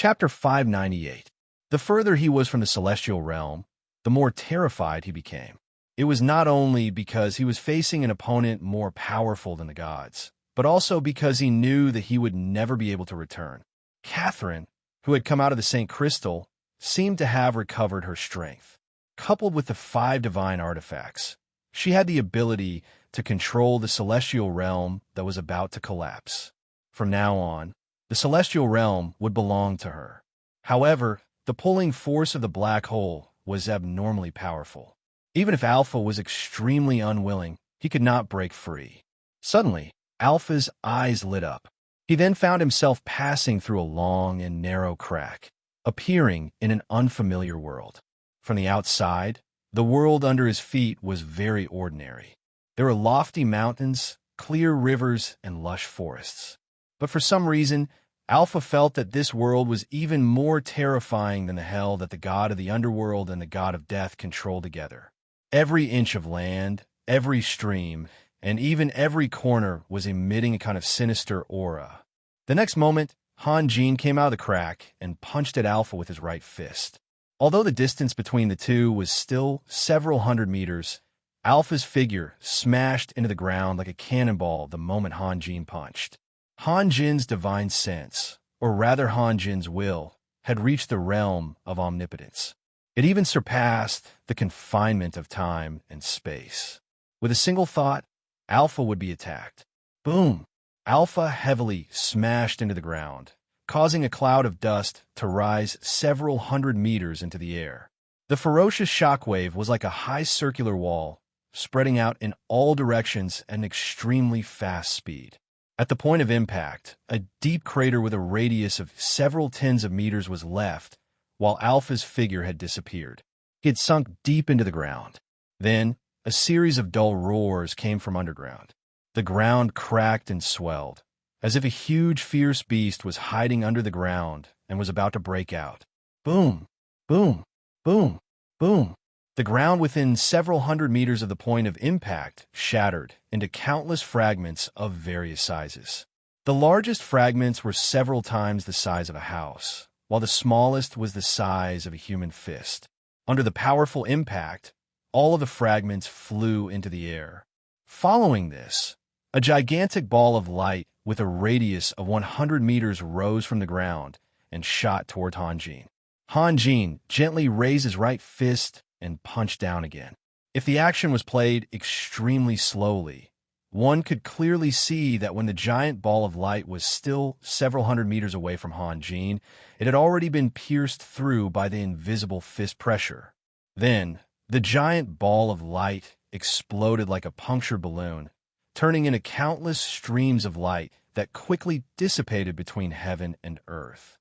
Chapter 598. The further he was from the celestial realm, the more terrified he became. It was not only because he was facing an opponent more powerful than the gods, but also because he knew that he would never be able to return. Catherine, who had come out of the St. Crystal, seemed to have recovered her strength. Coupled with the 5 divine artifacts, she had the ability to control the celestial realm that was about to collapse. From now on, the celestial realm would belong to her. However, the pulling force of the black hole was abnormally powerful. Even if Alpha was extremely unwilling, he could not break free. Suddenly, Alpha's eyes lit up. He then found himself passing through a long and narrow crack, appearing in an unfamiliar world. From the outside, the world under his feet was very ordinary. There were lofty mountains, clear rivers, and lush forests. But for some reason, Alpha felt that this world was even more terrifying than the hell that the god of the underworld and the god of death controlled together. Every inch of land, every stream, and even every corner was emitting a kind of sinister aura. The next moment, Han Jin came out of the crack and punched at Alpha with his right fist. Although the distance between the two was still several hundred meters, Alpha's figure smashed into the ground like a cannonball the moment Han Jin punched. Han Jin's divine sense, or rather Han Jin's will, had reached the realm of omnipotence. It even surpassed the confinement of time and space. With a single thought, Alpha would be attacked. Boom! Alpha heavily smashed into the ground, causing a cloud of dust to rise several hundred meters into the air. The ferocious shockwave was like a high circular wall, spreading out in all directions at an extremely fast speed. At the point of impact, a deep crater with a radius of several tens of meters was left, while Alpha's figure had disappeared. He had sunk deep into the ground. Then, a series of dull roars came from underground. The ground cracked and swelled, as if a huge, fierce beast was hiding under the ground and was about to break out. Boom! Boom! Boom! Boom! The ground within several hundred meters of the point of impact shattered into countless fragments of various sizes. The largest fragments were several times the size of a house, while the smallest was the size of a human fist. Under the powerful impact, all of the fragments flew into the air. Following this, a gigantic ball of light with a radius of 100 meters rose from the ground and shot toward Han Jin. Han Jin gently raised his right fist and punched down again. If the action was played extremely slowly, one could clearly see that when the giant ball of light was still several hundred meters away from Han Jin, it had already been pierced through by the invisible fist pressure. Then, the giant ball of light exploded like a punctured balloon, turning into countless streams of light that quickly dissipated between heaven and earth.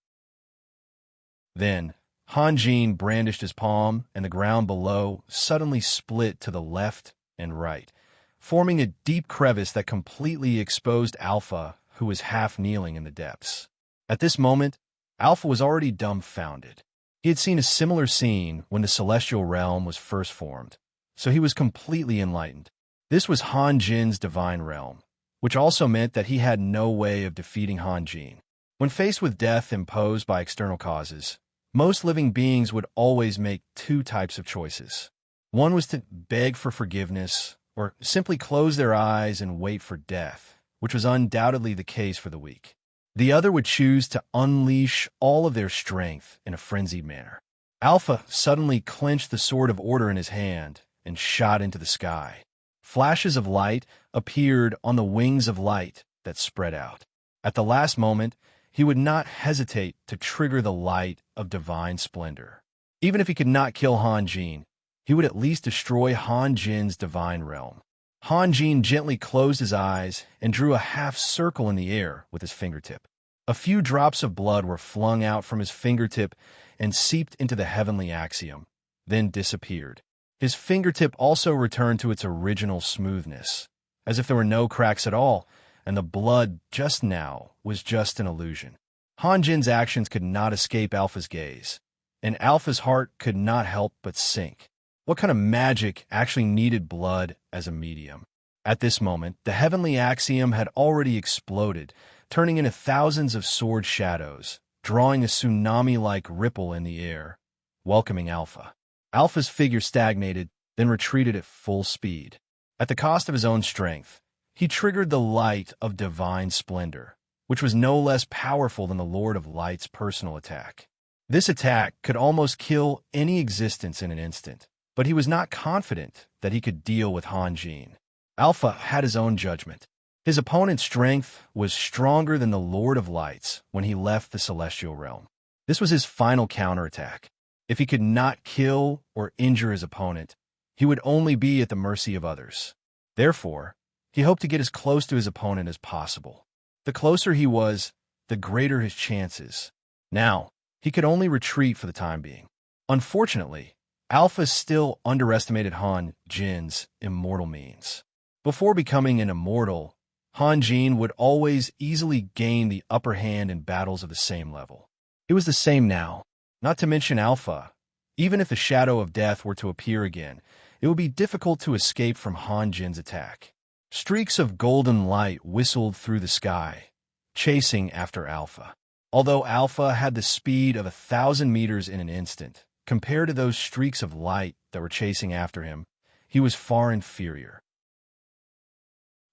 Then, Han Jin brandished his palm, and the ground below suddenly split to the left and right, forming a deep crevice that completely exposed Alpha, who was half kneeling in the depths. At this moment, Alpha was already dumbfounded. He had seen a similar scene when the celestial realm was first formed, so he was completely enlightened. This was Han Jin's divine realm, which also meant that he had no way of defeating Han Jin. When faced with death imposed by external causes, most living beings would always make 2 types of choices. One was to beg for forgiveness, or simply close their eyes and wait for death, which was undoubtedly the case for the weak. The other would choose to unleash all of their strength in a frenzied manner. Alpha suddenly clenched the sword of order in his hand and shot into the sky. Flashes of light appeared on the wings of light that spread out. At the last moment, he would not hesitate to trigger the light of divine splendor. Even if he could not kill Han Jin, he would at least destroy Han Jin's divine realm. Han Jin gently closed his eyes and drew a half circle in the air with his fingertip. A few drops of blood were flung out from his fingertip and seeped into the heavenly axiom, then disappeared. His fingertip also returned to its original smoothness, as if there were no cracks at all, and the blood just now was just an illusion. Han Jin's actions could not escape Alpha's gaze, and Alpha's heart could not help but sink. What kind of magic actually needed blood as a medium? At this moment, the heavenly axiom had already exploded, turning into thousands of sword shadows, drawing a tsunami-like ripple in the air, welcoming Alpha. Alpha's figure stagnated, then retreated at full speed. At the cost of his own strength, he triggered the light of divine splendor, which was no less powerful than the Lord of Light's personal attack. This attack could almost kill any existence in an instant, but he was not confident that he could deal with Han Jin. Alpha had his own judgment. His opponent's strength was stronger than the Lord of Lights when he left the celestial realm. This was his final counterattack. If he could not kill or injure his opponent, he would only be at the mercy of others. Therefore, he hoped to get as close to his opponent as possible. The closer he was, the greater his chances. Now, he could only retreat for the time being. Unfortunately, Alpha still underestimated Han Jin's immortal means. Before becoming an immortal, Han Jin would always easily gain the upper hand in battles of the same level. It was the same now. Not to mention Alpha. Even if the shadow of death were to appear again, it would be difficult to escape from Han Jin's attack. Streaks of golden light whistled through the sky, chasing after Alpha. Although Alpha had the speed of 1,000 meters in an instant, compared to those streaks of light that were chasing after him, he was far inferior.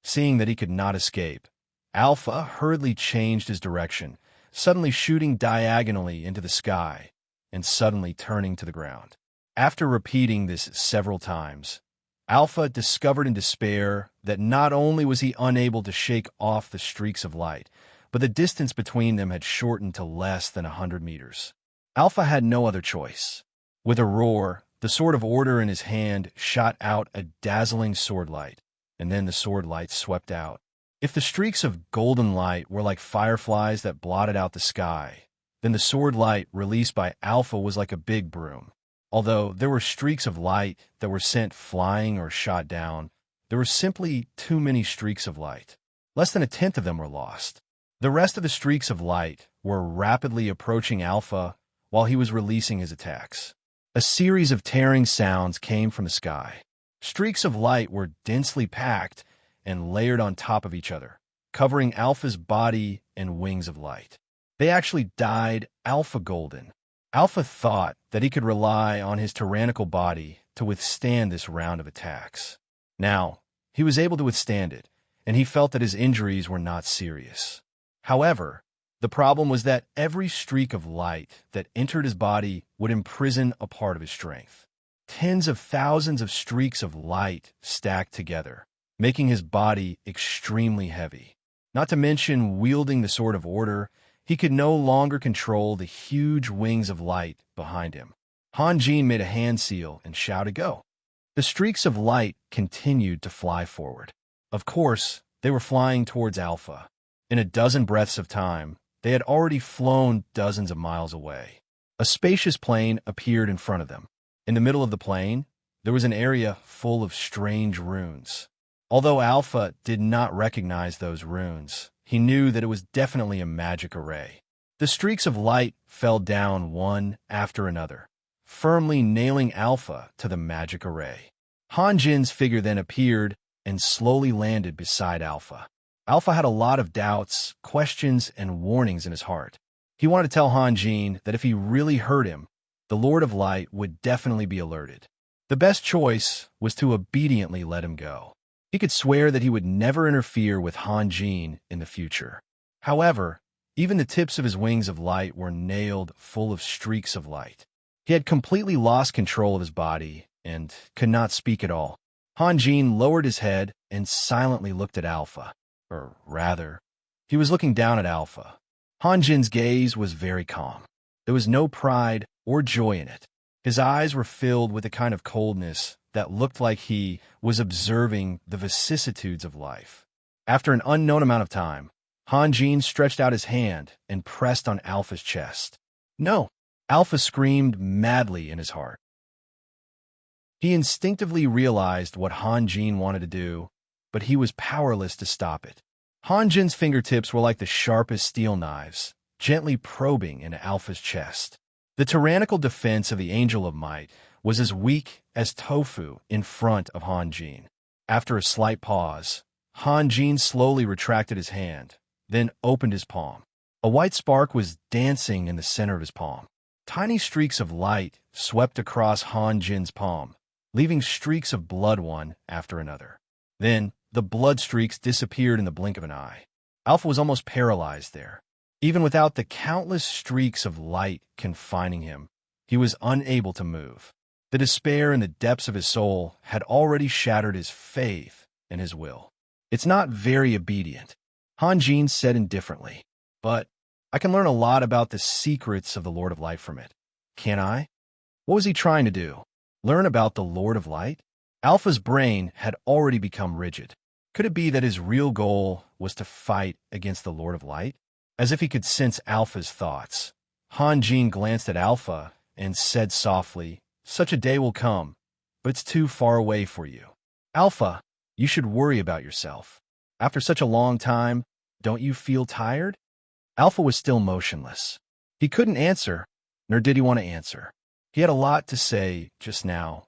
Seeing that he could not escape, Alpha hurriedly changed his direction, suddenly shooting diagonally into the sky and suddenly turning to the ground. After repeating this several times, Alpha discovered in despair that not only was he unable to shake off the streaks of light, but the distance between them had shortened to less than 100 meters. Alpha had no other choice. With a roar, the Sword of Order in his hand shot out a dazzling sword light, and then the sword light swept out. If the streaks of golden light were like fireflies that blotted out the sky, then the sword light released by Alpha was like a big broom. Although there were streaks of light that were sent flying or shot down, there were simply too many streaks of light. Less than 1/10 of them were lost. The rest of the streaks of light were rapidly approaching Alpha while he was releasing his attacks. A series of tearing sounds came from the sky. Streaks of light were densely packed and layered on top of each other, covering Alpha's body and wings of light. They actually dyed Alpha golden. Alpha thought that he could rely on his tyrannical body to withstand this round of attacks. Now, he was able to withstand it, and he felt that his injuries were not serious. However, the problem was that every streak of light that entered his body would imprison a part of his strength. Tens of thousands of streaks of light stacked together, making his body extremely heavy. Not to mention wielding the Sword of Order, he could no longer control the huge wings of light behind him. Han Jin made a hand seal and shouted, "Go!" The streaks of light continued to fly forward. Of course, they were flying towards Alpha. In a dozen breaths of time, they had already flown dozens of miles away. A spacious plain appeared in front of them. In the middle of the plain, there was an area full of strange runes. Although Alpha did not recognize those runes, he knew that it was definitely a magic array. The streaks of light fell down one after another, firmly nailing Alpha to the magic array. Han Jin's figure then appeared and slowly landed beside Alpha. Alpha had a lot of doubts, questions, and warnings in his heart. He wanted to tell Han Jin that if he really hurt him, the Lord of Light would definitely be alerted. The best choice was to obediently let him go. He could swear that he would never interfere with Han Jin in the future. However, even the tips of his wings of light were nailed full of streaks of light. He had completely lost control of his body and could not speak at all. Han Jin lowered his head and silently looked at Alpha. Or rather, he was looking down at Alpha. Han Jin's gaze was very calm. There was no pride or joy in it. His eyes were filled with a kind of coldness that looked like he was observing the vicissitudes of life. After an unknown amount of time, Han Jin stretched out his hand and pressed on Alpha's chest. "No!" Alpha screamed madly in his heart. He instinctively realized what Han Jin wanted to do, but he was powerless to stop it. Han Jin's fingertips were like the sharpest steel knives, gently probing into Alpha's chest. The tyrannical defense of the Angel of Might was as weak as tofu in front of Han Jin. After a slight pause, Han Jin slowly retracted his hand, then opened his palm. A white spark was dancing in the center of his palm. Tiny streaks of light swept across Han Jin's palm, leaving streaks of blood one after another. Then, the blood streaks disappeared in the blink of an eye. Alpha was almost paralyzed there. Even without the countless streaks of light confining him, he was unable to move. The despair in the depths of his soul had already shattered his faith and his will. "It's not very obedient," Han Jin said indifferently, "but I can learn a lot about the secrets of the Lord of Light from it. Can I?" What was he trying to do? Learn about the Lord of Light? Alpha's brain had already become rigid. Could it be that his real goal was to fight against the Lord of Light? As if he could sense Alpha's thoughts, Han Jin glanced at Alpha and said softly, "Such a day will come, but it's too far away for you. Alpha, you should worry about yourself. After such a long time, don't you feel tired?" Alpha was still motionless. He couldn't answer, nor did he want to answer. He had a lot to say just now,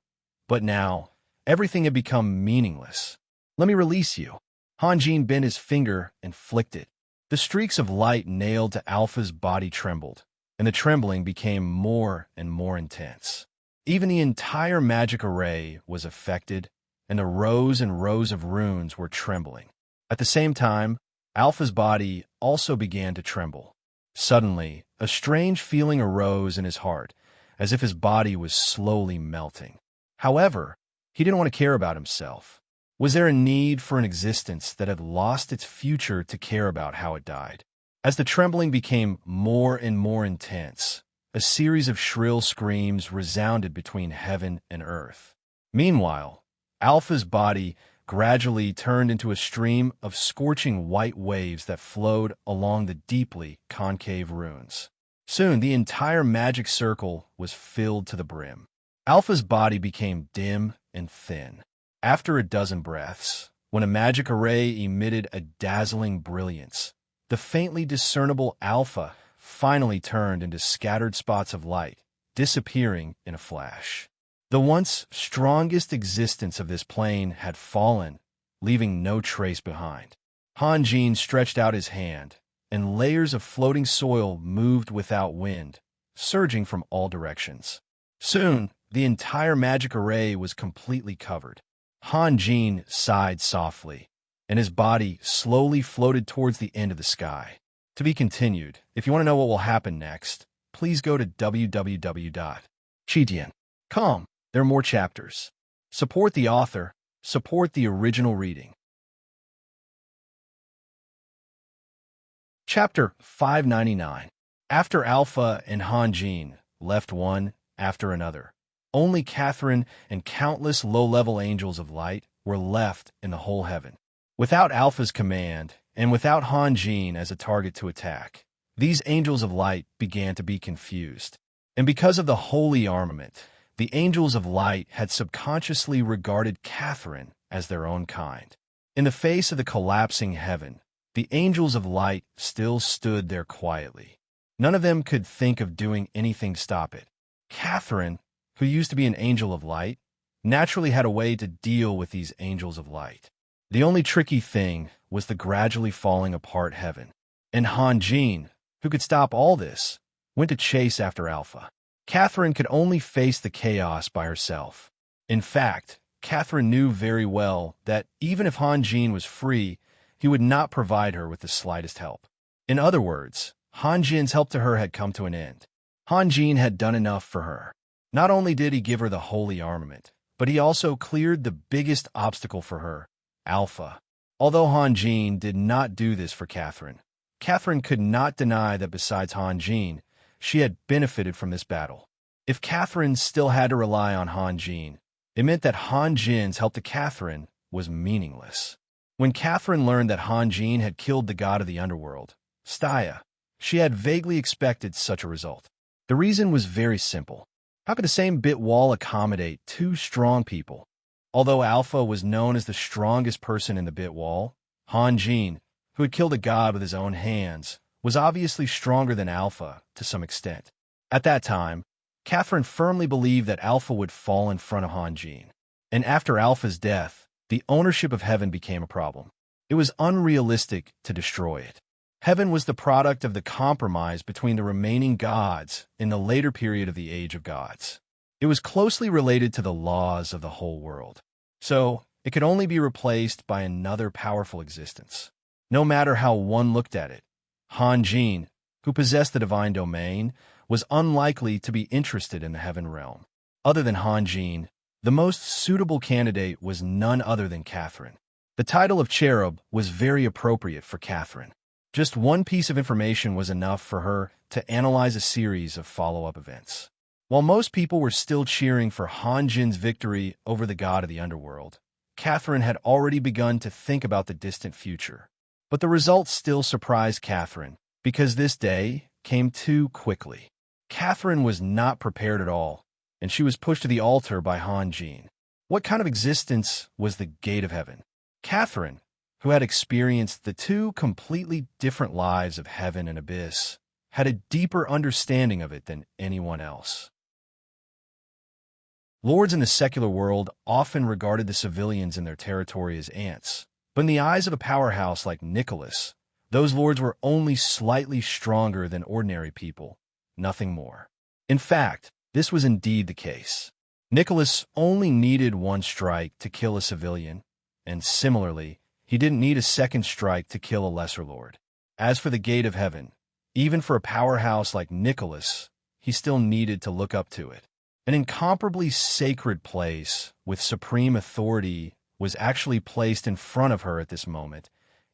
but now, everything had become meaningless. "Let me release you." Han Jin bent his finger and flicked it. The streaks of light nailed to Alpha's body trembled, and the trembling became more and more intense. Even the entire magic array was affected, and the rows and rows of runes were trembling. At the same time, Alpha's body also began to tremble. Suddenly, a strange feeling arose in his heart, as if his body was slowly melting. However, he didn't want to care about himself. Was there a need for an existence that had lost its future to care about how it died? As the trembling became more and more intense, a series of shrill screams resounded between heaven and earth. Meanwhile, Alpha's body gradually turned into a stream of scorching white waves that flowed along the deeply concave runes. Soon, the entire magic circle was filled to the brim. Alpha's body became dim and thin. After a dozen breaths, when a magic array emitted a dazzling brilliance, the faintly discernible Alpha finally turned into scattered spots of light, disappearing in a flash. The once strongest existence of this plane had fallen, leaving no trace behind. Han Jin stretched out his hand, and layers of floating soil moved without wind, surging from all directions. Soon, the entire magic array was completely covered. Han Jin sighed softly, and his body slowly floated towards the end of the sky. To be continued. If you want to know what will happen next, please go to www.chidian.com. There are more chapters. Support the author. Support the original reading. Chapter 599. After Alpha and Han Jin left one after another, only Catherine and countless low-level angels of light were left in the whole heaven. Without Alpha's command, and without Han Jin as a target to attack, these angels of light began to be confused. And because of the holy armament, the angels of light had subconsciously regarded Catherine as their own kind. In the face of the collapsing heaven, the angels of light still stood there quietly. None of them could think of doing anything to stop it. Catherine, who used to be an angel of light, naturally had a way to deal with these angels of light. The only tricky thing was the gradually falling apart heaven. And Han Jin, who could stop all this, went to chase after Alpha. Catherine could only face the chaos by herself. In fact, Catherine knew very well that even if Han Jin was free, he would not provide her with the slightest help. In other words, Han Jin's help to her had come to an end. Han Jin had done enough for her. Not only did he give her the holy armament, but he also cleared the biggest obstacle for her, Alpha. Although Han Jin did not do this for Catherine, Catherine could not deny that besides Han Jin, she had benefited from this battle. If Catherine still had to rely on Han Jin, it meant that Han Jin's help to Catherine was meaningless. When Catherine learned that Han Jin had killed the god of the underworld, Staya, she had vaguely expected such a result. The reason was very simple. How could the same bit wall accommodate two strong people? Although Alpha was known as the strongest person in the bit wall, Han Jin, who had killed a god with his own hands, was obviously stronger than Alpha to some extent. At that time, Catherine firmly believed that Alpha would fall in front of Han Jin. And after Alpha's death, the ownership of heaven became a problem. It was unrealistic to destroy it. Heaven was the product of the compromise between the remaining gods in the later period of the Age of Gods. It was closely related to the laws of the whole world, so it could only be replaced by another powerful existence. No matter how one looked at it, Han Jin, who possessed the divine domain, was unlikely to be interested in the heaven realm. Other than Han Jin, the most suitable candidate was none other than Catherine. The title of cherub was very appropriate for Catherine. Just one piece of information was enough for her to analyze a series of follow-up events. While most people were still cheering for Han Jin's victory over the god of the underworld, Catherine had already begun to think about the distant future. But the results still surprised Catherine, because this day came too quickly. Catherine was not prepared at all, and she was pushed to the altar by Han Jin. What kind of existence was the gate of heaven? Catherine, who had experienced the two completely different lives of heaven and abyss, had a deeper understanding of it than anyone else. Lords in the secular world often regarded the civilians in their territory as ants, but in the eyes of a powerhouse like Nicholas, those lords were only slightly stronger than ordinary people, nothing more. In fact, this was indeed the case. Nicholas only needed one strike to kill a civilian, and similarly, he didn't need a second strike to kill a lesser lord. As for the gate of heaven, even for a powerhouse like Nicholas, he still needed to look up to it. An incomparably sacred place with supreme authority was actually placed in front of her at this moment,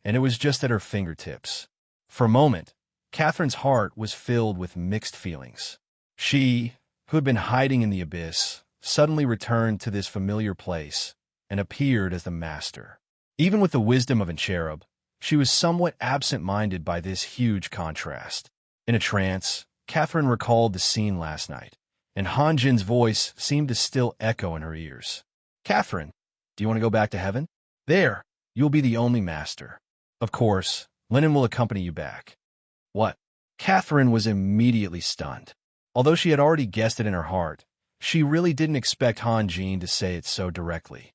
and it was just at her fingertips. For a moment, Catherine's heart was filled with mixed feelings. She, who had been hiding in the abyss, suddenly returned to this familiar place and appeared as the master. Even with the wisdom of a cherub, she was somewhat absent-minded by this huge contrast. In a trance, Catherine recalled the scene last night, and Han Jin's voice seemed to still echo in her ears. "Catherine, do you want to go back to heaven? There, you'll be the only master. Of course, Lennon will accompany you back." "What?" Catherine was immediately stunned. Although she had already guessed it in her heart, she really didn't expect Han Jin to say it so directly.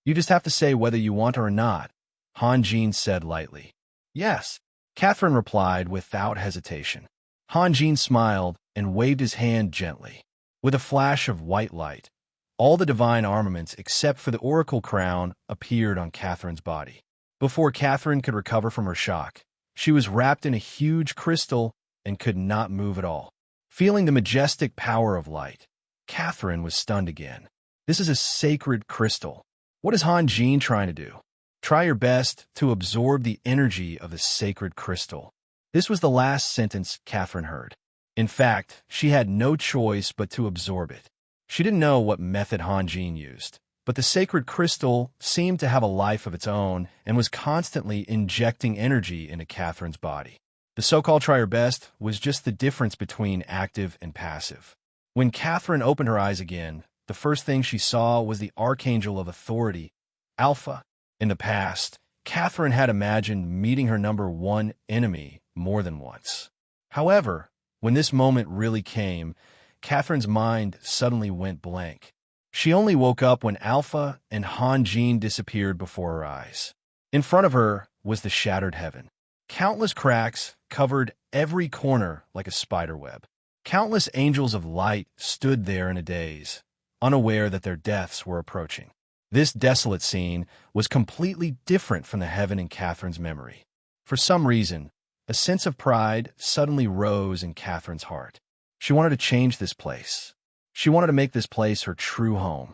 "You just have to say whether you want or not," Han Jin said lightly. "Yes," Catherine replied without hesitation. Han Jin smiled and waved his hand gently. With a flash of white light, all the divine armaments except for the oracle crown appeared on Catherine's body. Before Catherine could recover from her shock, she was wrapped in a huge crystal and could not move at all. Feeling the majestic power of light, Catherine was stunned again. This is a sacred crystal. What is Han Jin trying to do? Try your best to absorb the energy of the sacred crystal. This was the last sentence Catherine heard. In fact, she had no choice but to absorb it. She didn't know what method Han Jin used, but the sacred crystal seemed to have a life of its own and was constantly injecting energy into Catherine's body. The so-called try her best was just the difference between active and passive. When Catherine opened her eyes again, the first thing she saw was the archangel of authority, Alpha. In the past, Catherine had imagined meeting her number one enemy more than once. However, when this moment really came, Catherine's mind suddenly went blank. She only woke up when Alpha and Han Jin disappeared before her eyes. In front of her was the shattered heaven. Countless cracks covered every corner like a spider web. Countless angels of light stood there in a daze, unaware that their deaths were approaching. This desolate scene was completely different from the heaven in Catherine's memory. For some reason, a sense of pride suddenly rose in Catherine's heart. She wanted to change this place. She wanted to make this place her true home.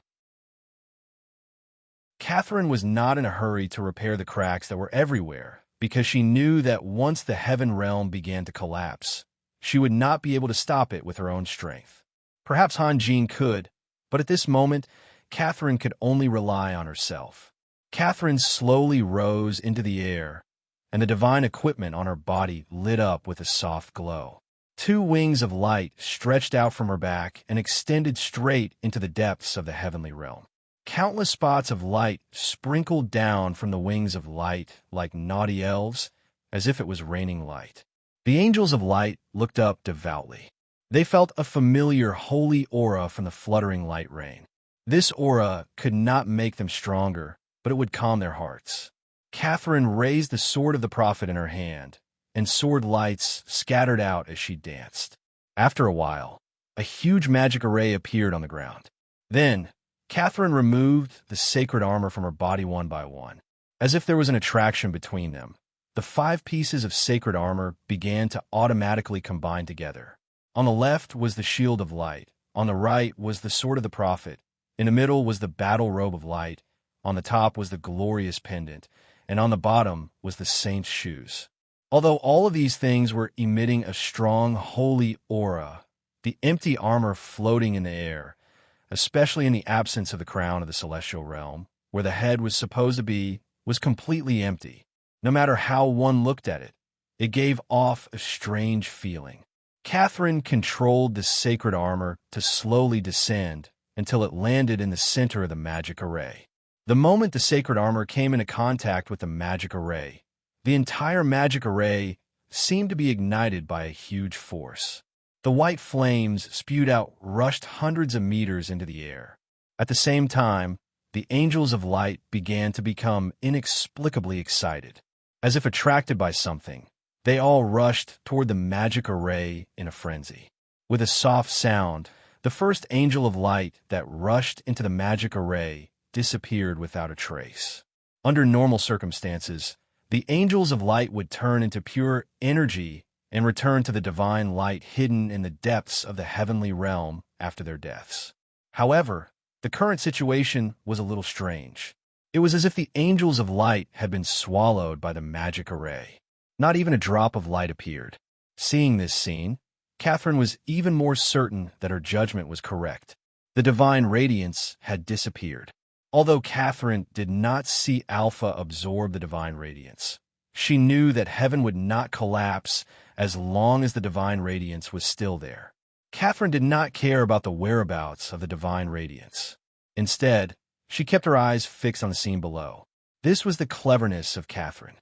Catherine was not in a hurry to repair the cracks that were everywhere, because she knew that once the heaven realm began to collapse, she would not be able to stop it with her own strength. Perhaps Han Jin could, but at this moment, Catherine could only rely on herself. Catherine slowly rose into the air, and the divine equipment on her body lit up with a soft glow. Two wings of light stretched out from her back and extended straight into the depths of the heavenly realm. Countless spots of light sprinkled down from the wings of light like naughty elves, as if it was raining light. The angels of light looked up devoutly. They felt a familiar holy aura from the fluttering light rain. This aura could not make them stronger, but it would calm their hearts. Catherine raised the sword of the prophet in her hand, and sword lights scattered out as she danced. After a while, a huge magic array appeared on the ground. Then, Catherine removed the sacred armor from her body one by one. As if there was an attraction between them, the 5 pieces of sacred armor began to automatically combine together. On the left was the shield of light, on the right was the sword of the prophet, in the middle was the battle robe of light, on the top was the glorious pendant, and on the bottom was the saint's shoes. Although all of these things were emitting a strong, holy aura, the empty armor floating in the air, especially in the absence of the crown of the celestial realm, where the head was supposed to be, was completely empty. No matter how one looked at it, it gave off a strange feeling. Catherine controlled the sacred armor to slowly descend until it landed in the center of the magic array. The moment the sacred armor came into contact with the magic array, the entire magic array seemed to be ignited by a huge force. The white flames spewed out rushed hundreds of meters into the air. At the same time, the angels of light began to become inexplicably excited. As if attracted by something, they all rushed toward the magic array in a frenzy. With a soft sound, the first angel of light that rushed into the magic array disappeared without a trace. Under normal circumstances, the angels of light would turn into pure energy and return to the divine light hidden in the depths of the heavenly realm after their deaths. However, the current situation was a little strange. It was as if the angels of light had been swallowed by the magic array. Not even a drop of light appeared. Seeing this scene, Catherine was even more certain that her judgment was correct. The divine radiance had disappeared. Although Catherine did not see Alpha absorb the divine radiance, she knew that heaven would not collapse as long as the divine radiance was still there. Catherine did not care about the whereabouts of the divine radiance. Instead, she kept her eyes fixed on the scene below. This was the cleverness of Catherine.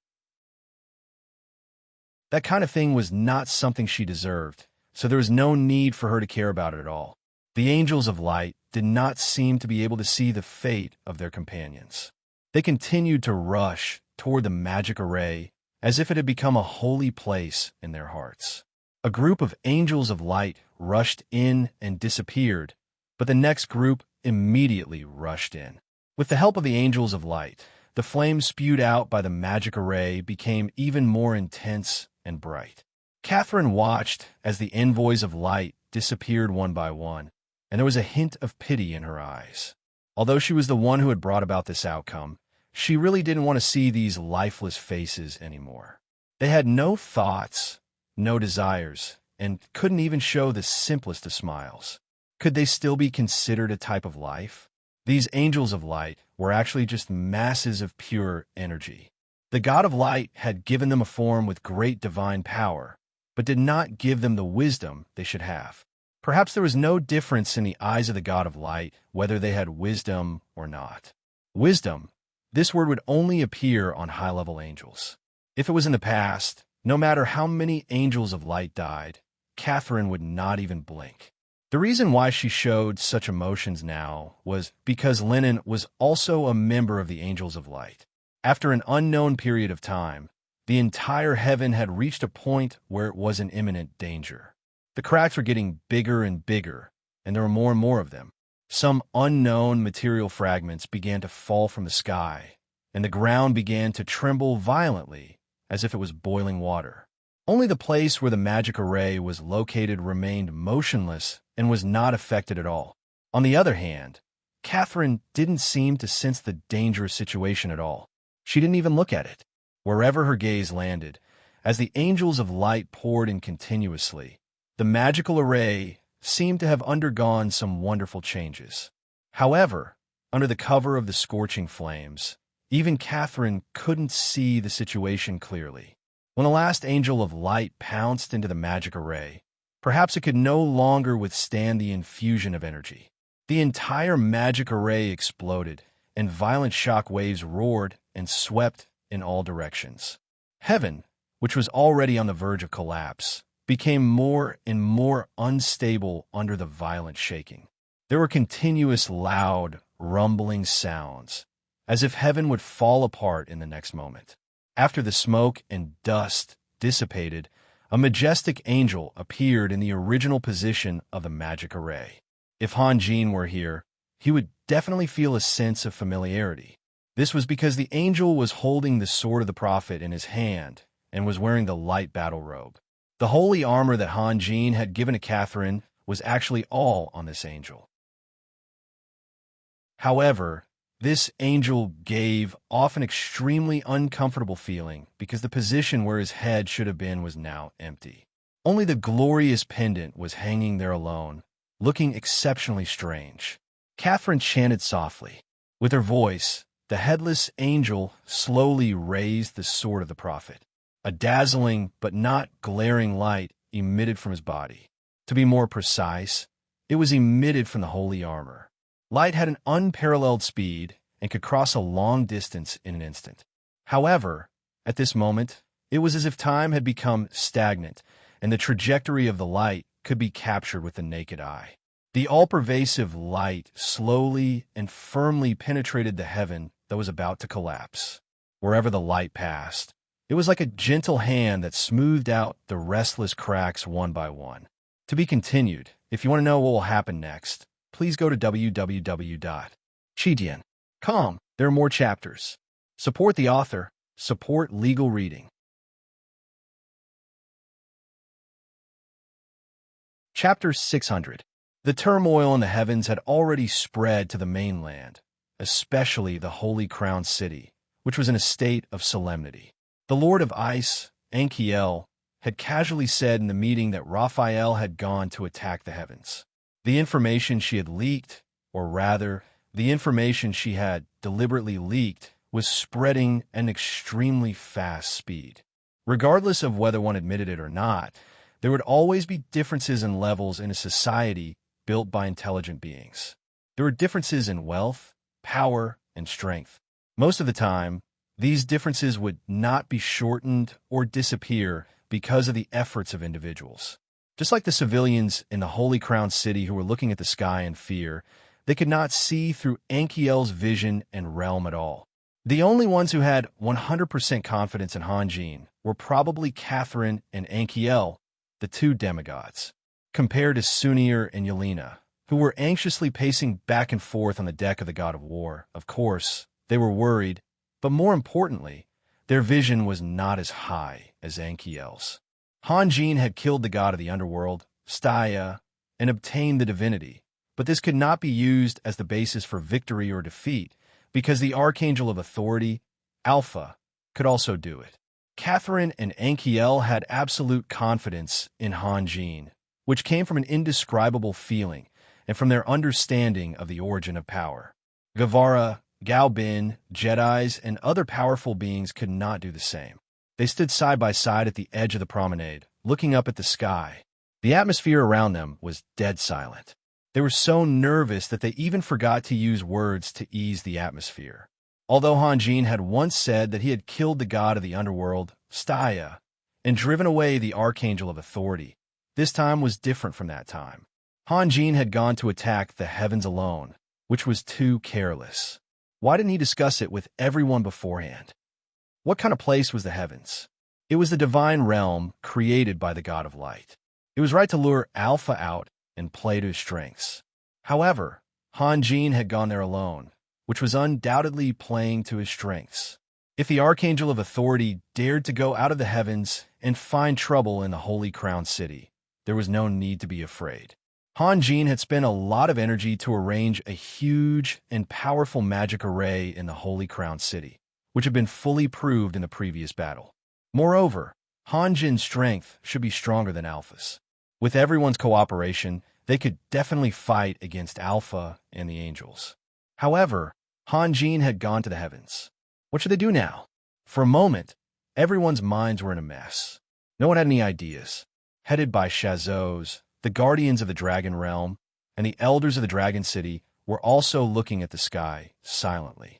That kind of thing was not something she deserved, so there was no need for her to care about it at all. The angels of light did not seem to be able to see the fate of their companions. They continued to rush toward the magic array as if it had become a holy place in their hearts. A group of angels of light rushed in and disappeared, but the next group immediately rushed in. With the help of the angels of light, the flames spewed out by the magic array became even more intense and bright. Catherine watched as the envoys of light disappeared one by one, and there was a hint of pity in her eyes. Although she was the one who had brought about this outcome, she really didn't want to see these lifeless faces anymore. They had no thoughts, no desires, and couldn't even show the simplest of smiles. Could they still be considered a type of life? These angels of light were actually just masses of pure energy. The God of light had given them a form with great divine power, but did not give them the wisdom they should have. Perhaps there was no difference in the eyes of the God of light whether they had wisdom or not. Wisdom, this word would only appear on high-level angels. If it was in the past, no matter how many angels of light died, Catherine would not even blink. The reason why she showed such emotions now was because Lennon was also a member of the Angels of Light. After an unknown period of time, the entire heaven had reached a point where it was in imminent danger. The cracks were getting bigger and bigger, and there were more and more of them. Some unknown material fragments began to fall from the sky, and the ground began to tremble violently as if it was boiling water. Only the place where the magic array was located remained motionless and was not affected at all. On the other hand, Catherine didn't seem to sense the dangerous situation at all. She didn't even look at it. Wherever her gaze landed, as the angels of light poured in continuously, the magical array seemed to have undergone some wonderful changes. However, under the cover of the scorching flames, even Catherine couldn't see the situation clearly. When the last angel of light pounced into the magic array, perhaps it could no longer withstand the infusion of energy. The entire magic array exploded, and violent shock waves roared and swept in all directions. Heaven, which was already on the verge of collapse, became more and more unstable under the violent shaking. There were continuous loud, rumbling sounds, as if heaven would fall apart in the next moment. After the smoke and dust dissipated, a majestic angel appeared in the original position of the magic array. If Han Jin were here, he would definitely feel a sense of familiarity. This was because the angel was holding the sword of the prophet in his hand and was wearing the light battle robe. The holy armor that Han Jin had given to Catherine was actually all on this angel. However, this angel gave off an extremely uncomfortable feeling because the position where his head should have been was now empty. Only the glorious pendant was hanging there alone, looking exceptionally strange. Catherine chanted softly. With her voice, the headless angel slowly raised the sword of the prophet. A dazzling but not glaring light emitted from his body. To be more precise, it was emitted from the holy armor. Light had an unparalleled speed and could cross a long distance in an instant. However, at this moment, it was as if time had become stagnant, and the trajectory of the light could be captured with the naked eye. The all-pervasive light slowly and firmly penetrated the heaven that was about to collapse. Wherever the light passed, it was like a gentle hand that smoothed out the restless cracks one by one. To be continued. If you want to know what will happen next, please go to www.chidian.com. There are more chapters. Support the author. Support legal reading. Chapter 600. The turmoil in the heavens had already spread to the mainland, especially the Holy Crown City, which was in a state of solemnity. The Lord of Ice, Anchiel, had casually said in the meeting that Raphael had gone to attack the heavens. The information she had leaked, or rather, the information she had deliberately leaked, was spreading at an extremely fast speed. Regardless of whether one admitted it or not, there would always be differences in levels in a society built by intelligent beings. There were differences in wealth, power, and strength. Most of the time, these differences would not be shortened or disappear because of the efforts of individuals. Just like the civilians in the Holy Crown City who were looking at the sky in fear, they could not see through Anchiel's vision and realm at all. The only ones who had 100% confidence in Han Jin were probably Catherine and Anchiel, the two demigods, compared to Sunir and Yelena, who were anxiously pacing back and forth on the deck of the God of War. Of course, they were worried, but more importantly, their vision was not as high as Anchiel's. Han Jin had killed the god of the underworld, Staya, and obtained the divinity, but this could not be used as the basis for victory or defeat, because the Archangel of Authority, Alpha, could also do it. Catherine and Anchiel had absolute confidence in Han Jin, which came from an indescribable feeling and from their understanding of the origin of power. Guevara, Gao Bin, Jedis, and other powerful beings could not do the same. They stood side by side at the edge of the promenade, looking up at the sky. The atmosphere around them was dead silent. They were so nervous that they even forgot to use words to ease the atmosphere. Although Han Jin had once said that he had killed the god of the underworld, Staya, and driven away the Archangel of Authority, this time was different from that time. Han Jin had gone to attack the heavens alone, which was too careless. Why didn't he discuss it with everyone beforehand? What kind of place was the heavens? It was the divine realm created by the God of Light. It was right to lure Alpha out and play to his strengths. However, Han Jin had gone there alone, which was undoubtedly playing to his strengths. If the Archangel of Authority dared to go out of the heavens and find trouble in the Holy Crown City, there was no need to be afraid. Han Jin had spent a lot of energy to arrange a huge and powerful magic array in the Holy Crown City, which had been fully proved in the previous battle. Moreover, Han Jin's strength should be stronger than Alpha's. With everyone's cooperation, they could definitely fight against Alpha and the angels. However, Han Jin had gone to the heavens. What should they do now? For a moment, everyone's minds were in a mess. No one had any ideas. Headed by Shazos, the guardians of the Dragon Realm, and the elders of the Dragon City were also looking at the sky silently.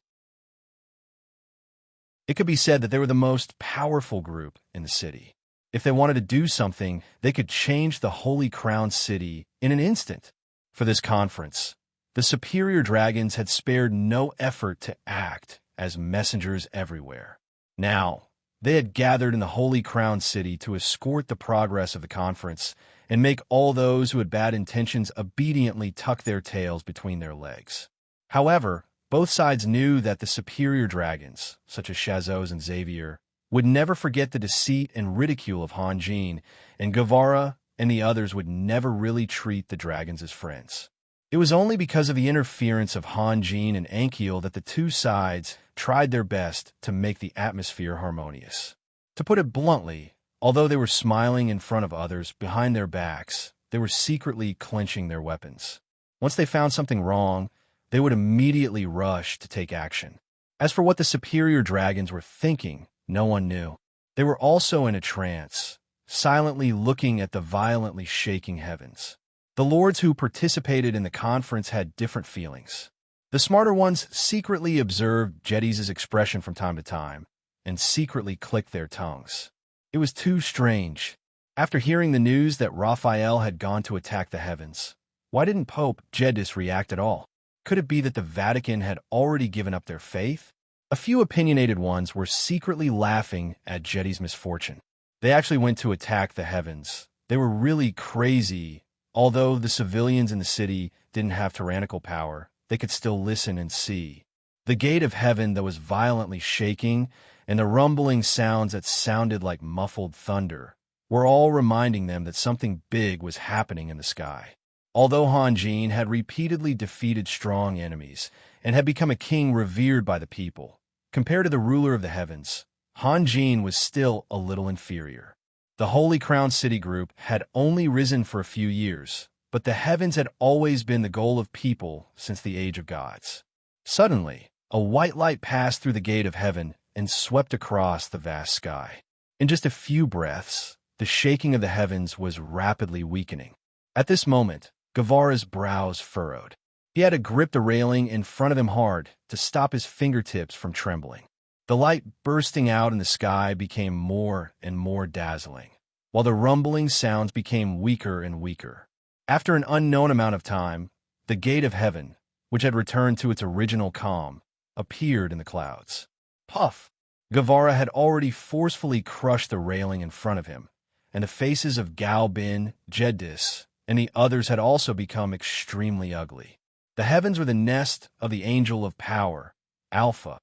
It could be said that they were the most powerful group in the city. If they wanted to do something, they could change the Holy Crown City in an instant. For this conference, the superior dragons had spared no effort to act as messengers everywhere. Now, They had gathered in the Holy Crown City to escort the progress of the conference and make all those who had bad intentions obediently tuck their tails between their legs. However, both sides knew that the superior dragons, such as Shazos and Xavier, would never forget the deceit and ridicule of Han Jin, and Guevara and the others would never really treat the dragons as friends. It was only because of the interference of Han Jin and Enkiel that the two sides tried their best to make the atmosphere harmonious. To put it bluntly, although they were smiling in front of others behind their backs, they were secretly clenching their weapons. Once they found something wrong, they would immediately rush to take action. As for what the superior dragons were thinking, no one knew. They were also in a trance, silently looking at the violently shaking heavens. The lords who participated in the conference had different feelings. The smarter ones secretly observed Jedis' expression from time to time, and secretly clicked their tongues. It was too strange. After hearing the news that Raphael had gone to attack the heavens, why didn't Pope Jedis react at all? Could it be that the Vatican had already given up their faith? A few opinionated ones were secretly laughing at Jedis' misfortune. They actually went to attack the heavens. They were really crazy. Although the civilians in the city didn't have tyrannical power, they could still listen and see. The gate of heaven that was violently shaking and the rumbling sounds that sounded like muffled thunder were all reminding them that something big was happening in the sky. Although Han Jin had repeatedly defeated strong enemies and had become a king revered by the people, compared to the ruler of the heavens, Han Jin was still a little inferior. The Holy Crown City group had only risen for a few years, but the heavens had always been the goal of people since the age of gods. Suddenly, a white light passed through the gate of heaven and swept across the vast sky. In just a few breaths, the shaking of the heavens was rapidly weakening. At this moment, Guevara's brows furrowed. He had to grip the railing in front of him hard to stop his fingertips from trembling. The light bursting out in the sky became more and more dazzling, while the rumbling sounds became weaker and weaker. After an unknown amount of time, the gate of heaven, which had returned to its original calm, appeared in the clouds. Puff! Guevara had already forcefully crushed the railing in front of him, and the faces of Gao Bin, Jedis, and the others had also become extremely ugly. The heavens were the nest of the angel of power, Alpha.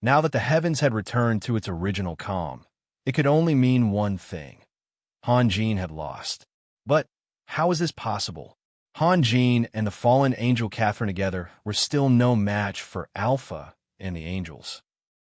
Now that the heavens had returned to its original calm, it could only mean one thing. Han Jin had lost. But how is this possible? Han Jin and the fallen angel Catherine together were still no match for Alpha and the angels.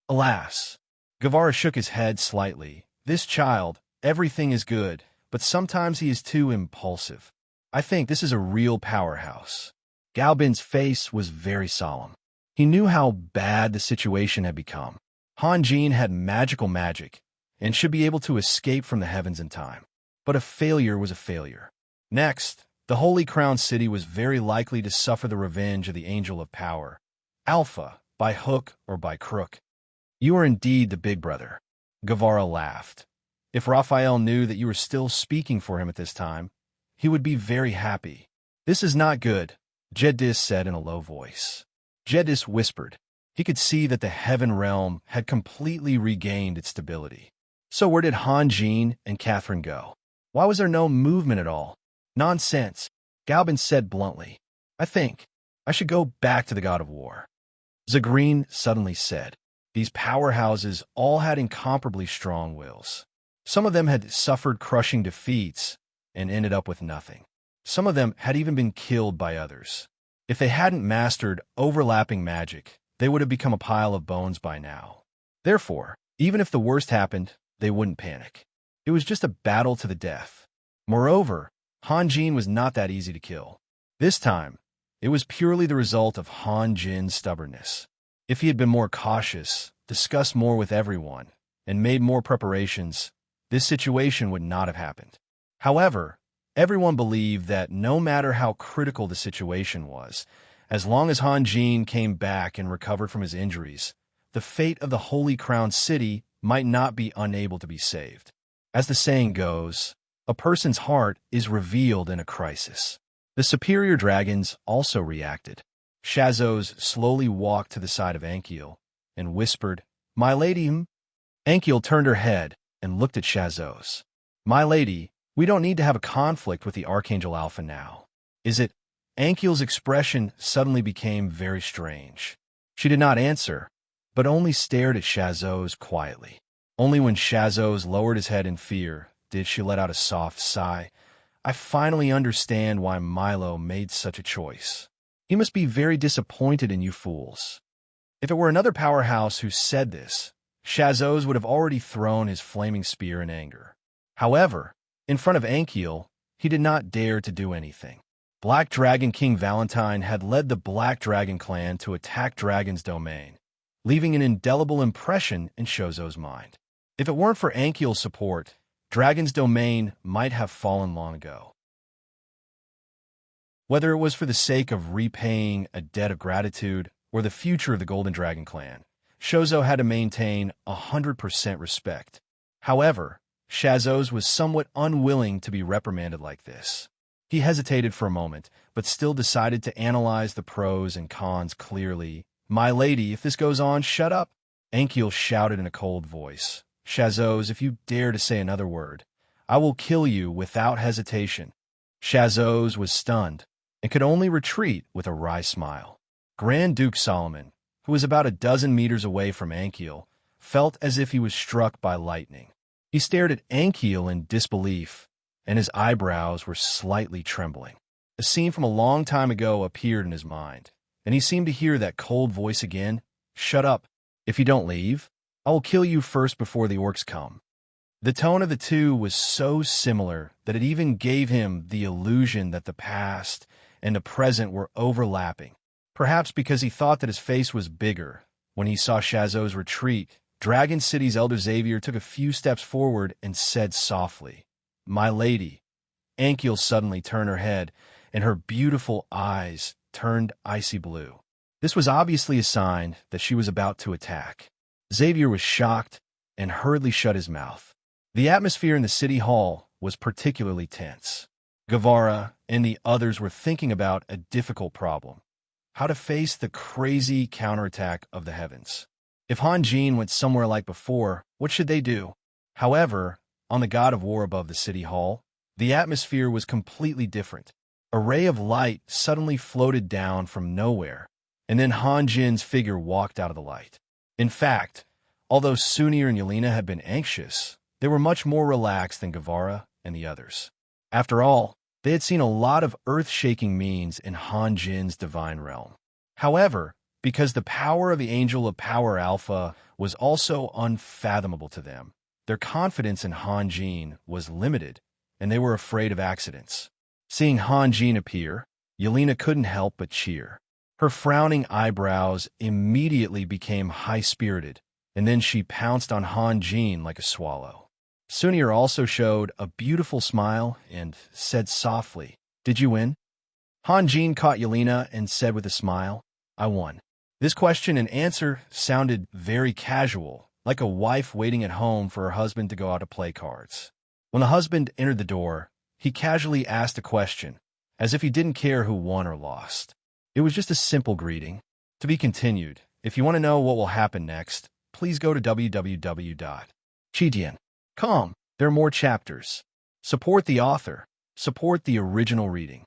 Alas! Guevara shook his head slightly. This child, everything is good, but sometimes he is too impulsive. I think this is a real powerhouse. Gao Bin's face was very solemn. He knew how bad the situation had become. Han Jin had magical magic and should be able to escape from the heavens in time. But a failure was a failure. Next, the Holy Crown City was very likely to suffer the revenge of the Angel of Power, Alpha, by hook or by crook. You are indeed the big brother. Guevara laughed. If Raphael knew that you were still speaking for him at this time, he would be very happy. This is not good, Jedis said in a low voice. Jedis whispered. He could see that the heaven realm had completely regained its stability. So where did Han Jin and Catherine go? Why was there no movement at all? Nonsense, Gao Bin said bluntly. I think I should go back to the god of war. Zagreen suddenly said. These powerhouses all had incomparably strong wills. Some of them had suffered crushing defeats and ended up with nothing. Some of them had even been killed by others. If they hadn't mastered overlapping magic, they would have become a pile of bones by now. Therefore, even if the worst happened, they wouldn't panic. It was just a battle to the death. Moreover, Han Jin was not that easy to kill. This time, it was purely the result of Han Jin's stubbornness. If he had been more cautious, discussed more with everyone, and made more preparations, this situation would not have happened. However, everyone believed that no matter how critical the situation was, as long as Han Jin came back and recovered from his injuries, the fate of the Holy Crown City might not be unable to be saved. As the saying goes, a person's heart is revealed in a crisis. The superior dragons also reacted. Shazos slowly walked to the side of Enkiel and whispered, "My lady, Ankiel turned her head and looked at Shazos. My lady, we don't need to have a conflict with the Archangel Alpha now. Is it? Ankiel's expression suddenly became very strange. She did not answer, but only stared at Shazos quietly. Only when Shazos lowered his head in fear did she let out a soft sigh. I finally understand why Milo made such a choice. He must be very disappointed in you fools. If it were another powerhouse who said this, Shazos would have already thrown his flaming spear in anger. However, in front of Ankiel, he did not dare to do anything. Black Dragon King Valentine had led the Black Dragon clan to attack Dragon's domain, leaving an indelible impression in Shazos' mind. If it weren't for Ankiel's support, Dragon's domain might have fallen long ago. Whether it was for the sake of repaying a debt of gratitude or the future of the Golden Dragon clan, Shozo had to maintain 100% respect. However, Shazos was somewhat unwilling to be reprimanded like this. He hesitated for a moment, but still decided to analyze the pros and cons clearly. My lady, if this goes on, shut up! Ankiel shouted in a cold voice. Shazos, if you dare to say another word, I will kill you without hesitation. Shazos was stunned and could only retreat with a wry smile. Grand Duke Solomon, who was about a dozen meters away from Ankiel, felt as if he was struck by lightning. He stared at Ankiel in disbelief, and his eyebrows were slightly trembling. A scene from a long time ago appeared in his mind, and he seemed to hear that cold voice again. Shut up. If you don't leave, I will kill you first before the orcs come. The tone of the two was so similar that it even gave him the illusion that the past and the present were overlapping. Perhaps because he thought that his face was bigger. When he saw Shazos retreat, Dragon City's Elder Xavier took a few steps forward and said softly, My lady. Ankiel suddenly turned her head, and her beautiful eyes turned icy blue. This was obviously a sign that she was about to attack. Xavier was shocked and hurriedly shut his mouth. The atmosphere in the city hall was particularly tense. Guevara and the others were thinking about a difficult problem: how to face the crazy counterattack of the heavens. If Han Jin went somewhere like before, what should they do? However, on the God of War above the city hall, the atmosphere was completely different. A ray of light suddenly floated down from nowhere, and then Han Jin's figure walked out of the light. In fact, although Sunir and Yelena had been anxious, they were much more relaxed than Guevara and the others. After all, they had seen a lot of earth-shaking means in Han Jin's divine realm. However, because the power of the Angel of Power Alpha was also unfathomable to them, their confidence in Han Jin was limited, and they were afraid of accidents. Seeing Han Jin appear, Yelena couldn't help but cheer. Her frowning eyebrows immediately became high-spirited, and then she pounced on Han Jin like a swallow. Sunir also showed a beautiful smile and said softly, Did you win? Han Jin caught Yelena and said with a smile, I won. This question and answer sounded very casual, like a wife waiting at home for her husband to go out to play cards. When the husband entered the door, he casually asked a question, as if he didn't care who won or lost. It was just a simple greeting. To be continued. If you want to know what will happen next, please go to www.chidian.com. There are more chapters. Support the author. Support the original reading.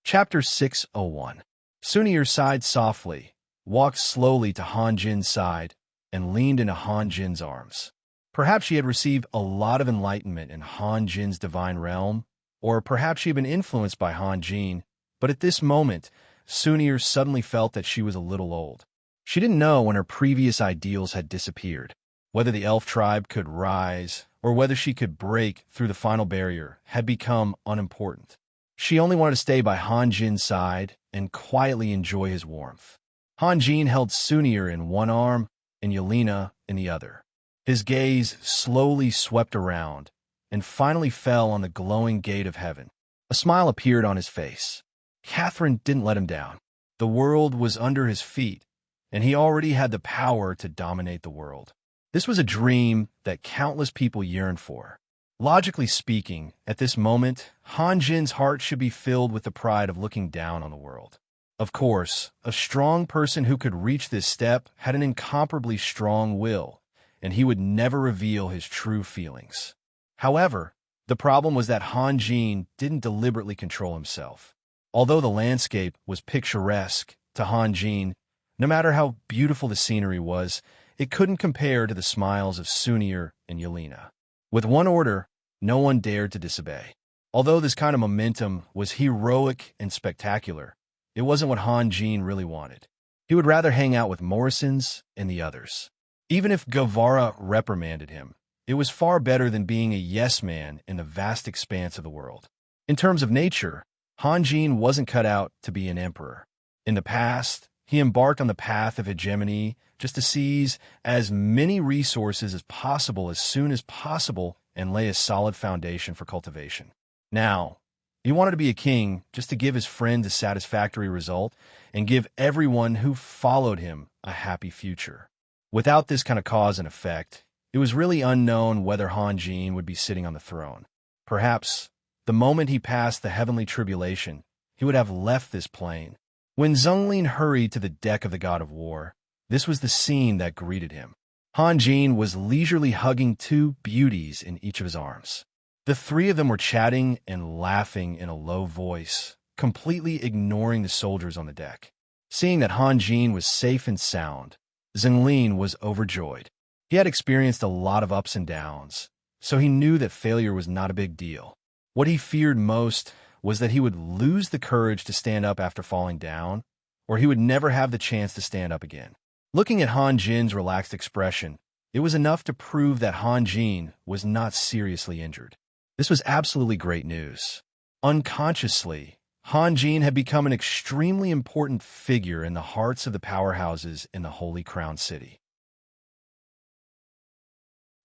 Chapter 601. Sunir sighed softly, walked slowly to Han Jin's side, and leaned into Han Jin's arms. Perhaps she had received a lot of enlightenment in Han Jin's divine realm, or perhaps she had been influenced by Han Jin, but at this moment, Sunir suddenly felt that she was a little old. She didn't know when her previous ideals had disappeared. Whether the elf tribe could rise, or whether she could break through the final barrier, had become unimportant. She only wanted to stay by Han Jin's side and quietly enjoy his warmth. Han Jin held Sunir in one arm and Yelena in the other. His gaze slowly swept around and finally fell on the glowing gate of heaven. A smile appeared on his face. Catherine didn't let him down. The world was under his feet, and he already had the power to dominate the world. This was a dream that countless people yearned for. Logically speaking, at this moment, Han Jin's heart should be filled with the pride of looking down on the world. Of course, a strong person who could reach this step had an incomparably strong will, and he would never reveal his true feelings. However, the problem was that Han Jin didn't deliberately control himself. Although the landscape was picturesque to Han Jin, no matter how beautiful the scenery was, it couldn't compare to the smiles of Sunir and Yelena. With one order, no one dared to disobey. Although this kind of momentum was heroic and spectacular, it wasn't what Han Jin really wanted. He would rather hang out with Morrison's and the others. Even if Guevara reprimanded him, it was far better than being a yes-man in the vast expanse of the world. In terms of nature, Han Jin wasn't cut out to be an emperor. In the past, he embarked on the path of hegemony just to seize as many resources as possible as soon as possible and lay a solid foundation for cultivation. Now, he wanted to be a king just to give his friend a satisfactory result and give everyone who followed him a happy future. Without this kind of cause and effect, it was really unknown whether Han Jin would be sitting on the throne. Perhaps, the moment he passed the heavenly tribulation, he would have left this plane. When Zhenglin hurried to the deck of the God of War, this was the scene that greeted him. Han Jin was leisurely hugging two beauties in each of his arms. The three of them were chatting and laughing in a low voice, completely ignoring the soldiers on the deck. Seeing that Han Jin was safe and sound, Zhenglin was overjoyed. He had experienced a lot of ups and downs, so he knew that failure was not a big deal. What he feared most was that he would lose the courage to stand up after falling down, or he would never have the chance to stand up again. Looking at Han Jin's relaxed expression, it was enough to prove that Han Jin was not seriously injured. This was absolutely great news. Unconsciously, Han Jin had become an extremely important figure in the hearts of the powerhouses in the Holy Crown City.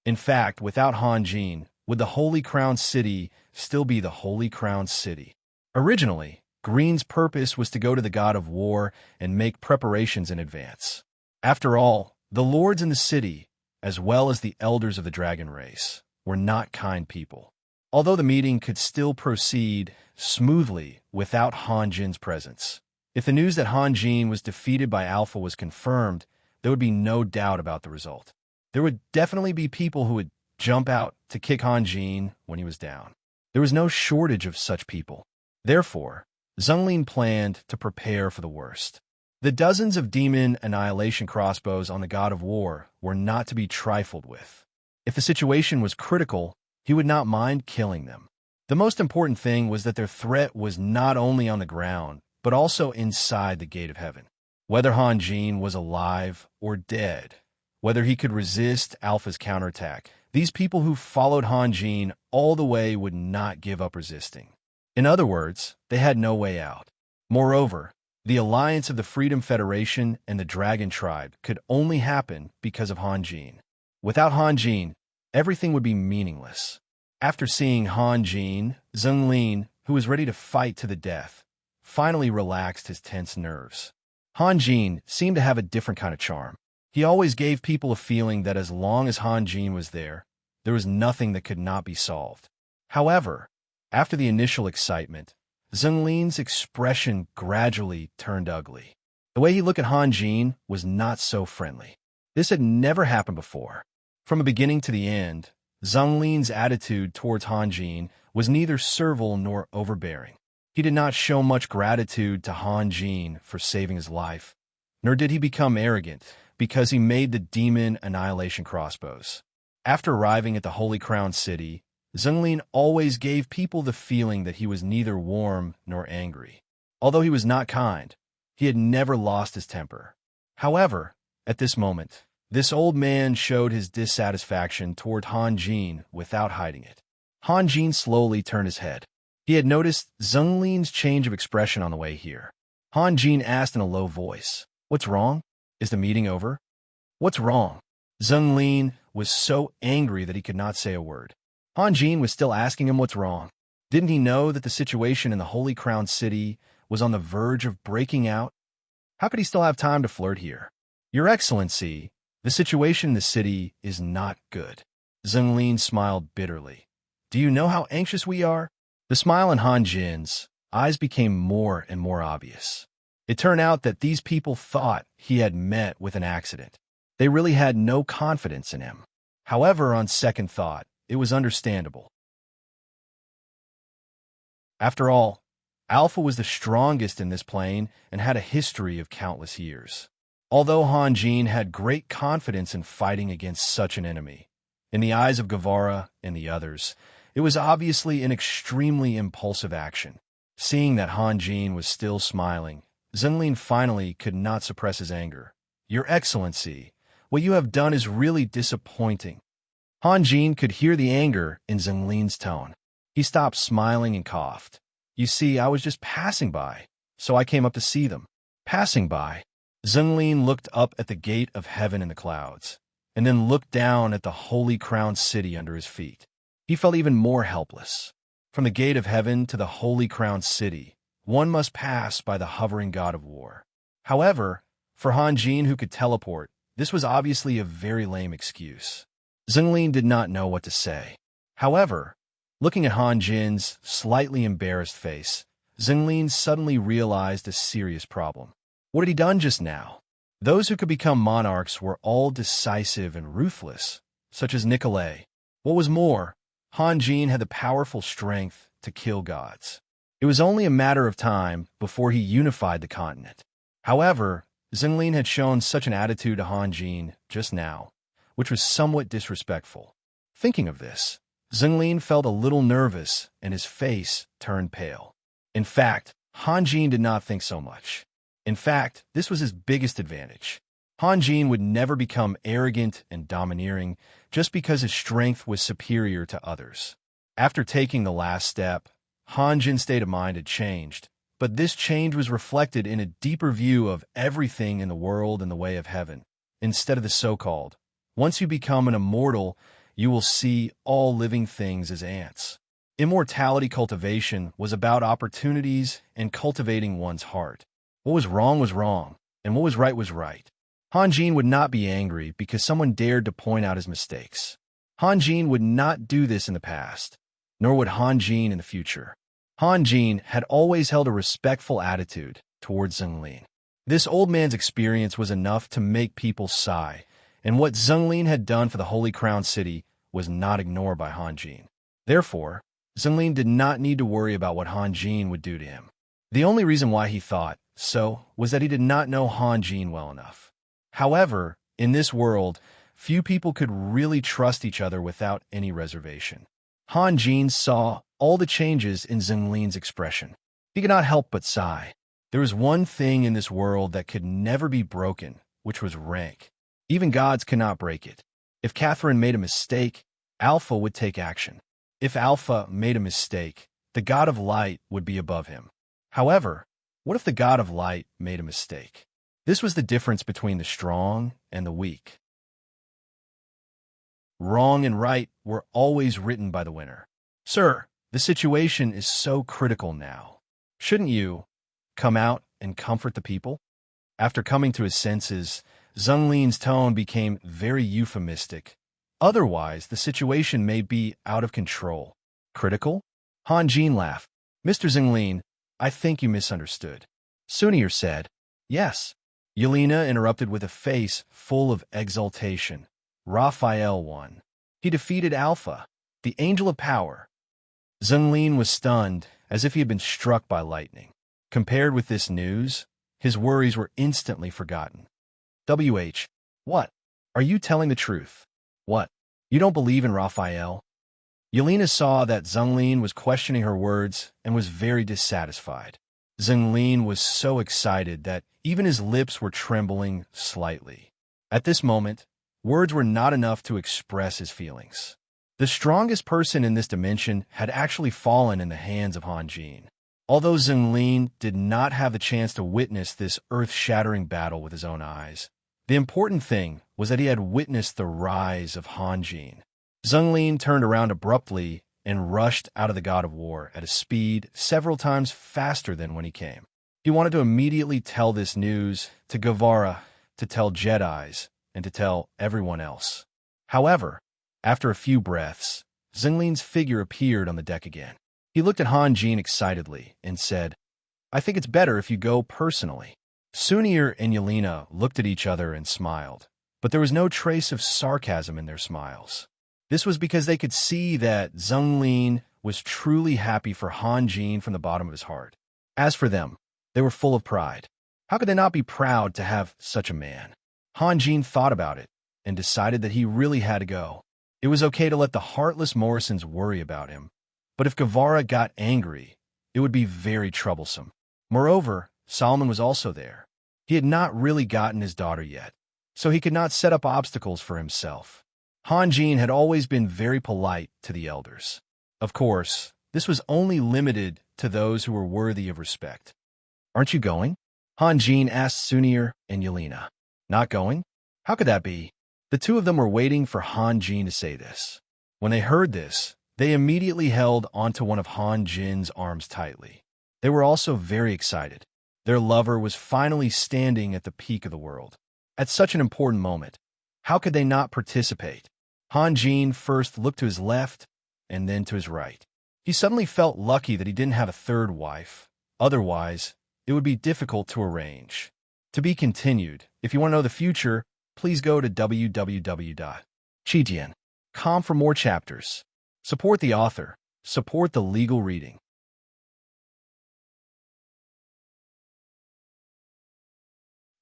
In fact, without Han Jin, would the Holy Crown City still be the Holy Crown City? Originally, Green's purpose was to go to the God of War and make preparations in advance. After all, the lords in the city, as well as the elders of the dragon race, were not kind people. Although the meeting could still proceed smoothly without Han Jin's presence. If the news that Han Jin was defeated by Alpha was confirmed, there would be no doubt about the result. There would definitely be people who would jump out to kick Han Jin when he was down. There was no shortage of such people. Therefore, Zhenglin planned to prepare for the worst. The dozens of demon annihilation crossbows on the God of War were not to be trifled with. If the situation was critical, he would not mind killing them. The most important thing was that their threat was not only on the ground, but also inside the gate of heaven. Whether Han Jin was alive or dead, whether he could resist Alpha's counterattack, these people who followed Han Jin all the way would not give up resisting. In other words, they had no way out. Moreover, the alliance of the Freedom Federation and the Dragon Tribe could only happen because of Han Jin. Without Han Jin, everything would be meaningless. After seeing Han Jin, Zhenglin, who was ready to fight to the death, finally relaxed his tense nerves. Han Jin seemed to have a different kind of charm. He always gave people a feeling that as long as Han Jin was there was nothing that could not be solved. However, after the initial excitement, Zhenglin's expression gradually turned ugly. The way he looked at Han Jin was not so friendly. This had never happened before. From the beginning to the end, Zhenglin's attitude towards Han Jin was neither servile nor overbearing. He did not show much gratitude to Han Jin for saving his life, nor did he become arrogant because he made the demon annihilation crossbows. After arriving at the Holy Crown City, Zhenglin always gave people the feeling that he was neither warm nor angry. Although he was not kind, he had never lost his temper. However, at this moment, this old man showed his dissatisfaction toward Han Jin without hiding it. Han Jin slowly turned his head. He had noticed Zhenglin's change of expression on the way here. Han Jin asked in a low voice, "What's wrong? Is the meeting over?" "What's wrong?" Zhenglin was so angry that he could not say a word. Han Jin was still asking him what's wrong. Didn't he know that the situation in the Holy Crown City was on the verge of breaking out? How could he still have time to flirt here? "Your Excellency, the situation in the city is not good." Zhenglin smiled bitterly. "Do you know how anxious we are?" The smile in Han Jin's eyes became more and more obvious. It turned out that these people thought he had met with an accident. They really had no confidence in him. However, on second thought, it was understandable. After all, Alpha was the strongest in this plane and had a history of countless years. Although Han Jin had great confidence in fighting against such an enemy, in the eyes of Guevara and the others, it was obviously an extremely impulsive action. Seeing that Han Jin was still smiling, Zhenglin finally could not suppress his anger. "Your Excellency, what you have done is really disappointing." Han Jin could hear the anger in Zhenglin's tone. He stopped smiling and coughed. "You see, I was just passing by, so I came up to see them." Passing by. Zhenglin looked up at the gate of heaven in the clouds, and then looked down at the holy crowned city under his feet. He felt even more helpless. From the gate of heaven to the holy crowned city, one must pass by the hovering god of war. However, for Han Jin, who could teleport, this was obviously a very lame excuse. Zhenglin did not know what to say. However, looking at Han Jin's slightly embarrassed face, Zhenglin suddenly realized a serious problem. What had he done just now? Those who could become monarchs were all decisive and ruthless, such as Nikolai. What was more, Han Jin had the powerful strength to kill gods. It was only a matter of time before he unified the continent. However, Zhenglin had shown such an attitude to Han Jin just now, which was somewhat disrespectful. Thinking of this, Zhenglin felt a little nervous and his face turned pale. In fact, Han Jin did not think so much. In fact, this was his biggest advantage. Han Jin would never become arrogant and domineering just because his strength was superior to others. After taking the last step, Han Jin's state of mind had changed, but this change was reflected in a deeper view of everything in the world in the way of heaven, instead of the so-called. Once you become an immortal, you will see all living things as ants. Immortality cultivation was about opportunities and cultivating one's heart. What was wrong, and what was right. Han Jin would not be angry because someone dared to point out his mistakes. Han Jin would not do this in the past, nor would Han Jin in the future. Han Jin had always held a respectful attitude towards Zhenglin. This old man's experience was enough to make people sigh, and what Zhenglin had done for the Holy Crown City was not ignored by Han Jin. Therefore, Zhenglin did not need to worry about what Han Jin would do to him. The only reason why he thought so was that he did not know Han Jin well enough. However, in this world, few people could really trust each other without any reservation. Han Jin saw all the changes in Zhenglin's expression. He could not help but sigh. There was one thing in this world that could never be broken, which was rank. Even gods cannot break it. If Catherine made a mistake, Alpha would take action. If Alpha made a mistake, the god of light would be above him. However, what if the god of light made a mistake? This was the difference between the strong and the weak. Wrong and right were always written by the winner. "Sir, the situation is so critical now. Shouldn't you come out and comfort the people?" After coming to his senses, Zhenglin's tone became very euphemistic. Otherwise, the situation may be out of control. "Critical?" Han Jin laughed. "Mr. Zhenglin, I think you misunderstood." Sunir said, "Yes." Yelena interrupted with a face full of exultation. "Raphael won. He defeated Alpha, the angel of power." Zhenglin was stunned, as if he had been struck by lightning. Compared with this news, his worries were instantly forgotten. What? Are you telling the truth? What? You don't believe in Raphael?" Yelena saw that Zhenglin was questioning her words and was very dissatisfied. Zhenglin was so excited that even his lips were trembling slightly. At this moment, words were not enough to express his feelings. The strongest person in this dimension had actually fallen in the hands of Han Jin. Although Zhenglin did not have the chance to witness this earth-shattering battle with his own eyes, the important thing was that he had witnessed the rise of Han Jin. Zhenglin turned around abruptly and rushed out of the God of War at a speed several times faster than when he came. He wanted to immediately tell this news to Guevara, to tell Jedis, and to tell everyone else. However, after a few breaths, Zhenglin's figure appeared on the deck again. He looked at Han Jin excitedly and said, "I think it's better if you go personally." Sunir and Yelena looked at each other and smiled, but there was no trace of sarcasm in their smiles. This was because they could see that Zhonglin was truly happy for Han Jin from the bottom of his heart. As for them, they were full of pride. How could they not be proud to have such a man? Han Jin thought about it and decided that he really had to go. It was okay to let the heartless Morrisons worry about him, but if Guevara got angry, it would be very troublesome. Moreover, Solomon was also there. He had not really gotten his daughter yet, so he could not set up obstacles for himself. Han Jin had always been very polite to the elders. Of course, this was only limited to those who were worthy of respect. "Aren't you going?" Han Jin asked Sunir and Yelena. "Not going? How could that be?" The two of them were waiting for Han Jin to say this. When they heard this, they immediately held onto one of Han Jin's arms tightly. They were also very excited. Their lover was finally standing at the peak of the world. At such an important moment, how could they not participate? Han Jin first looked to his left and then to his right. He suddenly felt lucky that he didn't have a third wife. Otherwise, it would be difficult to arrange. To be continued. If you want to know the future, please go to www.chijian.com for more chapters. Support the author. Support the legal reading.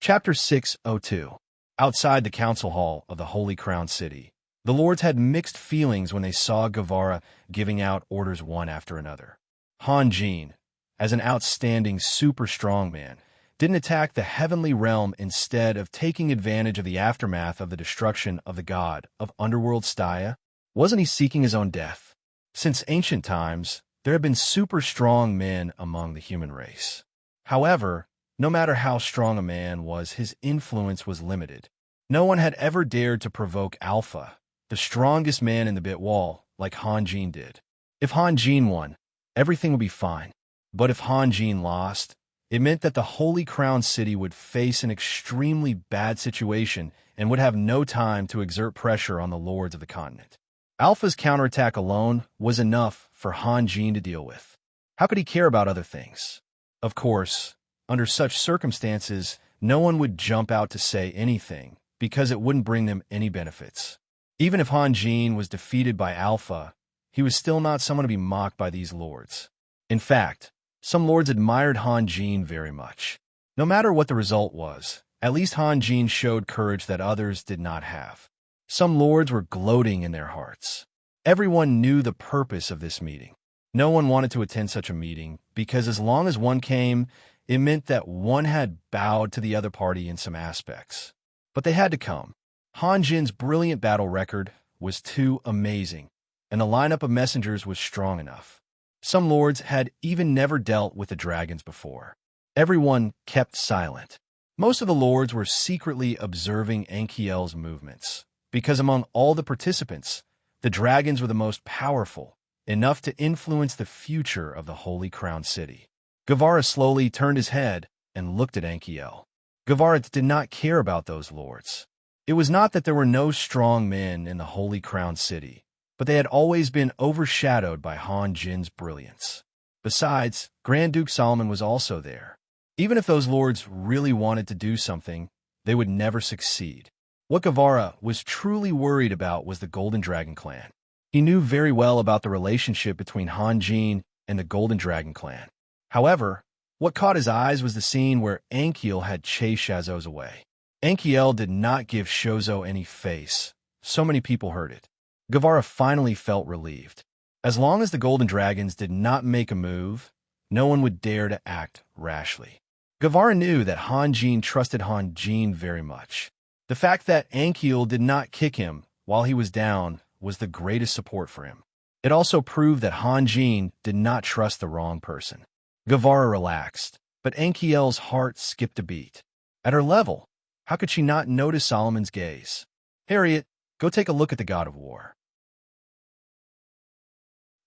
Chapter 602. Outside the council hall of the Holy Crown City, the lords had mixed feelings when they saw Guevara giving out orders one after another. Han Jin, as an outstanding super strong man, didn't attack the heavenly realm instead of taking advantage of the aftermath of the destruction of the god of underworld Staya. Wasn't he seeking his own death? Since ancient times, there have been super strong men among the human race. However, no matter how strong a man was, his influence was limited. No one had ever dared to provoke Alpha, the strongest man in the Bit Wall, like Han Jin did. If Han Jin won, everything would be fine. But if Han Jin lost, it meant that the Holy Crown City would face an extremely bad situation and would have no time to exert pressure on the lords of the continent. Alpha's counterattack alone was enough for Han Jin to deal with. How could he care about other things? Of course, under such circumstances, no one would jump out to say anything because it wouldn't bring them any benefits. Even if Han Jin was defeated by Alpha, he was still not someone to be mocked by these lords. In fact, some lords admired Han Jin very much. No matter what the result was, at least Han Jin showed courage that others did not have. Some lords were gloating in their hearts. Everyone knew the purpose of this meeting. No one wanted to attend such a meeting because as long as one came, it meant that one had bowed to the other party in some aspects. But they had to come. Han Jin's brilliant battle record was too amazing, and the lineup of messengers was strong enough. Some lords had even never dealt with the dragons before. Everyone kept silent. Most of the lords were secretly observing Ankiel's movements, because among all the participants, the dragons were the most powerful, enough to influence the future of the Holy Crown City. Guevara slowly turned his head and looked at Ankiel. Guevara did not care about those lords. It was not that there were no strong men in the Holy Crown City, but they had always been overshadowed by Han Jin's brilliance. Besides, Grand Duke Solomon was also there. Even if those lords really wanted to do something, they would never succeed. What Guevara was truly worried about was the Golden Dragon clan. He knew very well about the relationship between Han Jin and the Golden Dragon clan. However, what caught his eyes was the scene where Ankiel had chased Shazos away. Ankiel did not give Shozo any face. So many people heard it. Guevara finally felt relieved. As long as the Golden Dragons did not make a move, no one would dare to act rashly. Guevara knew that Han Jin trusted Han Jin very much. The fact that Ankiel did not kick him while he was down was the greatest support for him. It also proved that Han Jin did not trust the wrong person. Guevara relaxed, but Ankiel's heart skipped a beat. At her level, how could she not notice Solomon's gaze? "Harriet, go take a look at the God of War."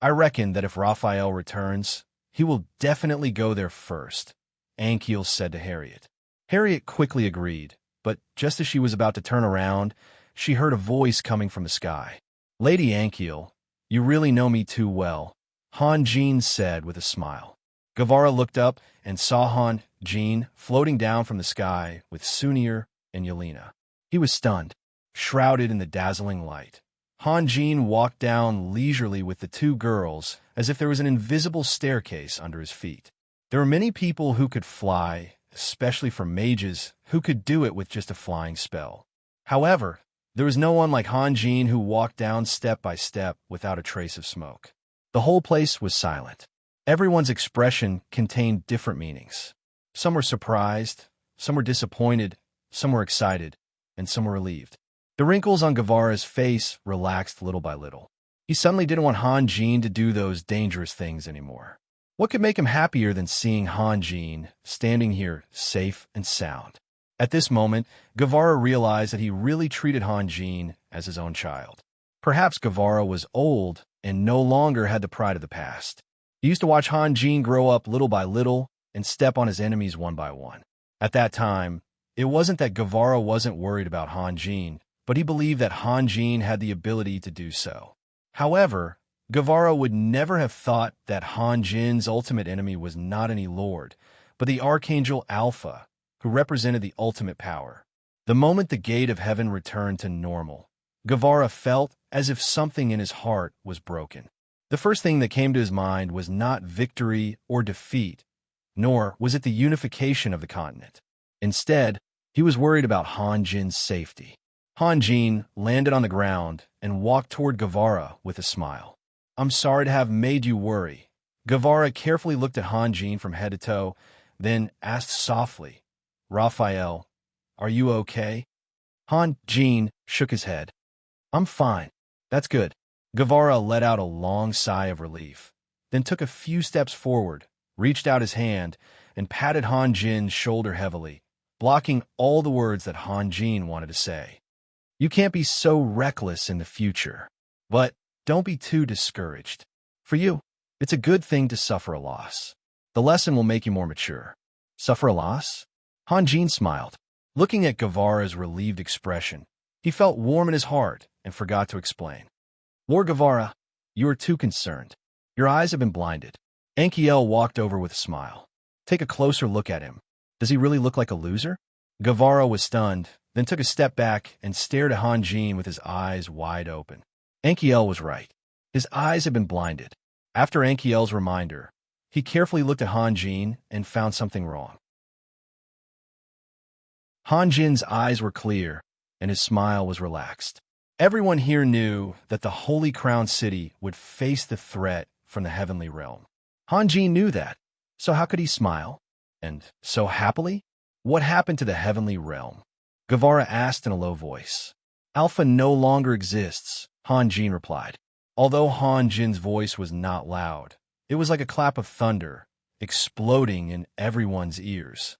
"I reckon that if Raphael returns, he will definitely go there first," Ankiel said to Harriet. Harriet quickly agreed, but just as she was about to turn around, she heard a voice coming from the sky. "Lady Ankiel, you really know me too well," Han Jin said with a smile. Guevara looked up and saw Han Jin floating down from the sky with Sunir and Yelena. He was stunned, shrouded in the dazzling light. Han Jin walked down leisurely with the two girls as if there was an invisible staircase under his feet. There were many people who could fly, especially for mages who could do it with just a flying spell. However, there was no one like Han Jin who walked down step by step without a trace of smoke. The whole place was silent. Everyone's expression contained different meanings. Some were surprised, some were disappointed, some were excited, and some were relieved. The wrinkles on Guevara's face relaxed little by little. He suddenly didn't want Han Jin to do those dangerous things anymore. What could make him happier than seeing Han Jin standing here safe and sound? At this moment, Guevara realized that he really treated Han Jin as his own child. Perhaps Guevara was old and no longer had the pride of the past. He used to watch Han Jin grow up little by little and step on his enemies one by one. At that time, it wasn't that Guevara wasn't worried about Han Jin, but he believed that Han Jin had the ability to do so. However, Guevara would never have thought that Han Jin's ultimate enemy was not any lord, but the Archangel Alpha, who represented the ultimate power. The moment the gate of heaven returned to normal, Guevara felt as if something in his heart was broken. The first thing that came to his mind was not victory or defeat, nor was it the unification of the continent. Instead, he was worried about Han Jin's safety. Han Jin landed on the ground and walked toward Guevara with a smile. "I'm sorry to have made you worry." Guevara carefully looked at Han Jin from head to toe, then asked softly, "Raphael, are you okay?" Han Jin shook his head. "I'm fine." "That's good." Guevara let out a long sigh of relief, then took a few steps forward, reached out his hand, and patted Han Jin's shoulder heavily, blocking all the words that Han Jin wanted to say. "You can't be so reckless in the future. But don't be too discouraged. For you, it's a good thing to suffer a loss. The lesson will make you more mature." "Suffer a loss?" Han Jin smiled. Looking at Guevara's relieved expression, he felt warm in his heart and forgot to explain. "Lord Guevara, you are too concerned. Your eyes have been blinded." Ankiel walked over with a smile. "Take a closer look at him. Does he really look like a loser?" Guevara was stunned, then took a step back and stared at Han Jin with his eyes wide open. Ankiel was right. His eyes had been blinded. After Ankiel's reminder, he carefully looked at Han Jin and found something wrong. Han Jin's eyes were clear, and his smile was relaxed. Everyone here knew that the Holy Crown City would face the threat from the heavenly realm. Han Jin knew that, so how could he smile? And so happily? What happened to the heavenly realm? Guevara asked in a low voice. "Alpha no longer exists," Han Jin replied. Although Han Jin's voice was not loud, it was like a clap of thunder, exploding in everyone's ears.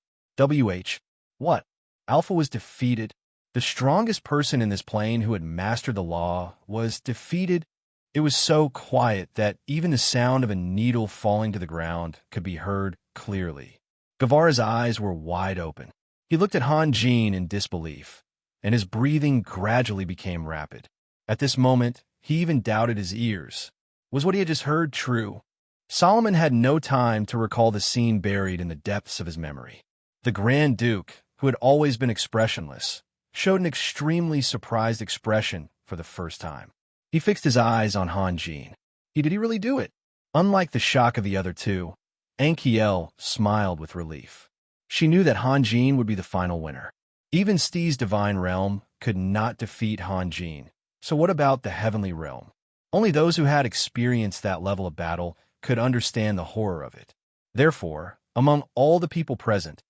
What? Alpha was defeated? The strongest person in this plane who had mastered the law was defeated? It was so quiet that even the sound of a needle falling to the ground could be heard clearly. Guevara's eyes were wide open. He looked at Han Jin in disbelief, and his breathing gradually became rapid. At this moment, he even doubted his ears. Was what he had just heard true? Solomon had no time to recall the scene buried in the depths of his memory. The Grand Duke, who had always been expressionless, showed an extremely surprised expression for the first time. He fixed his eyes on Han Jin. Did he really do it? Unlike the shock of the other two, Ankiel smiled with relief. She knew that Han Jin would be the final winner. Even Stee's divine realm could not defeat Han Jin. So what about the heavenly realm? Only those who had experienced that level of battle could understand the horror of it. Therefore, among all the people present,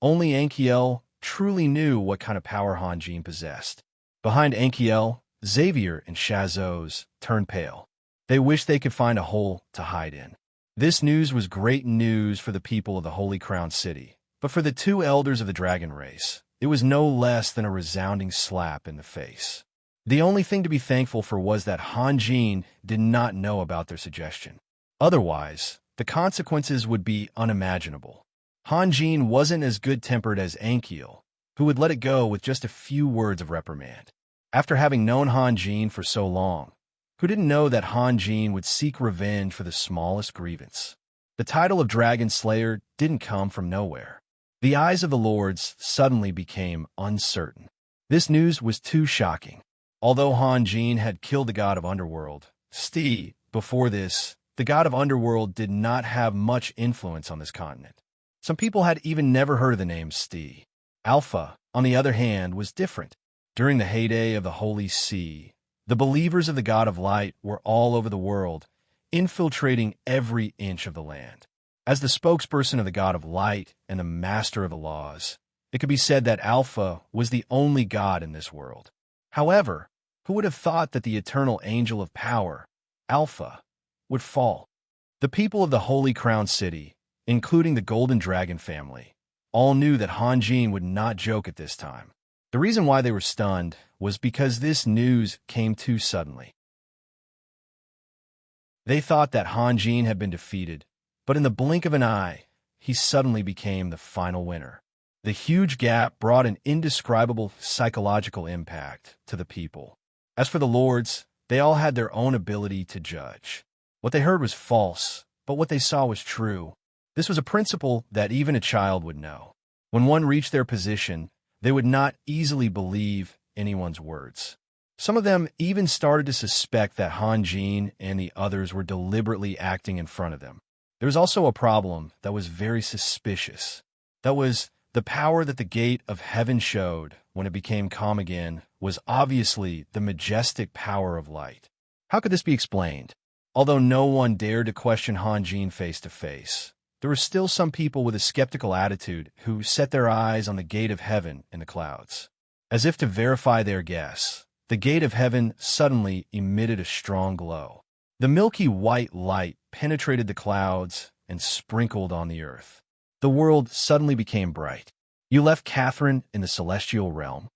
only Ankiel truly knew what kind of power Han Jin possessed. Behind Ankiel, Xavier and Shazos turned pale. They wished they could find a hole to hide in. This news was great news for the people of the Holy Crown City, but for the two elders of the dragon race, it was no less than a resounding slap in the face. The only thing to be thankful for was that Han Jin did not know about their suggestion. Otherwise, the consequences would be unimaginable. Han Jin wasn't as good-tempered as Ankiel, who would let it go with just a few words of reprimand. After having known Han Jin for so long, who didn't know that Han Jin would seek revenge for the smallest grievance? The title of Dragon Slayer didn't come from nowhere. The eyes of the lords suddenly became uncertain. This news was too shocking. Although Han Jin had killed the god of Underworld, before this, the god of Underworld did not have much influence on this continent. Some people had even never heard of the name Alpha, on the other hand, was different. During the heyday of the Holy See, the believers of the God of Light were all over the world, infiltrating every inch of the land. As the spokesperson of the God of Light and the master of the laws, it could be said that Alpha was the only god in this world. However, who would have thought that the eternal angel of power, Alpha, would fall? The people of the Holy Crown City, including the Golden Dragon family, all knew that Han Jin would not joke at this time. The reason why they were stunned was because this news came too suddenly. They thought that Han Jin had been defeated, but in the blink of an eye, he suddenly became the final winner. The huge gap brought an indescribable psychological impact to the people. As for the lords, they all had their own ability to judge. What they heard was false, but what they saw was true. This was a principle that even a child would know. When one reached their position, they would not easily believe anyone's words. Some of them even started to suspect that Han Jin and the others were deliberately acting in front of them. There was also a problem that was very suspicious. That was the power that the gate of heaven showed when it became calm again was obviously the majestic power of light. How could this be explained? Although no one dared to question Han Jin face to face, there were still some people with a skeptical attitude who set their eyes on the gate of heaven in the clouds. As if to verify their guess, the gate of heaven suddenly emitted a strong glow. The milky white light penetrated the clouds and sprinkled on the earth. The world suddenly became bright. "You left Catherine in the celestial realm?"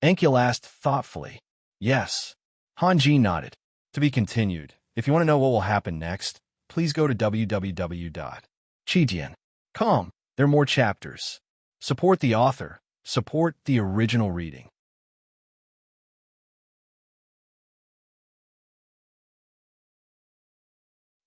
Enchil asked thoughtfully. "Yes." Han Jin nodded. To be continued. If you want to know what will happen next, please go to www.chijian.com. There are more chapters. Support the author. Support the original reading.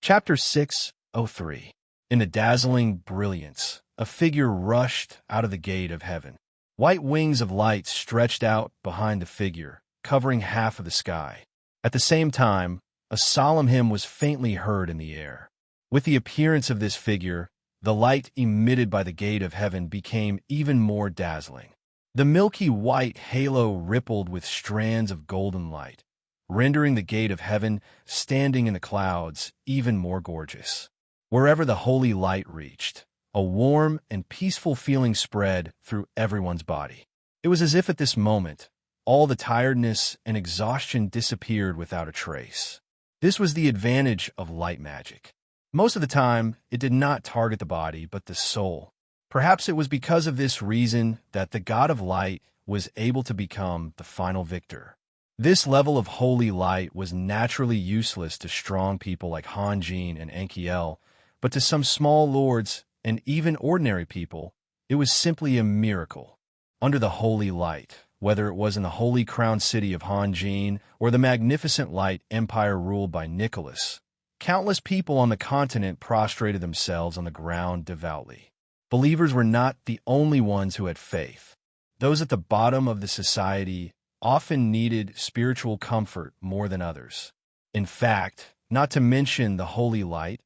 Chapter 603. In the dazzling brilliance, a figure rushed out of the gate of heaven. White wings of light stretched out behind the figure, covering half of the sky. At the same time, a solemn hymn was faintly heard in the air. With the appearance of this figure, the light emitted by the gate of heaven became even more dazzling. The milky white halo rippled with strands of golden light, rendering the gate of heaven, standing in the clouds, even more gorgeous. Wherever the holy light reached, a warm and peaceful feeling spread through everyone's body. It was as if at this moment, all the tiredness and exhaustion disappeared without a trace. This was the advantage of light magic. Most of the time, it did not target the body, but the soul. Perhaps it was because of this reason that the God of Light was able to become the final victor. This level of holy light was naturally useless to strong people like Han Jin and Enkiel, but to some small lords and even ordinary people, it was simply a miracle. Under the holy light, whether it was in the holy crown city of Han Jin or the magnificent light empire ruled by Nicholas, countless people on the continent prostrated themselves on the ground devoutly. Believers were not the only ones who had faith. Those at the bottom of the society often needed spiritual comfort more than others. In fact, not to mention the holy light,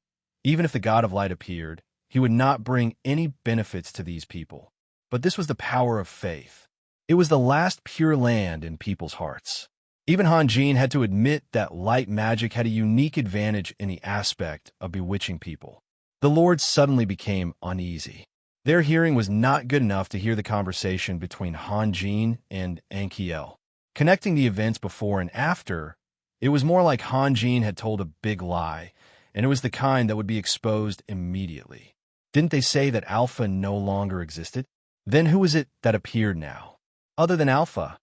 even if the God of Light appeared, he would not bring any benefits to these people. But this was the power of faith. It was the last pure land in people's hearts. Even Han Jin had to admit that light magic had a unique advantage in the aspect of bewitching people. The lords suddenly became uneasy. Their hearing was not good enough to hear the conversation between Han Jin and Enkiel. Connecting the events before and after, it was more like Han Jin had told a big lie, and it was the kind that would be exposed immediately. Didn't they say that Alpha no longer existed? Then who was it that appeared now? Other than Alpha,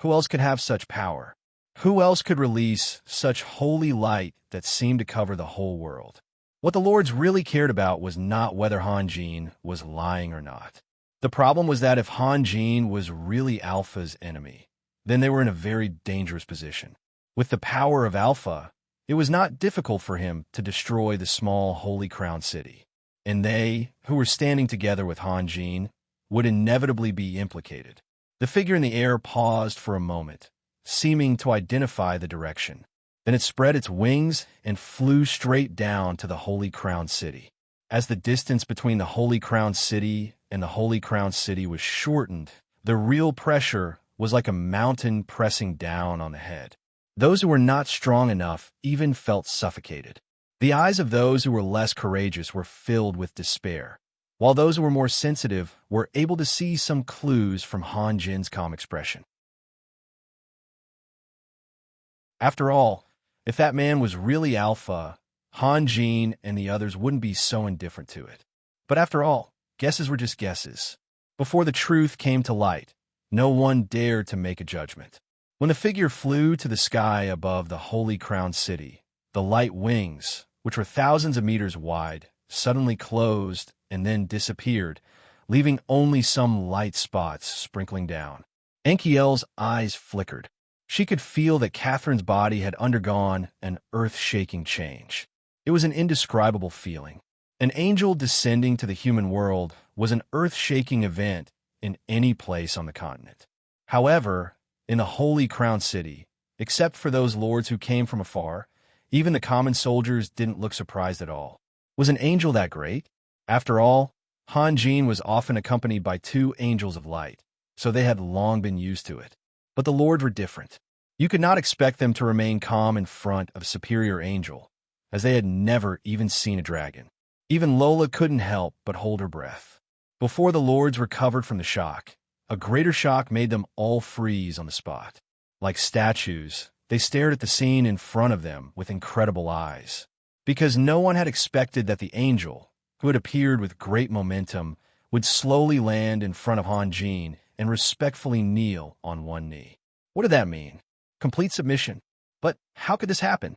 who else could have such power? Who else could release such holy light that seemed to cover the whole world? What the lords really cared about was not whether Han Jin was lying or not. The problem was that if Han Jin was really Alpha's enemy, then they were in a very dangerous position. With the power of Alpha, it was not difficult for him to destroy the small Holy Crown city. and they, who were standing together with Han Jin, would inevitably be implicated. The figure in the air paused for a moment, seeming to identify the direction. Then it spread its wings and flew straight down to the Holy Crown City. As the distance between the Holy Crown City and the Holy Crown City was shortened, the real pressure was like a mountain pressing down on the head. Those who were not strong enough even felt suffocated. The eyes of those who were less courageous were filled with despair, while those who were more sensitive were able to see some clues from Han Jin's calm expression. After all, if that man was really alpha, Han Jin and the others wouldn't be so indifferent to it. But after all, guesses were just guesses. Before the truth came to light, no one dared to make a judgment. When the figure flew to the sky above the Holy Crown City, the light wings, which were thousands of meters wide, suddenly closed and then disappeared, leaving only some light spots sprinkling down. Enkiel's eyes flickered. She could feel that Catherine's body had undergone an earth-shaking change. It was an indescribable feeling. An angel descending to the human world was an earth-shaking event in any place on the continent. However, in the Holy Crown City, except for those lords who came from afar, even the common soldiers didn't look surprised at all. Was an angel that great? After all, Han Jin was often accompanied by 2 angels of light, so they had long been used to it. But the lords were different. You could not expect them to remain calm in front of a superior angel, as they had never even seen a dragon. Even Lola couldn't help but hold her breath. Before the lords recovered from the shock, a greater shock made them all freeze on the spot. Like statues, they stared at the scene in front of them with incredible eyes, because no one had expected that the angel, who had appeared with great momentum, would slowly land in front of Han Jin and respectfully kneel on one knee. What did that mean? Complete submission. But how could this happen?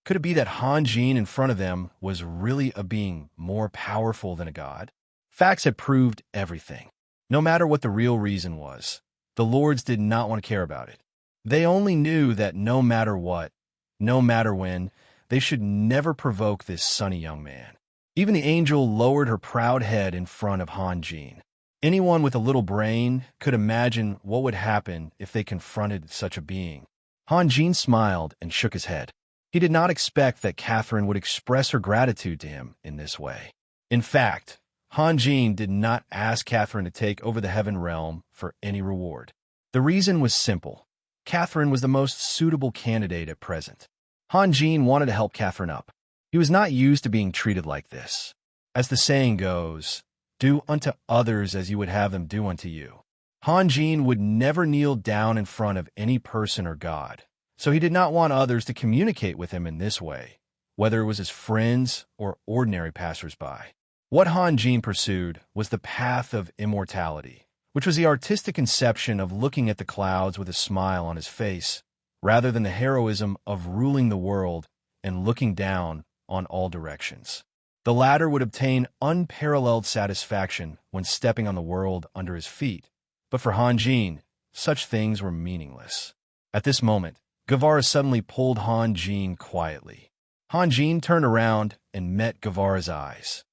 Could it be that Han Jin in front of them was really a being more powerful than a god? Facts had proved everything. No matter what the real reason was, the lords did not want to care about it. They only knew that no matter what, no matter when, they should never provoke this sunny young man. Even the angel lowered her proud head in front of Han Jin. Anyone with a little brain could imagine what would happen if they confronted such a being. Han Jin smiled and shook his head. He did not expect that Catherine would express her gratitude to him in this way. In fact, Han Jin did not ask Catherine to take over the Heaven Realm for any reward. The reason was simple. Catherine was the most suitable candidate at present. Han Jin wanted to help Catherine up. He was not used to being treated like this. As the saying goes, do unto others as you would have them do unto you. Han Jin would never kneel down in front of any person or god, so he did not want others to communicate with him in this way, whether it was his friends or ordinary passers-by. What Han Jin pursued was the path of immortality, which was the artistic conception of looking at the clouds with a smile on his face, rather than the heroism of ruling the world and looking down on all directions. The latter would obtain unparalleled satisfaction when stepping on the world under his feet, but for Han Jin, such things were meaningless. At this moment, Guevara suddenly pulled Han Jin quietly. Han Jin turned around and met Guevara's eyes.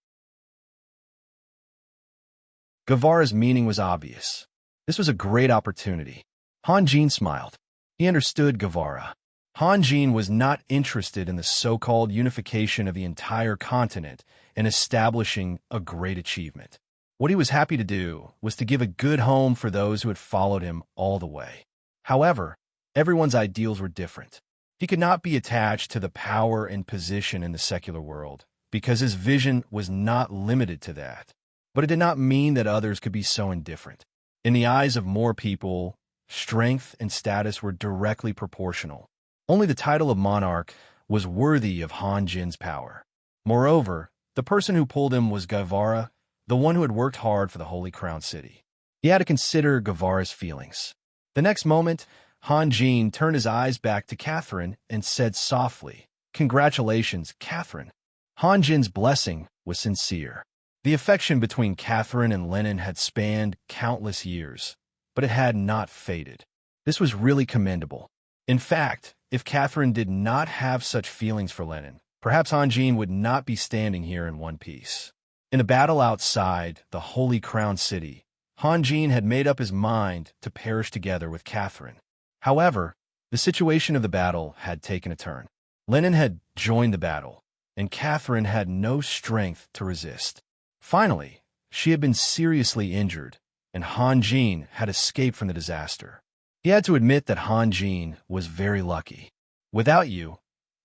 Guevara's meaning was obvious. This was a great opportunity. Han Jin smiled. He understood Guevara. Han Jin was not interested in the so-called unification of the entire continent and establishing a great achievement. What he was happy to do was to give a good home for those who had followed him all the way. However, everyone's ideals were different. He could not be attached to the power and position in the secular world, because his vision was not limited to that. But it did not mean that others could be so indifferent. In the eyes of more people, strength and status were directly proportional. Only the title of monarch was worthy of Han Jin's power. Moreover, the person who pulled him was Guevara, the one who had worked hard for the Holy Crown City. He had to consider Guevara's feelings. The next moment, Han Jin turned his eyes back to Catherine and said softly, "Congratulations, Catherine." Han Jin's blessing was sincere. The affection between Catherine and Lenin had spanned countless years, but it had not faded. This was really commendable. In fact, if Catherine did not have such feelings for Lenin, perhaps Han Jin would not be standing here in one piece. In the battle outside the Holy Crown City, Han Jin had made up his mind to perish together with Catherine. However, the situation of the battle had taken a turn. Lennon had joined the battle, and Catherine had no strength to resist. Finally, she had been seriously injured, and Han Jin had escaped from the disaster. He had to admit that Han Jin was very lucky. Without you,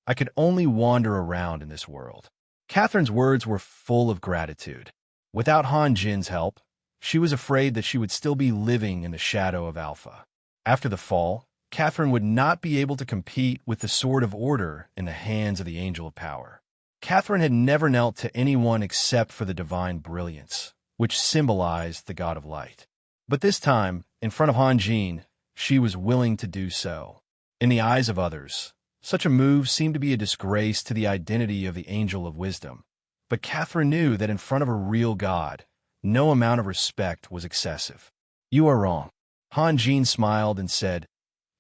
I could only wander around in this world. Catherine's words were full of gratitude. Without Han Jin's help, she was afraid that she would still be living in the shadow of Alpha. After the fall, Catherine would not be able to compete with the Sword of Order in the hands of the Angel of Power. Catherine had never knelt to anyone except for the divine brilliance, which symbolized the God of Light. But this time, in front of Han Jin, she was willing to do so. In the eyes of others, such a move seemed to be a disgrace to the identity of the Angel of Wisdom. But Catherine knew that in front of a real God, no amount of respect was excessive. "You are wrong." Han Jin smiled and said,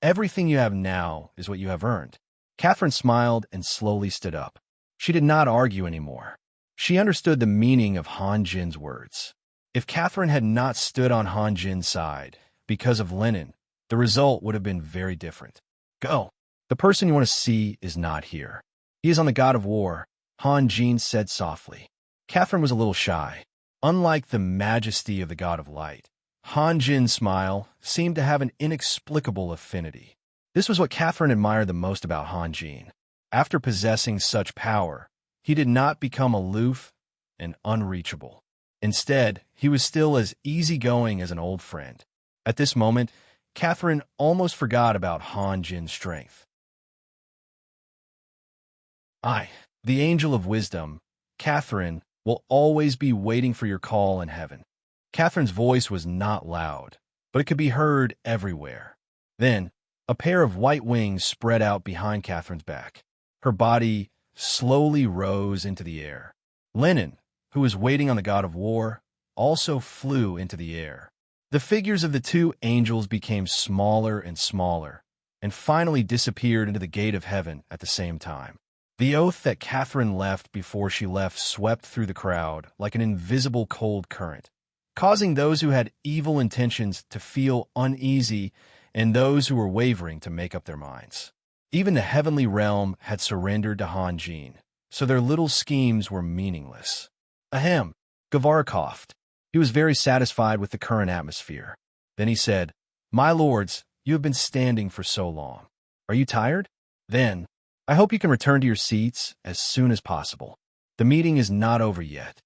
"Everything you have now is what you have earned." Catherine smiled and slowly stood up. She did not argue anymore. She understood the meaning of Han Jin's words. If Catherine had not stood on Han Jin's side because of Lennon, the result would have been very different. "Go. The person you want to see is not here. He is on the God of War," Han Jin said softly. Catherine was a little shy. Unlike the majesty of the God of Light, Han Jin's smile seemed to have an inexplicable affinity. This was what Catherine admired the most about Han Jin. After possessing such power, he did not become aloof and unreachable. Instead, he was still as easygoing as an old friend. At this moment, Catherine almost forgot about Han Jin's strength. "I, the Angel of Wisdom, Catherine, will always be waiting for your call in heaven." Catherine's voice was not loud, but it could be heard everywhere. Then, a pair of white wings spread out behind Catherine's back. Her body slowly rose into the air. Lennon, who was waiting on the God of War, also flew into the air. The figures of the two angels became smaller and smaller, and finally disappeared into the gate of heaven at the same time. The oath that Catherine left before she left swept through the crowd like an invisible cold current, causing those who had evil intentions to feel uneasy and those who were wavering to make up their minds. Even the heavenly realm had surrendered to Han Jin, so their little schemes were meaningless. Ahem, Guevara coughed. He was very satisfied with the current atmosphere. Then he said, "My lords, you have been standing for so long. Are you tired? Then, I hope you can return to your seats as soon as possible. The meeting is not over yet."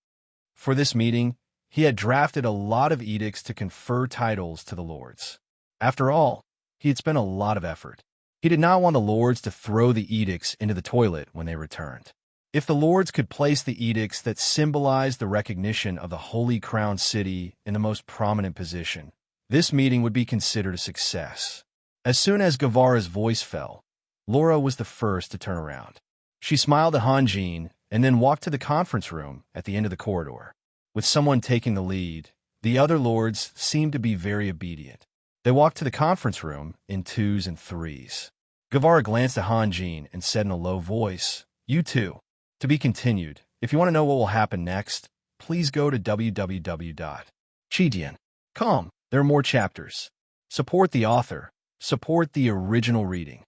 For this meeting, he had drafted a lot of edicts to confer titles to the lords. After all, he had spent a lot of effort. He did not want the lords to throw the edicts into the toilet when they returned. If the lords could place the edicts that symbolized the recognition of the Holy Crown City in the most prominent position, this meeting would be considered a success. As soon as Guevara's voice fell, Laura was the first to turn around. She smiled at Han Jin and then walked to the conference room at the end of the corridor. With someone taking the lead, the other lords seemed to be very obedient. They walked to the conference room in twos and threes. Guevara glanced at Han Jin and said in a low voice, "You too." To be continued. If you want to know what will happen next, please go to www.chidian.com. There are more chapters. Support the author. Support the original reading.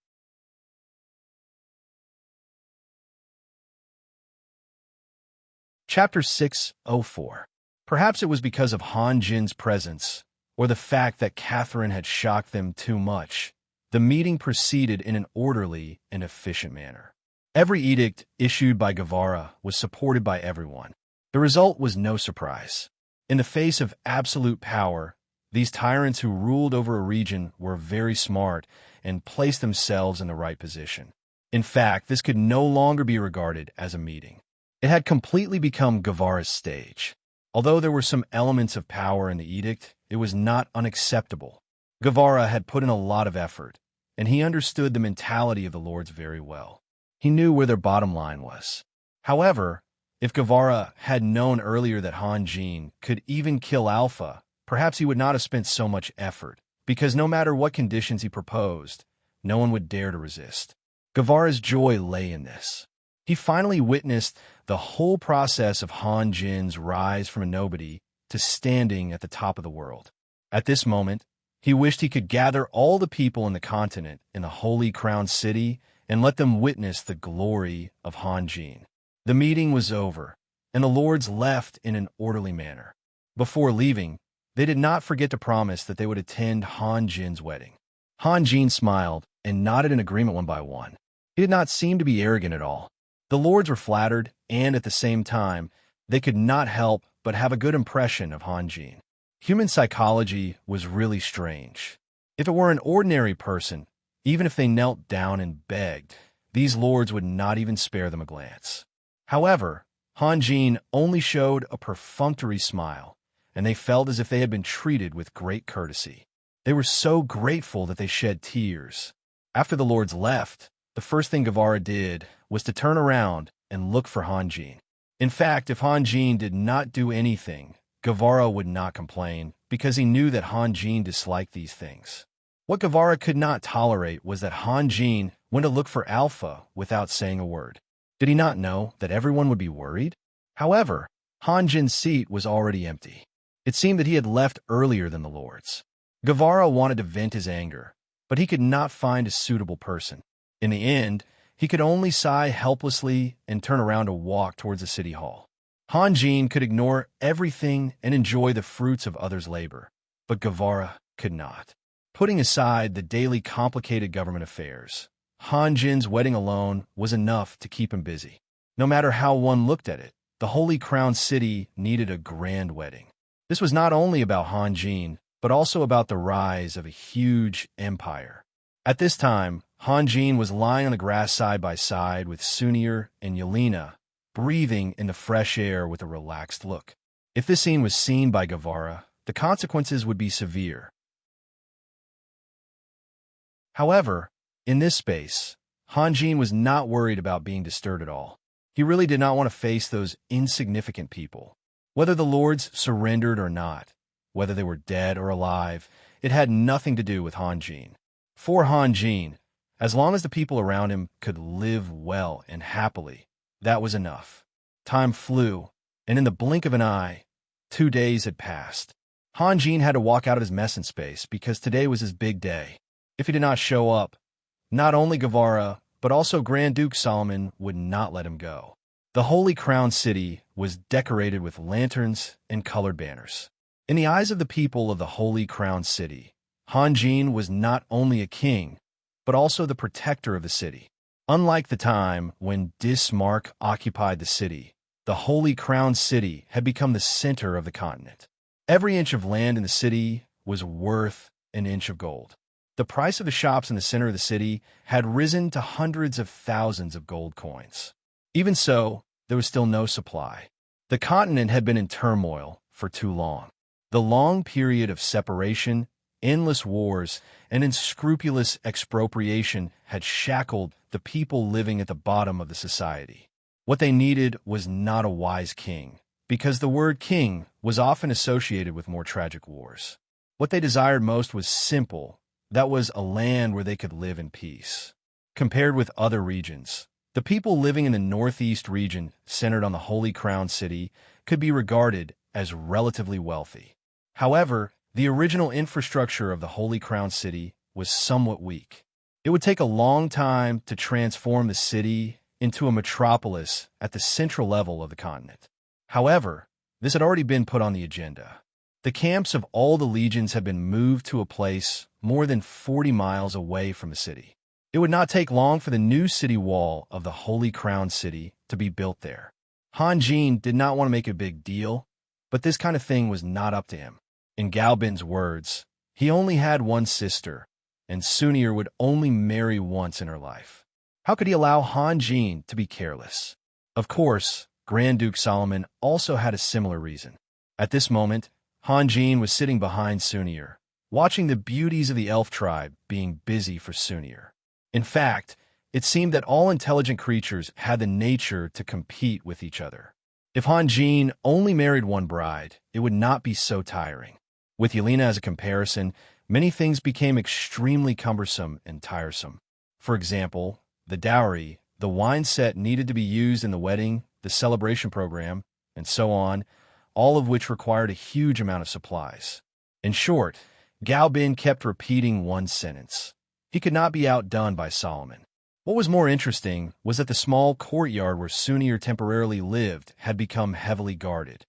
Chapter 604. Perhaps it was because of Han Jin's presence, or the fact that Catherine had shocked them too much. The meeting proceeded in an orderly and efficient manner. Every edict issued by Guevara was supported by everyone. The result was no surprise. In the face of absolute power, these tyrants who ruled over a region were very smart and placed themselves in the right position. In fact, this could no longer be regarded as a meeting. It had completely become Guevara's stage. Although there were some elements of power in the edict, it was not unacceptable. Guevara had put in a lot of effort, and he understood the mentality of the lords very well. He knew where their bottom line was. However, if Guevara had known earlier that Han Jin could even kill Alpha, perhaps he would not have spent so much effort, because no matter what conditions he proposed, no one would dare to resist. Guevara's joy lay in this. He finally witnessed the whole process of Han Jin's rise from a nobody to standing at the top of the world. At this moment, he wished he could gather all the people in the continent in the Holy Crown City and let them witness the glory of Han Jin. The meeting was over, and the lords left in an orderly manner. Before leaving, they did not forget to promise that they would attend Han Jin's wedding. Han Jin smiled and nodded in agreement one by one. He did not seem to be arrogant at all. The lords were flattered, and at the same time, they could not help but have a good impression of Han Jin. Human psychology was really strange. If it were an ordinary person, even if they knelt down and begged, these lords would not even spare them a glance. However, Han Jin only showed a perfunctory smile, and they felt as if they had been treated with great courtesy. They were so grateful that they shed tears. After the lords left, the first thing Guevara did was to turn around and look for Han Jin. In fact, if Han Jin did not do anything, Guevara would not complain because he knew that Han Jin disliked these things. What Guevara could not tolerate was that Han Jin went to look for Alpha without saying a word. Did he not know that everyone would be worried? However, Han Jin's seat was already empty. It seemed that he had left earlier than the lords. Guevara wanted to vent his anger, but he could not find a suitable person. In the end, he could only sigh helplessly and turn around to walk towards the city hall. Han Jin could ignore everything and enjoy the fruits of others' labor, but Guevara could not. Putting aside the daily complicated government affairs, Han Jin's wedding alone was enough to keep him busy. No matter how one looked at it, the Holy Crown City needed a grand wedding. This was not only about Han Jin, but also about the rise of a huge empire. At this time, Han Jin was lying on the grass side by side with Sunir and Yelena, breathing in the fresh air with a relaxed look. If this scene was seen by Guevara, the consequences would be severe. However, in this space, Han Jin was not worried about being disturbed at all. He really did not want to face those insignificant people. Whether the lords surrendered or not, whether they were dead or alive, it had nothing to do with Han Jin. For Han Jin, as long as the people around him could live well and happily, that was enough. Time flew, and in the blink of an eye, 2 days had passed. Han Jin had to walk out of his mess in space because today was his big day. If he did not show up, not only Guevara, but also Grand Duke Solomon would not let him go. The Holy Crown City was decorated with lanterns and colored banners. In the eyes of the people of the Holy Crown City, Han Jin was not only a king, but also the protector of the city. Unlike the time when Bismarck occupied the city, the Holy Crown City had become the center of the continent. Every inch of land in the city was worth an inch of gold. The price of the shops in the center of the city had risen to hundreds of thousands of gold coins. Even so, there was still no supply. The continent had been in turmoil for too long. The long period of separation, endless wars, and unscrupulous expropriation had shackled the people living at the bottom of the society. What they needed was not a wise king, because the word king was often associated with more tragic wars. What they desired most was simple. That was a land where they could live in peace. Compared with other regions, the people living in the northeast region, centered on the Holy Crown City, could be regarded as relatively wealthy. However, the original infrastructure of the Holy Crown City was somewhat weak. It would take a long time to transform the city into a metropolis at the central level of the continent. However, this had already been put on the agenda. The camps of all the legions had been moved to a place more than 40 miles away from the city. It would not take long for the new city wall of the Holy Crown City to be built there. Han Jin did not want to make a big deal, but this kind of thing was not up to him. In Galbin's words, he only had one sister, and Sunir would only marry once in her life. How could he allow Han Jin to be careless? Of course, Grand Duke Solomon also had a similar reason. At this moment, Han Jin was sitting behind Sunir, watching the beauties of the elf tribe being busy for Sunir. In fact, it seemed that all intelligent creatures had the nature to compete with each other. If Han Jin only married one bride, it would not be so tiring. With Yelena as a comparison, many things became extremely cumbersome and tiresome. For example, the dowry, the wine set needed to be used in the wedding, the celebration program, and so on, all of which required a huge amount of supplies. In short, Gao Bin kept repeating one sentence. He could not be outdone by Solomon. What was more interesting was that the small courtyard where Sunir temporarily lived had become heavily guarded.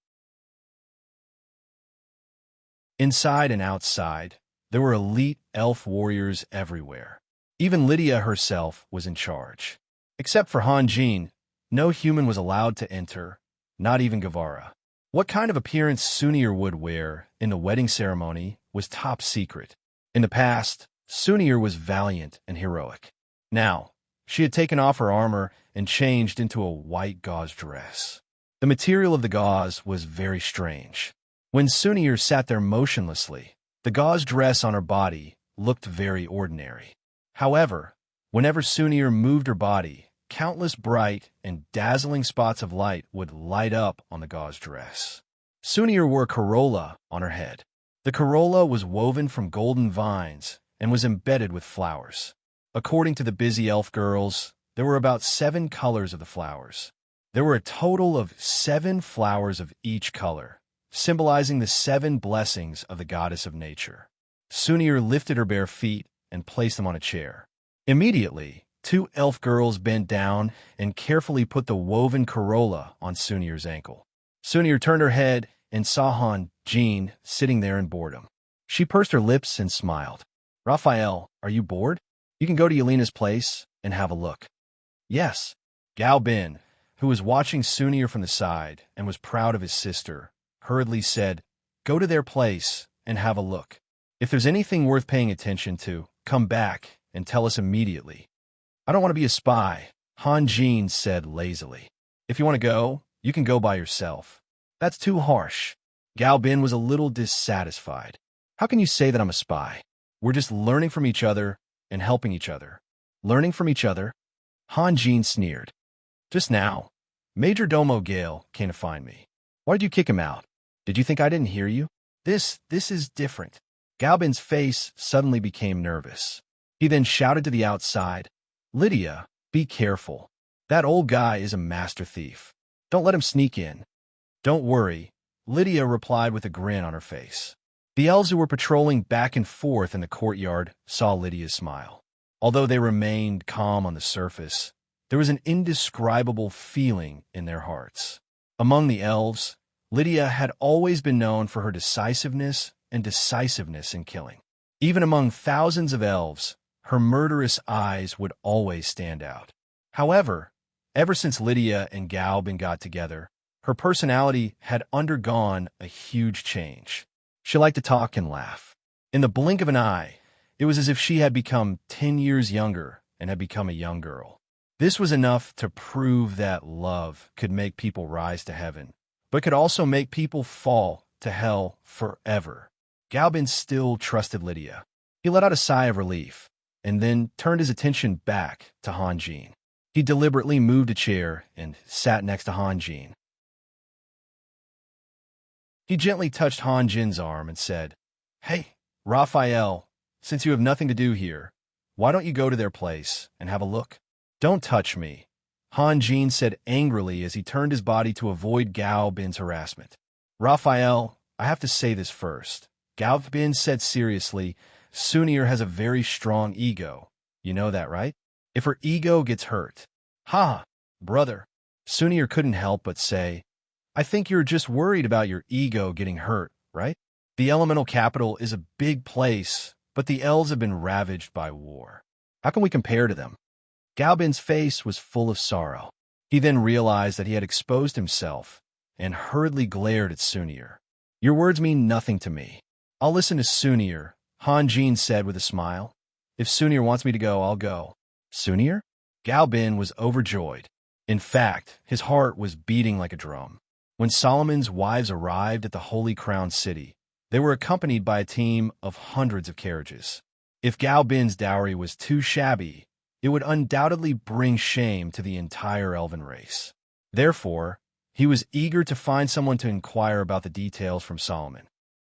Inside and outside, there were elite elf warriors everywhere. Even Lydia herself was in charge. Except for Han Jin, no human was allowed to enter, not even Guevara. What kind of appearance Sunir would wear in the wedding ceremony was top secret. In the past, Sunir was valiant and heroic. Now, she had taken off her armor and changed into a white gauze dress. The material of the gauze was very strange. When Sunir sat there motionlessly, the gauze dress on her body looked very ordinary. However, whenever Sunir moved her body, countless bright and dazzling spots of light would light up on the gauze dress. Sunir wore a corolla on her head. The corolla was woven from golden vines and was embedded with flowers. According to the busy elf girls, there were about 7 colors of the flowers. There were a total of 7 flowers of each color, symbolizing the 7 blessings of the goddess of nature. Sunir lifted her bare feet and placed them on a chair. Immediately, 2 elf girls bent down and carefully put the woven corolla on Sunir's ankle. Sunir turned her head and saw Han Jin sitting there in boredom. She pursed her lips and smiled. "Raphael, are you bored? You can go to Yelena's place and have a look." "Yes." Gao Bin, who was watching Sunir from the side and was proud of his sister, hurriedly said, "Go to their place and have a look. If there's anything worth paying attention to, come back and tell us immediately." "I don't want to be a spy," Han Jin said lazily. "If you want to go, you can go by yourself." "That's too harsh." Gao Bin was a little dissatisfied. "How can you say that I'm a spy? We're just learning from each other and helping each other." "Learning from each other?" Han Jin sneered. "Just now, Major Domo Gale came to find me. Why did you kick him out? Did you think I didn't hear you? This is different." Gao Bin's face suddenly became nervous. He then shouted to the outside, "Lydia, be careful. That old guy is a master thief. Don't let him sneak in." "Don't worry," Lydia replied with a grin on her face. The elves who were patrolling back and forth in the courtyard saw Lydia's smile. Although they remained calm on the surface, there was an indescribable feeling in their hearts. Among the elves, Lydia had always been known for her decisiveness in killing. Even among thousands of elves, her murderous eyes would always stand out. However, ever since Lydia and Gao Bin got together, her personality had undergone a huge change. She liked to talk and laugh. In the blink of an eye, it was as if she had become 10 years younger and had become a young girl. This was enough to prove that love could make people rise to heaven, but could also make people fall to hell forever. Gao Bin still trusted Lydia. He let out a sigh of relief, and then turned his attention back to Han Jin. He deliberately moved a chair and sat next to Han Jin. He gently touched Han Jin's arm and said, "Hey, Raphael, since you have nothing to do here, why don't you go to their place and have a look?" "Don't touch me," Han Jin said angrily as he turned his body to avoid Gao Bin's harassment. "Raphael, I have to say this first," Gao Bin said seriously. "Sunir has a very strong ego. You know that, right? If her ego gets hurt..." "Ha, brother." Sunir couldn't help but say, "I think you're just worried about your ego getting hurt, right? The elemental capital is a big place, but the elves have been ravaged by war. How can we compare to them?" Gao Bin's face was full of sorrow. He then realized that he had exposed himself and hurriedly glared at Sunir. "Your words mean nothing to me. I'll listen to Sunir," Han Jin said with a smile. "If Sunir wants me to go, I'll go." "Sunir?" Gao Bin was overjoyed. In fact, his heart was beating like a drum. When Solomon's wives arrived at the Holy Crown City, they were accompanied by a team of hundreds of carriages. If Gao Bin's dowry was too shabby, it would undoubtedly bring shame to the entire elven race. Therefore, he was eager to find someone to inquire about the details from Solomon.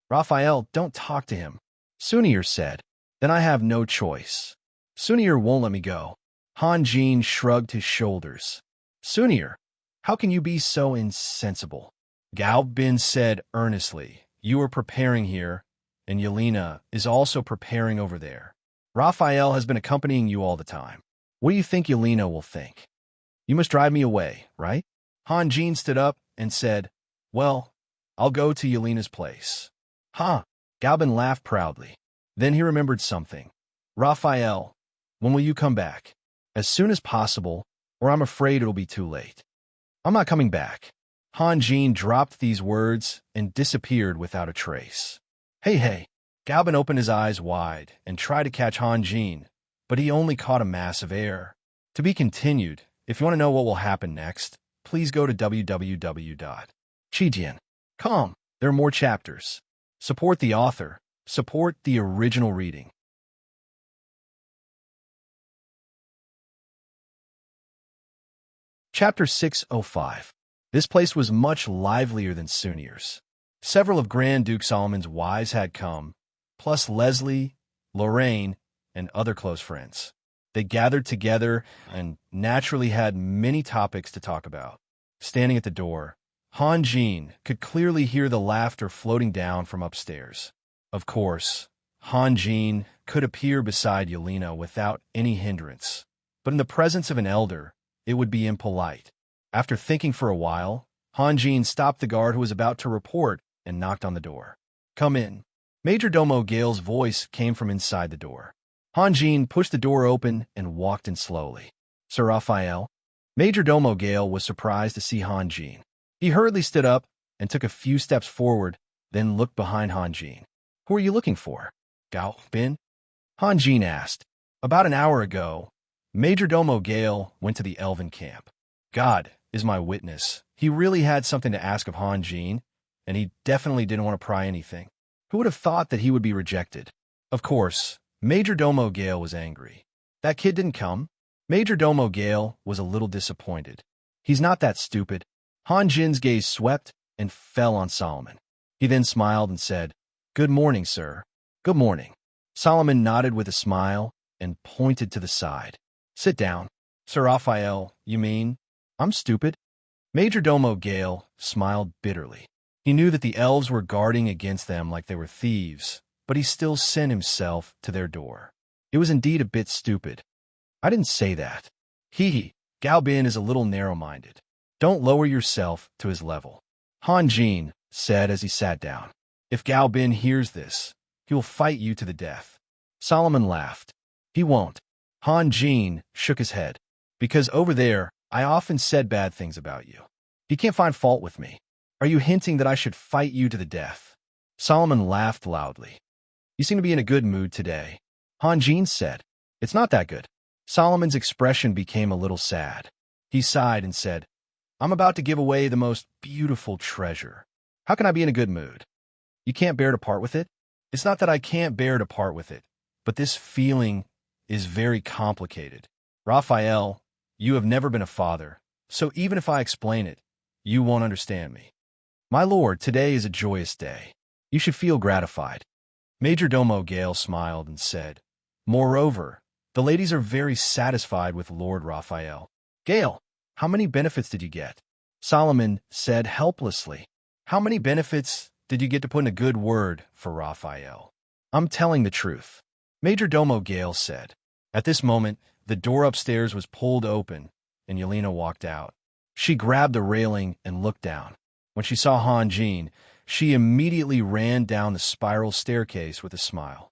"Raphael, don't talk to him," Sunir said. "Then I have no choice. Sunir won't let me go." Han Jin shrugged his shoulders. "Sunir, How can you be so insensible? Galbin said earnestly. You are preparing here, and Yelena is also preparing over there. Raphael has been accompanying you all the time. What do you think Yelena will think? You must drive me away, right? Han Jin stood up and said, Well, I'll go to Yelena's place. Huh? Galbin laughed proudly. Then he remembered something. Raphael, when will you come back? As soon as possible, or I'm afraid it'll be too late. I'm not coming back. Han Jin dropped these words and disappeared without a trace. Hey. Galbin opened his eyes wide and tried to catch Han Jin, but he only caught a mass of air. To be continued. If you want to know what will happen next, please go to www.chijian.com. There are more chapters. Support the author. Support the original reading. Chapter 605. This place was much livelier than Sunir's. Several of Grand Duke Solomon's wives had come, plus Leslie, Lorraine, and other close friends. They gathered together and naturally had many topics to talk about. Standing at the door, Han Jin could clearly hear the laughter floating down from upstairs. Of course, Han Jin could appear beside Yelena without any hindrance, but in the presence of an elder, it would be impolite. After thinking for a while, Han Jin stopped the guard who was about to report and knocked on the door. Come in. Major Domo Gale's voice came from inside the door. Han Jin pushed the door open and walked in slowly. Sir Raphael? Major Domo Gale was surprised to see Han Jin. He hurriedly stood up and took a few steps forward, then looked behind Han Jin. Who are you looking for? Gao Bin? Han Jin asked. About an hour ago, Major Domo Gale went to the Elven camp. God is my witness. He really had something to ask of Han Jin, and he definitely didn't want to pry anything. Who would have thought that he would be rejected? Of course, Major Domo Gale was angry. That kid didn't come. Major Domo Gale was a little disappointed. He's not that stupid. Han Jin's gaze swept and fell on Solomon. He then smiled and said, Good morning, sir. Good morning. Solomon nodded with a smile and pointed to the side. Sit down. Sir Raphael, you mean? I'm stupid. Major Domo Gale smiled bitterly. He knew that the elves were guarding against them like they were thieves, but he still sent himself to their door. It was indeed a bit stupid. I didn't say that. Gao Bin is a little narrow-minded. Don't lower yourself to his level. Han Jin said as he sat down. If Gao Bin hears this, he will fight you to the death. Solomon laughed. He won't. Han Jin shook his head. Because over there, I often said bad things about you. He can't find fault with me. Are you hinting that I should fight you to the death? Solomon laughed loudly. You seem to be in a good mood today. Han Jin said. It's not that good. Solomon's expression became a little sad. He sighed and said, I'm about to give away the most beautiful treasure. How can I be in a good mood? You can't bear to part with it? It's not that I can't bear to part with it, but this feeling is very complicated. Raphael, you have never been a father, so even if I explain it, you won't understand me. My lord, today is a joyous day. You should feel gratified. Major Domo Gale smiled and said, Moreover, the ladies are very satisfied with Lord Raphael. Gale, how many benefits did you get? Solomon said helplessly. How many benefits did you get to put in a good word for Raphael? I'm telling the truth. Major Domo Gale said. At this moment, the door upstairs was pulled open, and Yelena walked out. She grabbed the railing and looked down. When she saw Han Jin, she immediately ran down the spiral staircase with a smile.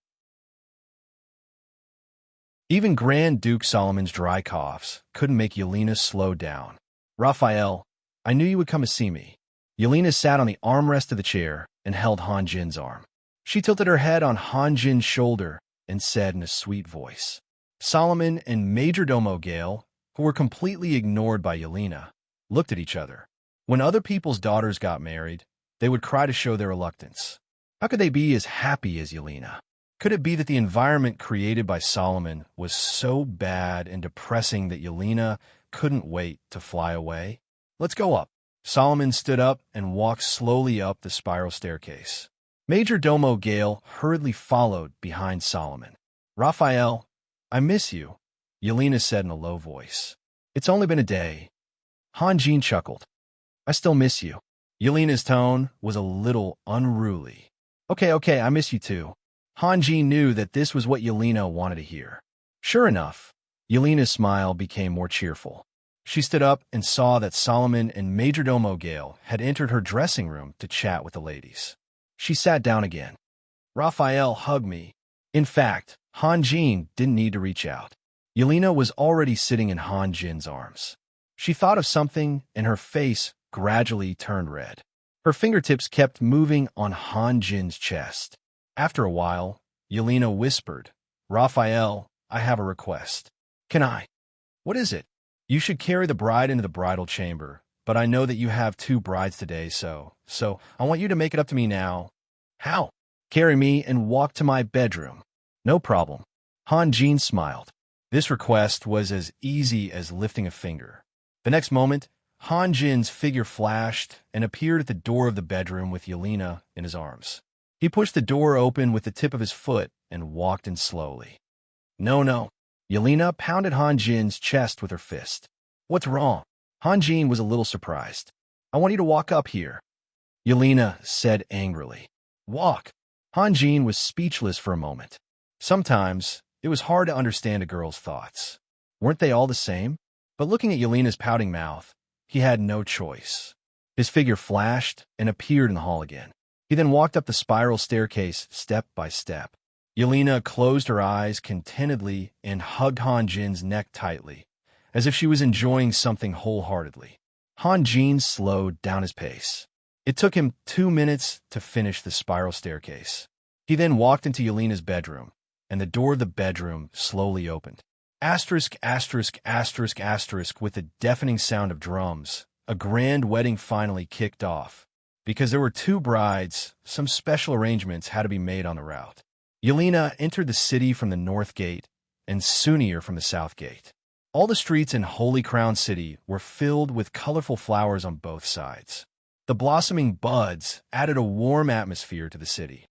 Even Grand Duke Solomon's dry coughs couldn't make Yelena slow down. Raphael, I knew you would come to see me. Yelena sat on the armrest of the chair and held Han Jin's arm. She tilted her head on Han Jin's shoulder and said in a sweet voice. Solomon and Major Domo Gale, who were completely ignored by Yelena, looked at each other. When other people's daughters got married, they would cry to show their reluctance. How could they be as happy as Yelena? Could it be that the environment created by Solomon was so bad and depressing that Yelena couldn't wait to fly away? Let's go up. Solomon stood up and walked slowly up the spiral staircase. Major Domo Gale hurriedly followed behind Solomon. Raphael, I miss you, Yelena said in a low voice. It's only been a day. Han Jin chuckled. I still miss you. Yelena's tone was a little unruly. Okay, I miss you too. Han Jin knew that this was what Yelena wanted to hear. Sure enough, Yelena's smile became more cheerful. She stood up and saw that Solomon and Majordomo Gale had entered her dressing room to chat with the ladies. She sat down again. Raphael hugged me. In fact, Han Jin didn't need to reach out. Yelena was already sitting in Han Jin's arms. She thought of something, and her face gradually turned red. Her fingertips kept moving on Han Jin's chest. After a while, Yelena whispered, Raphael, I have a request. Can I? What is it? You should carry the bride into the bridal chamber, but I know that you have 2 brides today, so I want you to make it up to me now. How? Carry me and walk to my bedroom. No problem. Han Jin smiled. This request was as easy as lifting a finger. The next moment, Han Jin's figure flashed and appeared at the door of the bedroom with Yelena in his arms. He pushed the door open with the tip of his foot and walked in slowly. No. Yelena pounded Han Jin's chest with her fist. What's wrong? Han Jin was a little surprised. I want you to walk up here. Yelena said angrily. Walk. Han Jin was speechless for a moment. Sometimes, it was hard to understand a girl's thoughts. Weren't they all the same? But looking at Yelena's pouting mouth, he had no choice. His figure flashed and appeared in the hall again. He then walked up the spiral staircase step by step. Yelena closed her eyes contentedly and hugged Han Jin's neck tightly, as if she was enjoying something wholeheartedly. Han Jin slowed down his pace. It took him 2 minutes to finish the spiral staircase. He then walked into Yelena's bedroom, and the door of the bedroom slowly opened. Asterisk, asterisk, asterisk, asterisk, with the deafening sound of drums, a grand wedding finally kicked off. Because there were 2 brides, some special arrangements had to be made on the route. Yelena entered the city from the north gate, and Sunir from the south gate. All the streets in Holy Crown City were filled with colorful flowers on both sides. The blossoming buds added a warm atmosphere to the city.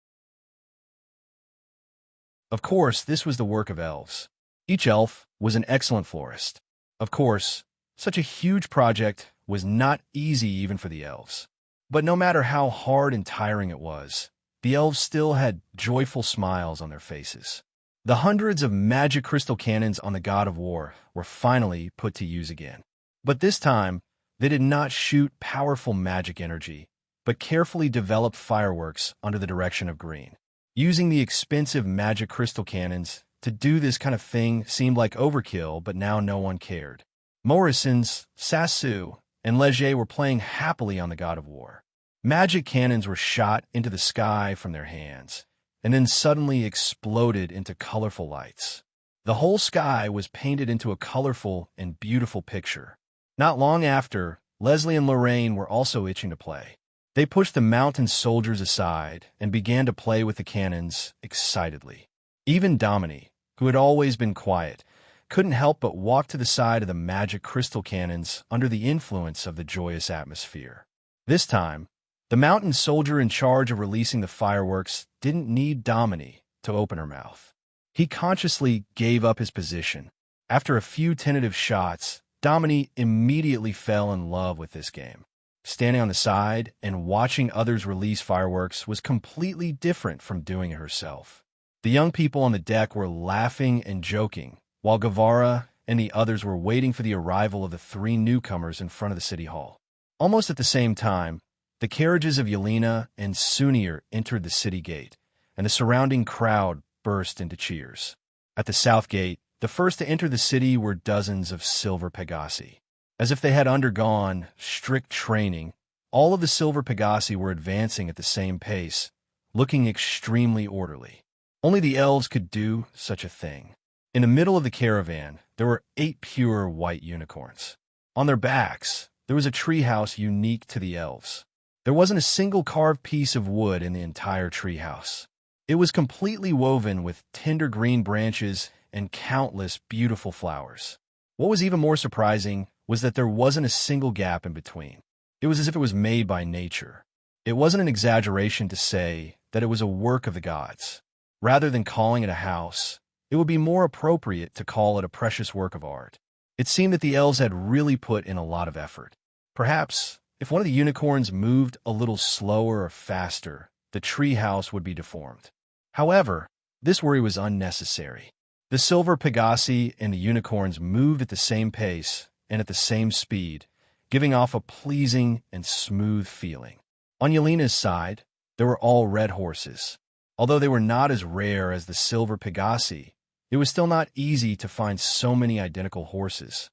Of course, this was the work of elves. Each elf was an excellent florist. Of course, such a huge project was not easy even for the elves. But no matter how hard and tiring it was, the elves still had joyful smiles on their faces. The hundreds of magic crystal cannons on the God of War were finally put to use again. But this time, they did not shoot powerful magic energy, but carefully developed fireworks under the direction of Green. Using the expensive magic crystal cannons to do this kind of thing seemed like overkill, but now no one cared. Morrison's, Sassu, and Leger were playing happily on the God of War. Magic cannons were shot into the sky from their hands, and then suddenly exploded into colorful lights. The whole sky was painted into a colorful and beautiful picture. Not long after, Leslie and Lorraine were also itching to play. They pushed the mountain soldiers aside and began to play with the cannons excitedly. Even Domini, who had always been quiet, couldn't help but walk to the side of the magic crystal cannons under the influence of the joyous atmosphere. This time, the mountain soldier in charge of releasing the fireworks didn't need Domini to open her mouth. He consciously gave up his position. After a few tentative shots, Domini immediately fell in love with this game. Standing on the side and watching others release fireworks was completely different from doing it herself. The young people on the deck were laughing and joking, while Guevara and the others were waiting for the arrival of the 3 newcomers in front of the city hall. Almost at the same time, the carriages of Yelena and Sunir entered the city gate, and the surrounding crowd burst into cheers. At the south gate, the first to enter the city were dozens of silver Pegasi. As if they had undergone strict training, all of the silver Pegasi were advancing at the same pace, looking extremely orderly. Only the elves could do such a thing. In the middle of the caravan, there were 8 pure white unicorns. On their backs, there was a treehouse unique to the elves. There wasn't a single carved piece of wood in the entire treehouse. It was completely woven with tender green branches and countless beautiful flowers. What was even more surprising was that there wasn't a single gap in between. It was as if it was made by nature. It wasn't an exaggeration to say that it was a work of the gods. Rather than calling it a house, it would be more appropriate to call it a precious work of art. It seemed that the elves had really put in a lot of effort. Perhaps, if one of the unicorns moved a little slower or faster, the treehouse would be deformed. However, this worry was unnecessary. The silver pegasi and the unicorns moved at the same pace and at the same speed, giving off a pleasing and smooth feeling. On Yelena's side, there were all red horses. Although they were not as rare as the silver pegasi, it was still not easy to find so many identical horses.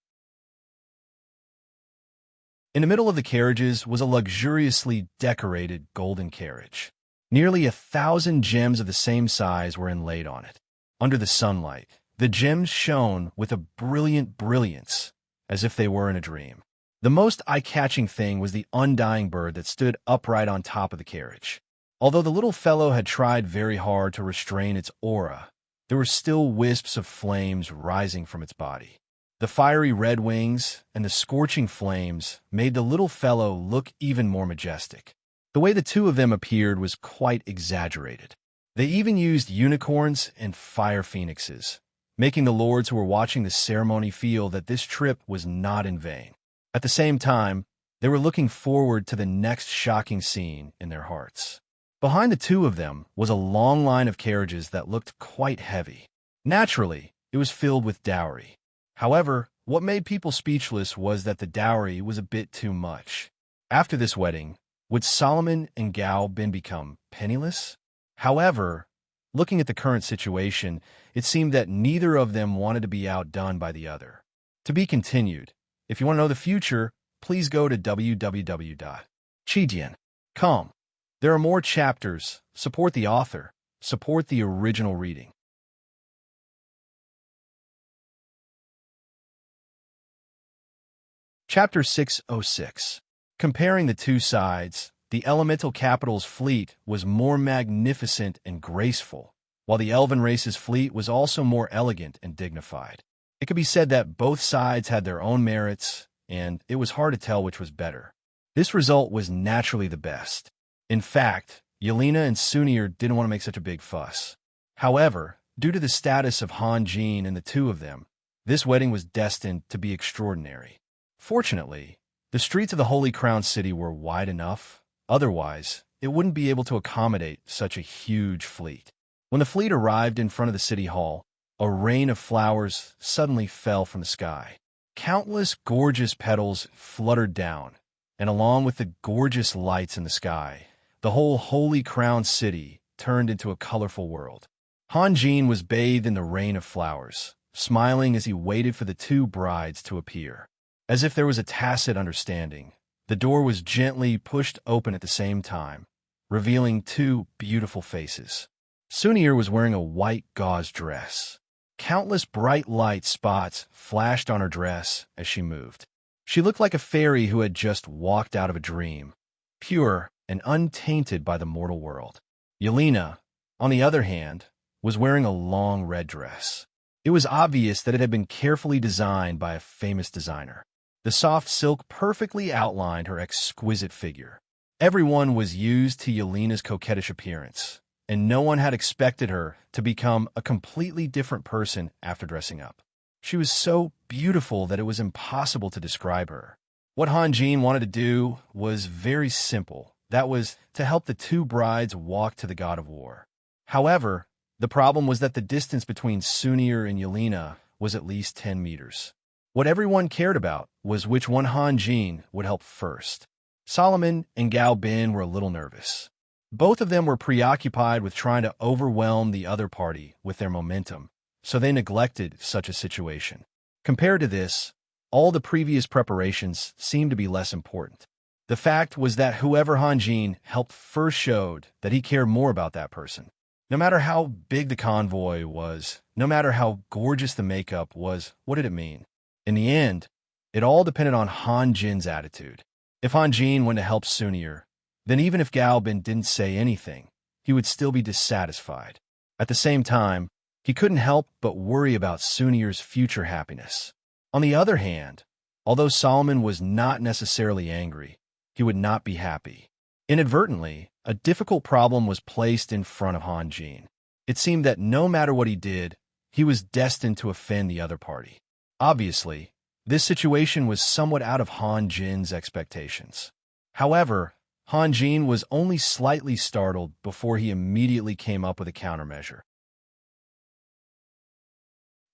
In the middle of the carriages was a luxuriously decorated golden carriage. Nearly 1,000 gems of the same size were inlaid on it. Under the sunlight, the gems shone with a brilliant brilliance, as if they were in a dream. The most eye-catching thing was the undying bird that stood upright on top of the carriage. Although the little fellow had tried very hard to restrain its aura, there were still wisps of flames rising from its body. The fiery red wings and the scorching flames made the little fellow look even more majestic. The way the two of them appeared was quite exaggerated. They even used unicorns and fire phoenixes, making the lords who were watching the ceremony feel that this trip was not in vain. At the same time, they were looking forward to the next shocking scene in their hearts. Behind the two of them was a long line of carriages that looked quite heavy. Naturally, it was filled with dowry. However, what made people speechless was that the dowry was a bit too much. After this wedding, would Solomon and Bin become penniless? However, looking at the current situation, it seemed that neither of them wanted to be outdone by the other. To be continued. If you want to know the future, please go to www.chidian.com. There are more chapters. Support the author. Support the original reading. Chapter 606. Comparing the two sides, the elemental capital's fleet was more magnificent and graceful, while the elven race's fleet was also more elegant and dignified. It could be said that both sides had their own merits, and it was hard to tell which was better. This result was naturally the best. In fact, Yelena and Sunir didn't want to make such a big fuss. However, due to the status of Han Jin and the two of them, this wedding was destined to be extraordinary. Fortunately, the streets of the Holy Crown City were wide enough, otherwise, it wouldn't be able to accommodate such a huge fleet. When the fleet arrived in front of the city hall, a rain of flowers suddenly fell from the sky. Countless gorgeous petals fluttered down, and along with the gorgeous lights in the sky, the whole Holy Crown City turned into a colorful world. Han Jin was bathed in the rain of flowers, smiling as he waited for the two brides to appear. As if there was a tacit understanding, the door was gently pushed open at the same time, revealing two beautiful faces. Sunir was wearing a white gauze dress. Countless bright light spots flashed on her dress as she moved. She looked like a fairy who had just walked out of a dream, pure and untainted by the mortal world. Yelena, on the other hand, was wearing a long red dress. It was obvious that it had been carefully designed by a famous designer. The soft silk perfectly outlined her exquisite figure. Everyone was used to Yelena's coquettish appearance, and no one had expected her to become a completely different person after dressing up. She was so beautiful that it was impossible to describe her. What Han Jin wanted to do was very simple. That was to help the two brides walk to the god of war. However, the problem was that the distance between Sunir and Yelena was at least 10 meters. What everyone cared about was which one Han Jin would help first. Solomon and Bin were a little nervous. Both of them were preoccupied with trying to overwhelm the other party with their momentum, so they neglected such a situation. Compared to this, all the previous preparations seemed to be less important. The fact was that whoever Han Jin helped first showed that he cared more about that person. No matter how big the convoy was, no matter how gorgeous the makeup was, what did it mean? In the end, it all depended on Han Jin's attitude. If Han Jin went to help Sunir, then even if Bin didn't say anything, he would still be dissatisfied. At the same time, he couldn't help but worry about Sunir's future happiness. On the other hand, although Solomon was not necessarily angry, he would not be happy. Inadvertently, a difficult problem was placed in front of Han Jin. It seemed that no matter what he did, he was destined to offend the other party. Obviously, This situation was somewhat out of Han Jin's expectations. However, Han Jin was only slightly startled before he immediately came up with a countermeasure.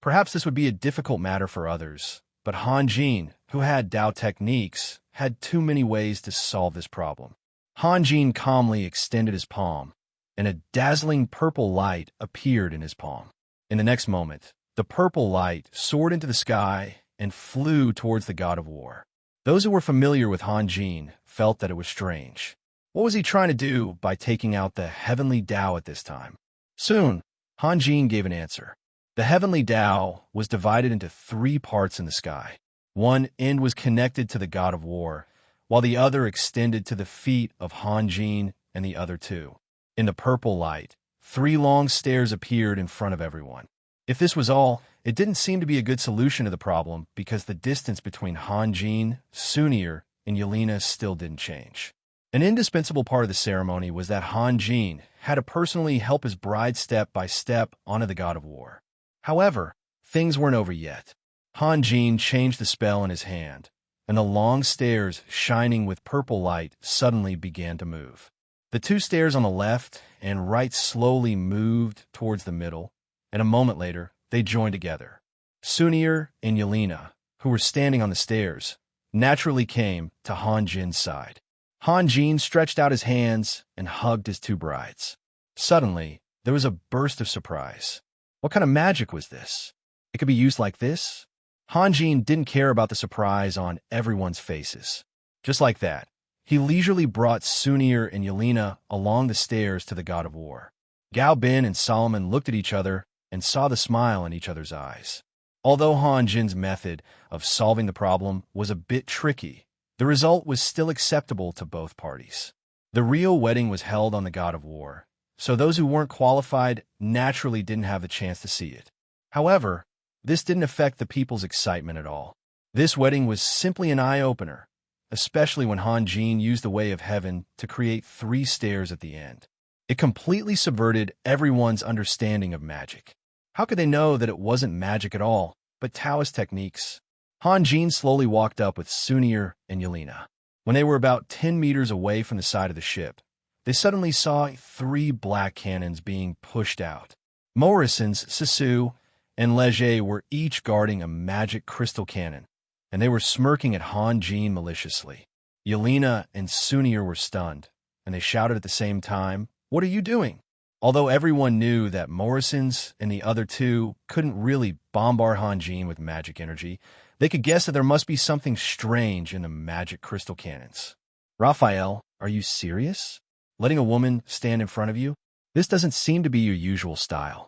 Perhaps this would be a difficult matter for others, but Han Jin, who had Dao techniques, had too many ways to solve this problem. Han Jin calmly extended his palm, and a dazzling purple light appeared in his palm. In the next moment, the purple light soared into the sky and flew towards the god of war. Those who were familiar with Han Jin felt that it was strange. What was he trying to do by taking out the heavenly Dao at this time? Soon, Han Jin gave an answer. The heavenly Dao was divided into 3 parts in the sky. One end was connected to the god of war, while the other extended to the feet of Han Jin and the other 2. In the purple light, 3 long stairs appeared in front of everyone. If this was all, it didn't seem to be a good solution to the problem because the distance between Han Jin, Sunir, and Yelena still didn't change. An indispensable part of the ceremony was that Han Jin had to personally help his bride step by step onto the god of war. However, things weren't over yet. Han Jin changed the spell in his hand, and the long stairs shining with purple light suddenly began to move. The 2 stairs on the left and right slowly moved towards the middle, and a moment later, they joined together. Sunir and Yelena, who were standing on the stairs, naturally came to Han Jin's side. Han Jin stretched out his hands and hugged his 2 brides. Suddenly, there was a burst of surprise. What kind of magic was this? It could be used like this? Han Jin didn't care about the surprise on everyone's faces. Just like that, he leisurely brought Sunir and Yelena along the stairs to the god of war. Gao Bin and Solomon looked at each other and saw the smile in each other's eyes. Although Han Jin's method of solving the problem was a bit tricky, the result was still acceptable to both parties. The real wedding was held on the god of war, so those who weren't qualified naturally didn't have the chance to see it. However, this didn't affect the people's excitement at all. This wedding was simply an eye-opener, especially when Han Jin used the way of heaven to create 3 stairs at the end. It completely subverted everyone's understanding of magic. How could they know that it wasn't magic at all, but Taoist techniques? Han Jin slowly walked up with Sunir and Yelena. When they were about 10 meters away from the side of the ship, they suddenly saw 3 black cannons being pushed out. Morrison's, Sisu, and Leger were each guarding a magic crystal cannon, and they were smirking at Han Jin maliciously. Yelena and Sunir were stunned, and they shouted at the same time, "What are you doing?" Although everyone knew that Morrison's and the other 2 couldn't really bombard Han Jin with magic energy, they could guess that there must be something strange in the magic crystal cannons. Raphael, are you serious? Letting a woman stand in front of you? This doesn't seem to be your usual style.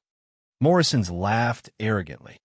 Morrison's laughed arrogantly.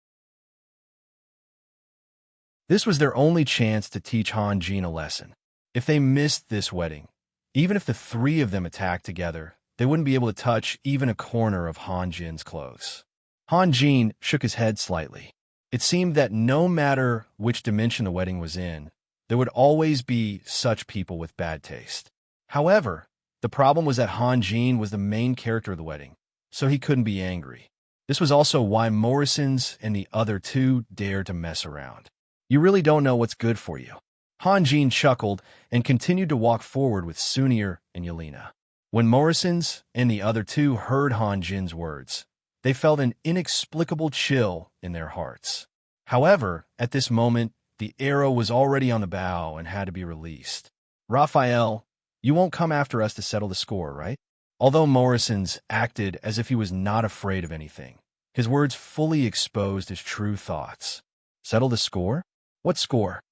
This was their only chance to teach Han Jin a lesson. If they missed this wedding, even if the 3 of them attacked together, they wouldn't be able to touch even a corner of Han Jin's clothes. Han Jin shook his head slightly. It seemed that no matter which dimension the wedding was in, there would always be such people with bad taste. However, the problem was that Han Jin was the main character of the wedding, so he couldn't be angry. This was also why Morrison's and the other 2 dared to mess around. You really don't know what's good for you. Han Jin chuckled and continued to walk forward with Sunir and Yelena. When Morrison's and the other 2 heard Han Jin's words, they felt an inexplicable chill in their hearts. However, at this moment, the arrow was already on the bow and had to be released. Raphael, you won't come after us to settle the score, right? Although Morrison's acted as if he was not afraid of anything, his words fully exposed his true thoughts. Settle the score? What score?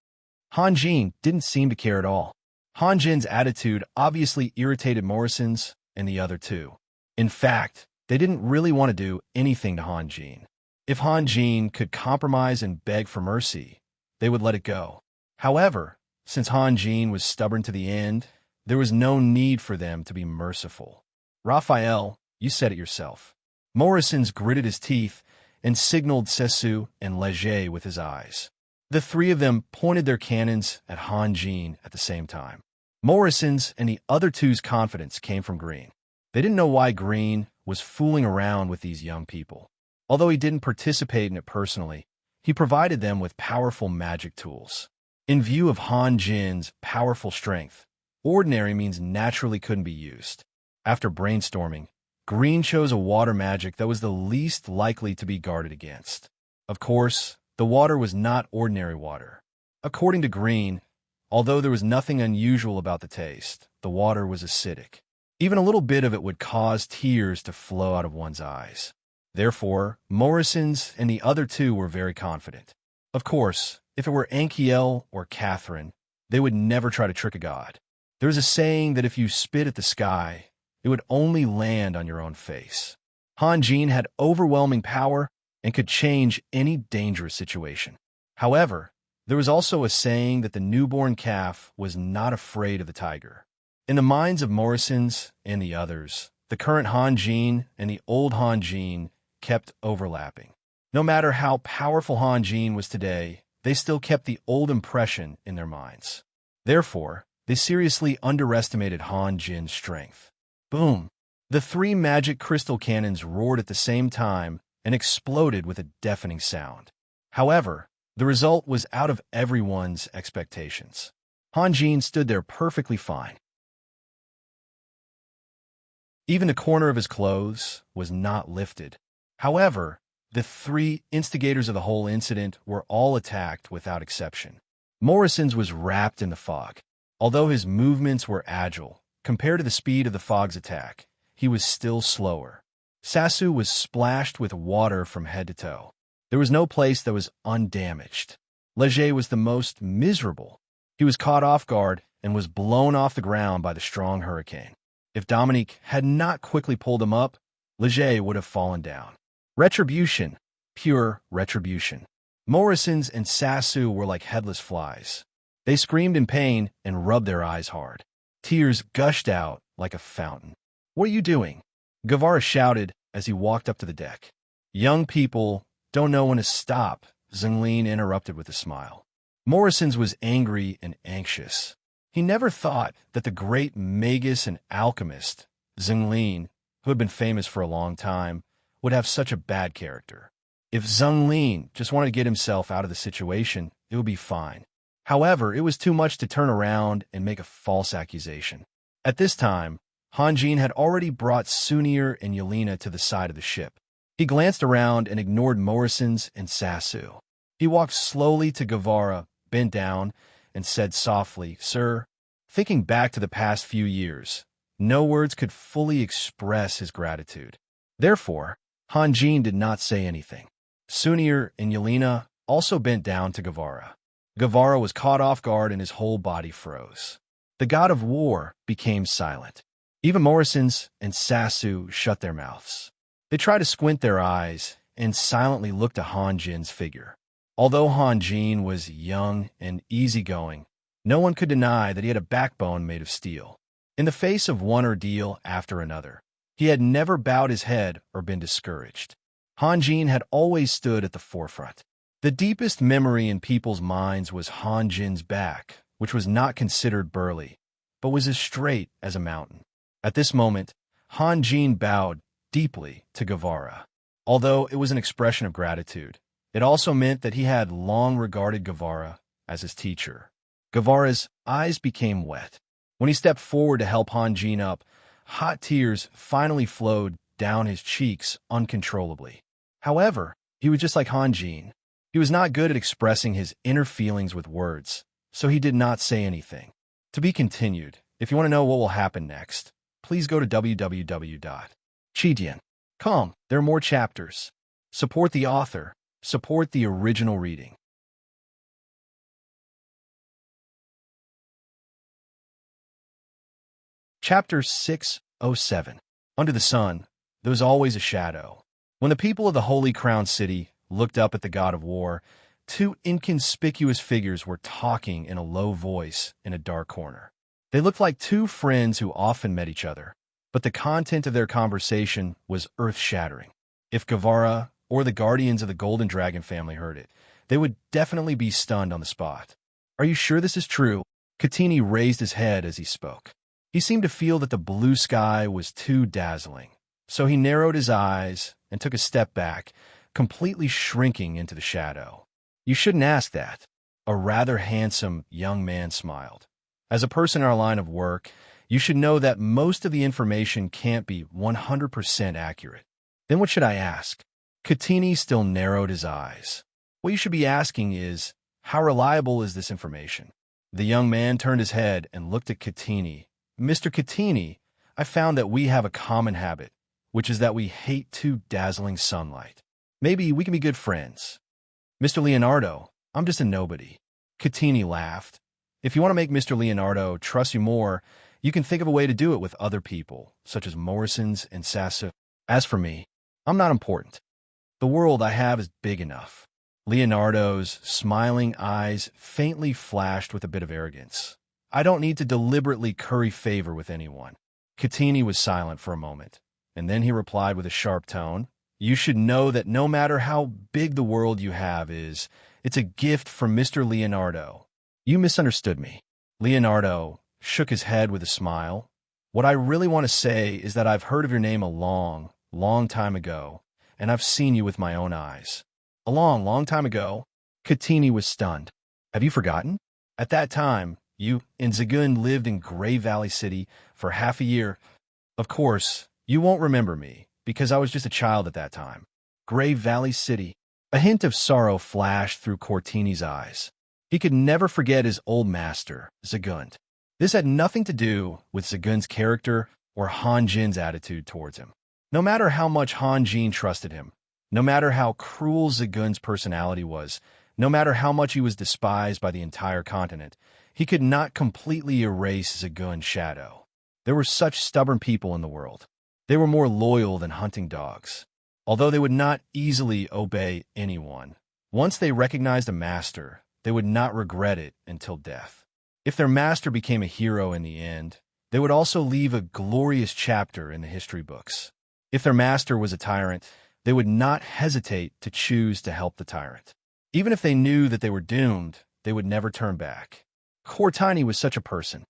Han Jin didn't seem to care at all. Han Jin's attitude obviously irritated Morrison's and the other 2. In fact, they didn't really want to do anything to Han Jin. If Han Jin could compromise and beg for mercy, they would let it go. However, since Han Jin was stubborn to the end, there was no need for them to be merciful. Raphael, you said it yourself. Morrison's gritted his teeth and signaled Sesu and Leger with his eyes. The 3 of them pointed their cannons at Han Jin at the same time. Morrison's and the other 2's confidence came from Green. They didn't know why Green was fooling around with these young people. Although he didn't participate in it personally, he provided them with powerful magic tools. In view of Han Jin's powerful strength, ordinary means naturally couldn't be used. After brainstorming, Green chose a water magic that was the least likely to be guarded against. Of course, the water was not ordinary water. According to Green, although there was nothing unusual about the taste, the water was acidic. Even a little bit of it would cause tears to flow out of one's eyes. Therefore, Morrison's and the other two were very confident. Of course, if it were Ankiel or Catherine, they would never try to trick a god. There's a saying that if you spit at the sky, it would only land on your own face. Han Jin had overwhelming power and could change any dangerous situation. However, there was also a saying that the newborn calf was not afraid of the tiger. In the minds of Morrison's and the others, the current Han Jin and the old Han Jin kept overlapping. No matter how powerful Han Jin was today, they still kept the old impression in their minds. Therefore, they seriously underestimated Han Jin's strength. Boom! The three magic crystal cannons roared at the same time and exploded with a deafening sound. However, the result was out of everyone's expectations. Han Jin stood there perfectly fine. Even the corner of his clothes was not lifted. However, the three instigators of the whole incident were all attacked without exception. Morrison's was wrapped in the fog. Although his movements were agile, compared to the speed of the fog's attack, he was still slower. Sasu was splashed with water from head to toe. There was no place that was undamaged. Leger was the most miserable. He was caught off guard and was blown off the ground by the strong hurricane. If Dominique had not quickly pulled him up, Leger would have fallen down. Retribution, pure retribution. Morrison's and Sasu were like headless flies. They screamed in pain and rubbed their eyes hard. Tears gushed out like a fountain. "What are you doing?" Guevara shouted as he walked up to the deck. "Young people don't know when to stop," Zhenglin interrupted with a smile. Morrison's was angry and anxious. He never thought that the great magus and alchemist, Zhenglin, who had been famous for a long time, would have such a bad character. If Zhenglin just wanted to get himself out of the situation, it would be fine. However, it was too much to turn around and make a false accusation. At this time, Han Jin had already brought Sunir and Yelena to the side of the ship. He glanced around and ignored Morrison's and Sasu. He walked slowly to Guevara, bent down, and said softly, "Sir," thinking back to the past few years, no words could fully express his gratitude. Therefore, Han Jin did not say anything. Sunir and Yelena also bent down to Guevara. Guevara was caught off guard and his whole body froze. The god of war became silent. Even Morrison's and Sasu shut their mouths. They tried to squint their eyes and silently looked at Han Jin's figure. Although Han Jin was young and easygoing, no one could deny that he had a backbone made of steel. In the face of one ordeal after another, he had never bowed his head or been discouraged. Han Jin had always stood at the forefront. The deepest memory in people's minds was Han Jin's back, which was not considered burly, but was as straight as a mountain. At this moment, Han Jin bowed deeply to Guevara. Although it was an expression of gratitude, it also meant that he had long regarded Guevara as his teacher. Guevara's eyes became wet. When he stepped forward to help Han Jin up, hot tears finally flowed down his cheeks uncontrollably. However, he was just like Han Jin. He was not good at expressing his inner feelings with words, so he did not say anything. To be continued. If you want to know what will happen next, please go to www.chidian.com. There are more chapters. Support the author. Support the original reading. Chapter 607. Under the sun, there was always a shadow. When the people of the Holy Crown City looked up at the god of war, two inconspicuous figures were talking in a low voice in a dark corner. They looked like two friends who often met each other, but the content of their conversation was earth-shattering. If Guevara or the guardians of the Golden Dragon family heard it, they would definitely be stunned on the spot. "Are you sure this is true?" Katini raised his head as he spoke. He seemed to feel that the blue sky was too dazzling, so he narrowed his eyes and took a step back, completely shrinking into the shadow. You shouldn't ask that. A rather handsome young man smiled. As a person in our line of work, you should know that most of the information can't be 100% accurate. Then what should I ask? Catini still narrowed his eyes. What you should be asking is, how reliable is this information? The young man turned his head and looked at Catini. Mr. Catini, I found that we have a common habit, which is that we hate too dazzling sunlight. Maybe we can be good friends. Mr. Leonardo, I'm just a nobody. Catini laughed. If you want to make Mr. Leonardo trust you more, you can think of a way to do it with other people, such as Morrison's and Sasso. As for me, I'm not important. The world I have is big enough. Leonardo's smiling eyes faintly flashed with a bit of arrogance. I don't need to deliberately curry favor with anyone. Catini was silent for a moment, and then he replied with a sharp tone, You should know that no matter how big the world you have is, it's a gift from Mr. Leonardo. You misunderstood me. Leonardo shook his head with a smile. What I really want to say is that I've heard of your name a long, long time ago, and I've seen you with my own eyes. A long, long time ago? Catini was stunned. Have you forgotten? At that time, you and Zagun lived in Grey Valley City for half a year. Of course, you won't remember me, because I was just a child at that time. Grey Valley City. A hint of sorrow flashed through Cortini's eyes. He could never forget his old master, Zagun. This had nothing to do with Zagun's character or Han Jin's attitude towards him. No matter how much Han Jin trusted him, no matter how cruel Zagun's personality was, no matter how much he was despised by the entire continent, he could not completely erase Zagun's shadow. There were such stubborn people in the world. They were more loyal than hunting dogs. Although they would not easily obey anyone, once they recognized a master, they would not regret it until death. If their master became a hero in the end, they would also leave a glorious chapter in the history books. If their master was a tyrant, they would not hesitate to choose to help the tyrant. Even if they knew that they were doomed, they would never turn back. Cortini was such a person.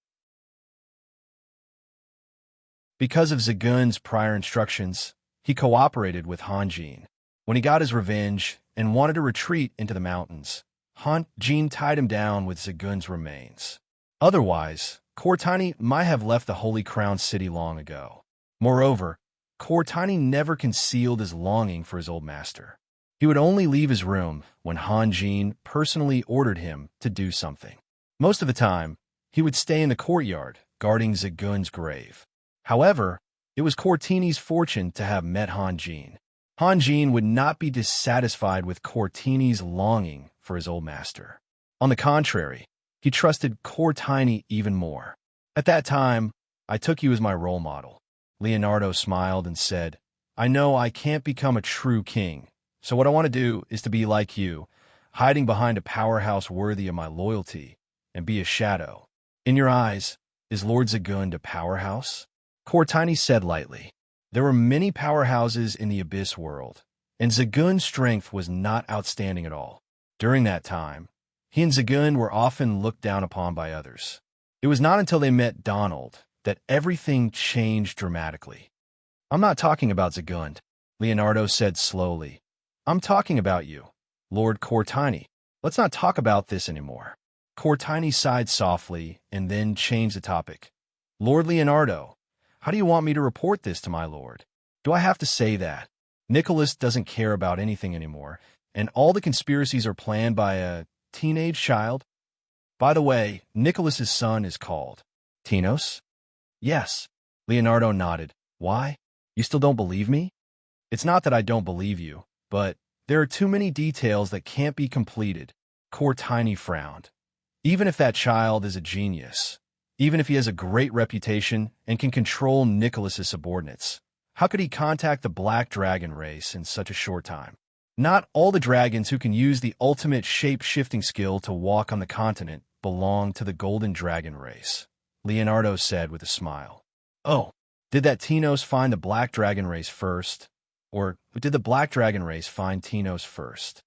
Because of Zagun's prior instructions, he cooperated with Han Jin. When he got his revenge and wanted to retreat into the mountains, Han Jin tied him down with Zagun's remains. Otherwise, Cortini might have left the Holy Crown City long ago. Moreover, Cortini never concealed his longing for his old master. He would only leave his room when Han Jin personally ordered him to do something. Most of the time, he would stay in the courtyard, guarding Zagun's grave. However, it was Cortini's fortune to have met Han Jin. Han Jin would not be dissatisfied with Cortini's longing for his old master. On the contrary, he trusted Cortini even more. At that time, I took you as my role model. Leonardo smiled and said, I know I can't become a true king, so what I want to do is to be like you, hiding behind a powerhouse worthy of my loyalty, and be a shadow. In your eyes, is Lord Zagun a powerhouse? Cortini said lightly. There were many powerhouses in the Abyss world, and Zagun's strength was not outstanding at all. During that time, he and Zagun were often looked down upon by others. It was not until they met Donald that everything changed dramatically. I'm not talking about Zagun, Leonardo said slowly. I'm talking about you, Lord Cortini. Let's not talk about this anymore. Cortini sighed softly and then changed the topic. Lord Leonardo, how do you want me to report this to my lord? Do I have to say that? Nicholas doesn't care about anything anymore, and all the conspiracies are planned by a teenage child? By the way, Nicholas's son is called Tinos? Yes. Leonardo nodded. Why? You still don't believe me? It's not that I don't believe you, but there are too many details that can't be completed. Cortini frowned. Even if that child is a genius, even if he has a great reputation and can control Nicholas's subordinates, how could he contact the Black Dragon race in such a short time? Not all the dragons who can use the ultimate shape-shifting skill to walk on the continent belong to the Golden Dragon race, Leonardo said with a smile. Oh, did that Tinos find the Black Dragon race first? Or did the Black Dragon race find Tinos first?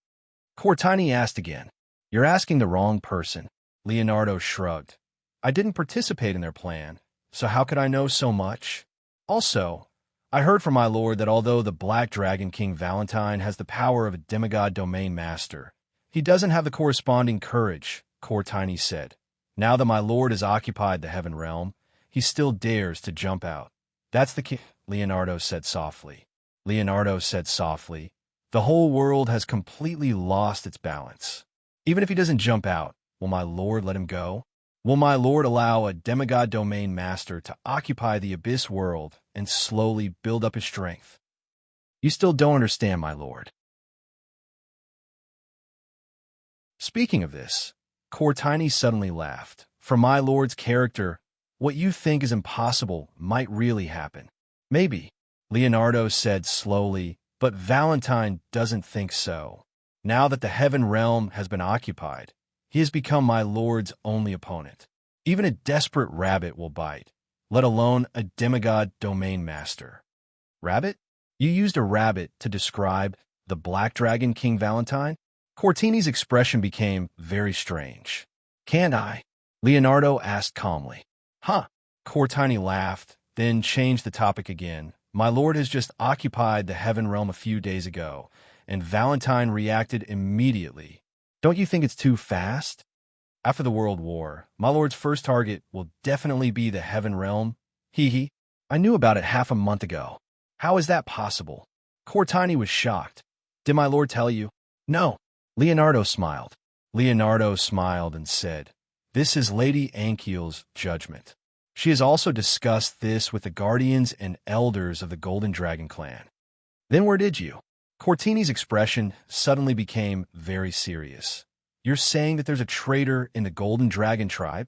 Cortini asked again. You're asking the wrong person. Leonardo shrugged. I didn't participate in their plan, so how could I know so much? Also, I heard from my lord that although the Black Dragon King Valentine has the power of a demigod domain master, He doesn't have the corresponding courage, Cortini said. Now that my lord has occupied the heaven realm, he still dares to jump out. That's the key, Leonardo said softly. Leonardo said softly, the whole world has completely lost its balance. Even if he doesn't jump out, will my lord let him go? Will my lord allow a demigod domain master to occupy the abyss world and slowly build up his strength? You still don't understand, my lord. Speaking of this, Cortini suddenly laughed. For my lord's character, what you think is impossible might really happen. Maybe, Leonardo said slowly, but Valentine doesn't think so. Now that the heaven realm has been occupied, he has become my lord's only opponent. Even a desperate rabbit will bite, let alone a demigod domain master. Rabbit? You used a rabbit to describe the Black Dragon King Valentine? Cortini's expression became very strange. Can't I? Leonardo asked calmly. Huh? Cortini laughed, then changed the topic again. My lord has just occupied the heaven realm a few days ago, and Valentine reacted immediately. Don't you think it's too fast? After the World War, my lord's first target will definitely be the heaven realm. Hee. I knew about it half a month ago. How is that possible? Cortini was shocked. Did my lord tell you? No. Leonardo smiled. Leonardo smiled and said, this is Lady Ankiel's judgment. She has also discussed this with the guardians and elders of the Golden Dragon clan. Then where did you? Cortini's expression suddenly became very serious. You're saying that there's a traitor in the Golden Dragon tribe?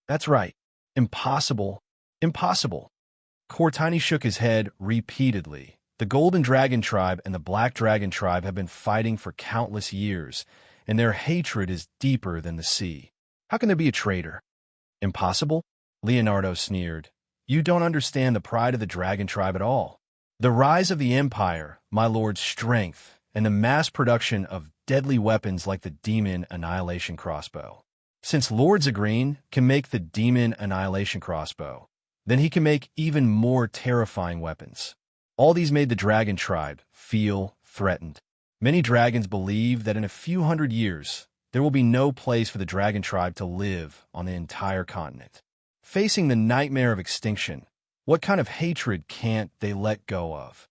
That's right. Impossible. Impossible. Cortini shook his head repeatedly. The Golden Dragon tribe and the Black Dragon tribe have been fighting for countless years, and their hatred is deeper than the sea. How can there be a traitor? Impossible? Leonardo sneered. You don't understand the pride of the Dragon tribe at all. The rise of the Empire, my lord's strength, and the mass production of deadly weapons like the Demon Annihilation Crossbow. Since Lord Zagreen can make the Demon Annihilation Crossbow, then he can make even more terrifying weapons. All these made the Dragon tribe feel threatened. Many dragons believe that in a few hundred years, there will be no place for the Dragon tribe to live on the entire continent. Facing the nightmare of extinction, what kind of hatred can't they let go of?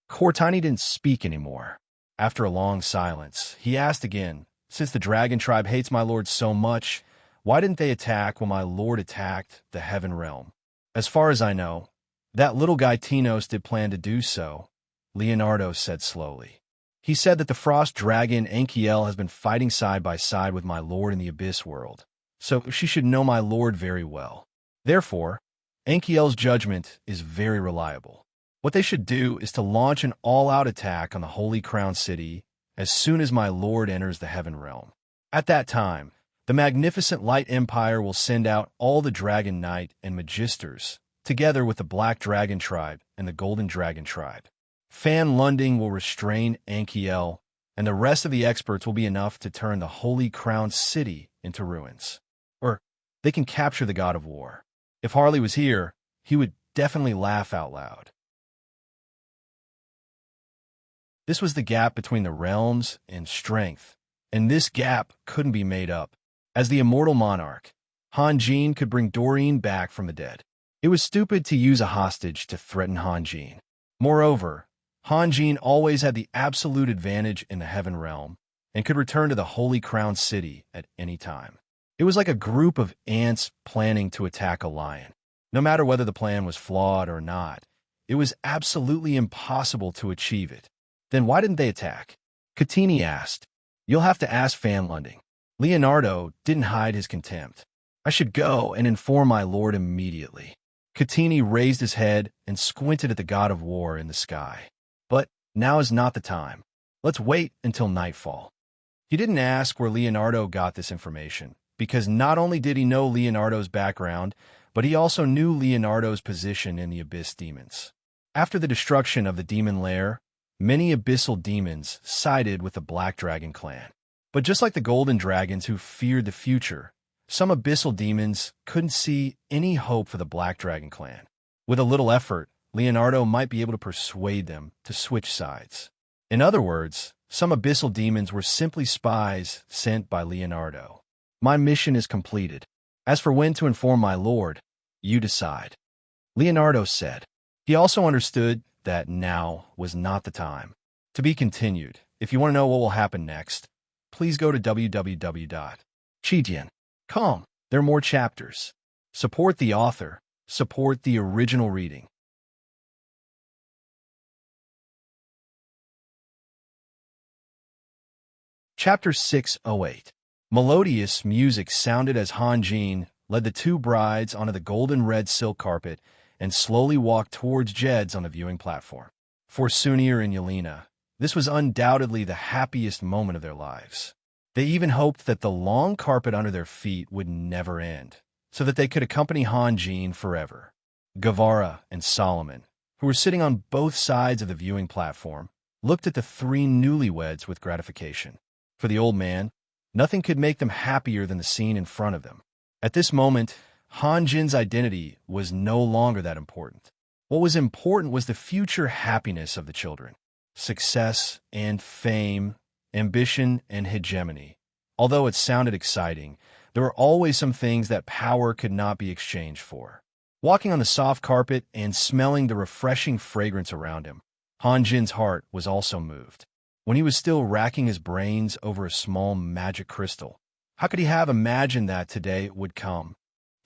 Cortini didn't speak anymore. After a long silence, he asked again, since the Dragon tribe hates my lord so much, why didn't they attack when my lord attacked the heaven realm? As far as I know, that little guy Tinos did plan to do so, Leonardo said slowly. He said that the frost dragon Ankiel has been fighting side by side with my lord in the abyss world, so she should know my lord very well. Therefore, Ankiel's judgment is very reliable. What they should do is to launch an all-out attack on the Holy Crown City as soon as my lord enters the heaven realm. At that time, the magnificent Light Empire will send out all the Dragon Knight and Magisters, together with the Black Dragon tribe and the Golden Dragon tribe. Fan Lunding will restrain Ankiel, and the rest of the experts will be enough to turn the Holy Crown City into ruins. Or they can capture the God of War. If Harley was here, he would definitely laugh out loud. This was the gap between the realms and strength, and this gap couldn't be made up. As the immortal monarch, Han Jin could bring Doreen back from the dead. It was stupid to use a hostage to threaten Han Jin. Moreover, Han Jin always had the absolute advantage in the heaven realm and could return to the Holy Crown City at any time. It was like a group of ants planning to attack a lion. No matter whether the plan was flawed or not, it was absolutely impossible to achieve it. Then why didn't they attack? Cortini asked. You'll have to ask Fan Lunding. Leonardo didn't hide his contempt. I should go and inform my lord immediately. Cortini raised his head and squinted at the God of War in the sky. But now is not the time. Let's wait until nightfall. He didn't ask where Leonardo got this information, because not only did he know Leonardo's background, but he also knew Leonardo's position in the Abyss Demons. After the destruction of the demon lair, many abyssal demons sided with the Black Dragon clan. But just like the Golden Dragons who feared the future, some abyssal demons couldn't see any hope for the Black Dragon clan. With a little effort, Leonardo might be able to persuade them to switch sides. In other words, some abyssal demons were simply spies sent by Leonardo. My mission is completed. As for when to inform my lord, you decide. Leonardo said. He also understood that now was not the time. To be continued. If you want to know what will happen next, please go to www.chidian.com. There are more chapters. Support the author. Support the original reading. Chapter 608. Melodious music sounded as Hanjin led the two brides onto the golden-red silk carpet and slowly walked towards Jed's on the viewing platform. For Sunir and Yelena, this was undoubtedly the happiest moment of their lives. They even hoped that the long carpet under their feet would never end, so that they could accompany Hanjin forever. Guevara and Solomon, who were sitting on both sides of the viewing platform, looked at the three newlyweds with gratification. For the old man, nothing could make them happier than the scene in front of them. At this moment, Hanjin's identity was no longer that important. What was important was the future happiness of the children. Success and fame, ambition and hegemony. Although it sounded exciting, there were always some things that power could not be exchanged for. Walking on the soft carpet and smelling the refreshing fragrance around him, Hanjin's heart was also moved. When he was still racking his brains over a small magic crystal, how could he have imagined that today would come?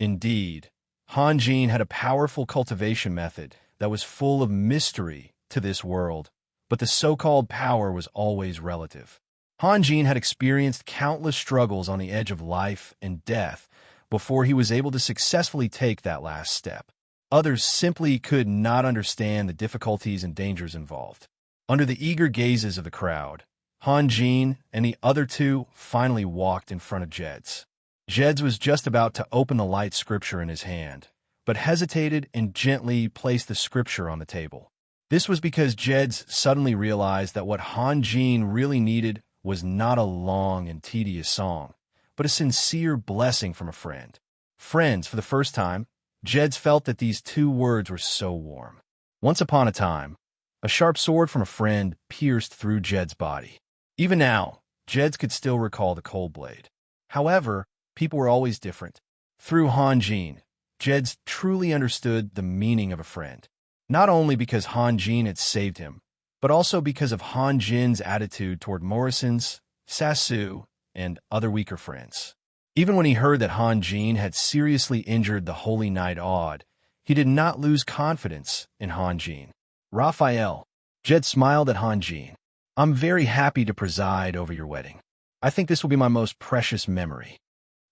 Indeed, Hanjin had a powerful cultivation method that was full of mystery to this world, but the so-called power was always relative. Hanjin had experienced countless struggles on the edge of life and death before he was able to successfully take that last step. Others simply could not understand the difficulties and dangers involved. Under the eager gazes of the crowd, Hanjin and the other two finally walked in front of Jed's. Jed's was just about to open the light scripture in his hand, but hesitated and gently placed the scripture on the table. This was because Jed's suddenly realized that what Hanjin really needed was not a long and tedious song, but a sincere blessing from a friend. Friends, for the first time, Jed's felt that these two words were so warm. Once upon a time, a sharp sword from a friend pierced through Jed's body. Even now, Jed's could still recall the cold blade. However, people were always different. Through Hanjin, Jed's truly understood the meaning of a friend. Not only because Hanjin had saved him, but also because of Hanjin's attitude toward Morrison's, Sasu, and other weaker friends. Even when he heard that Hanjin had seriously injured the Holy Knight Aud, he did not lose confidence in Hanjin. Raphael, Jed smiled at Hanjin. I'm very happy to preside over your wedding. I think this will be my most precious memory.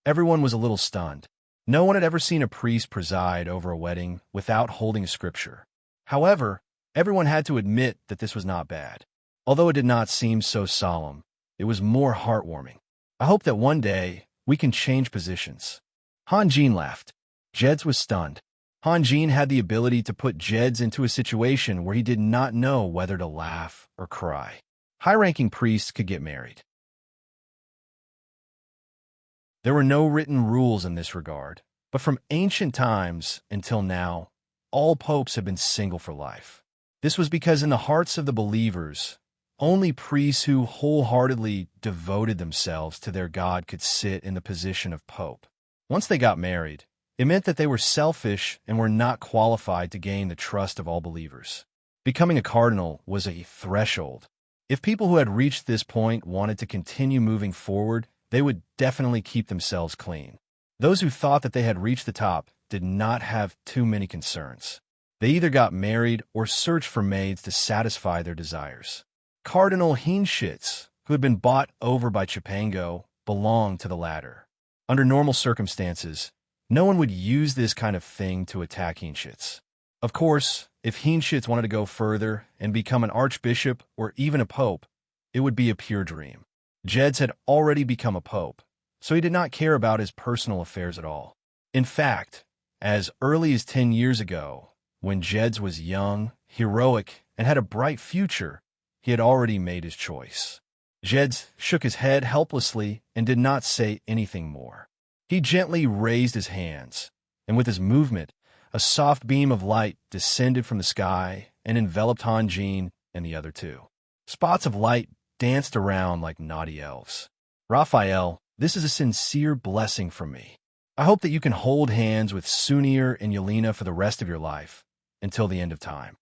Everyone was a little stunned. No one had ever seen a priest preside over a wedding without holding a scripture. However, everyone had to admit that this was not bad. Although it did not seem so solemn, it was more heartwarming. I hope that one day we can change positions. Hanjin laughed. Jed's was stunned. Hanjin had the ability to put Jed's into a situation where he did not know whether to laugh or cry. High-ranking priests could get married. There were no written rules in this regard, but from ancient times until now, all popes have been single for life. This was because in the hearts of the believers, only priests who wholeheartedly devoted themselves to their God could sit in the position of pope. Once they got married, it meant that they were selfish and were not qualified to gain the trust of all believers. Becoming a cardinal was a threshold. If people who had reached this point wanted to continue moving forward, they would definitely keep themselves clean. Those who thought that they had reached the top did not have too many concerns. They either got married or searched for maids to satisfy their desires. Cardinal Heinschitz, who had been bought over by Chipango, belonged to the latter. Under normal circumstances, no one would use this kind of thing to attack Heinschitz. Of course, if Heinschitz wanted to go further and become an archbishop or even a pope, it would be a pure dream. Jed's had already become a pope, so he did not care about his personal affairs at all. In fact, as early as 10 years ago, when Jed's was young, heroic, and had a bright future, he had already made his choice. Jed's shook his head helplessly and did not say anything more. He gently raised his hands, and with his movement, a soft beam of light descended from the sky and enveloped Hanjin and the other two. Spots of light danced around like naughty elves. Raphael, this is a sincere blessing from me. I hope that you can hold hands with Sunir and Yelena for the rest of your life, until the end of time.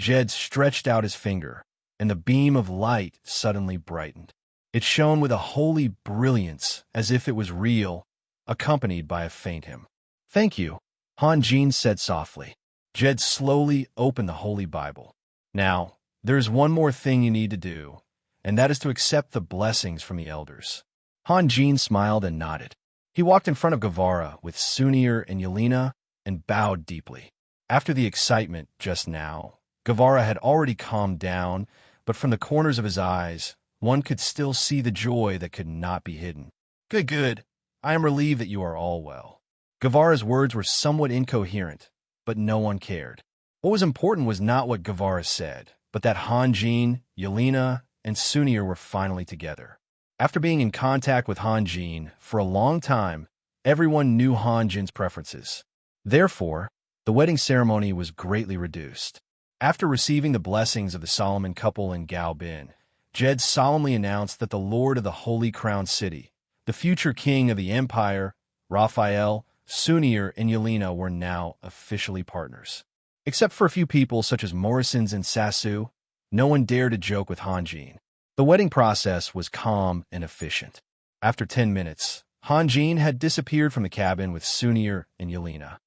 Jed stretched out his finger, and the beam of light suddenly brightened. It shone with a holy brilliance, as if it was real, accompanied by a faint hymn. "Thank you," Han Jin said softly. Jed slowly opened the Holy Bible. "Now, there's one more thing you need to do, and that is to accept the blessings from the elders." Han Jin smiled and nodded. He walked in front of Guevara with Sunir and Yelena and bowed deeply. After the excitement just now, Guevara had already calmed down, but from the corners of his eyes, one could still see the joy that could not be hidden. "Good, good. I am relieved that you are all well." Guevara's words were somewhat incoherent, but no one cared. What was important was not what Guevara said, but that Han Jin, Yelena, and Sunir were finally together. After being in contact with Han Jin for a long time, everyone knew Han Jin's preferences. Therefore, the wedding ceremony was greatly reduced. After receiving the blessings of the Solomon couple in Gao Bin, Jed solemnly announced that the Lord of the Holy Crown City, the future king of the empire, Raphael, Sunir, and Yelena were now officially partners. Except for a few people such as Morrisons and Sasu, no one dared to joke with Han Jin. The wedding process was calm and efficient. After 10 minutes, Han Jin had disappeared from the cabin with Sunir and Yelena.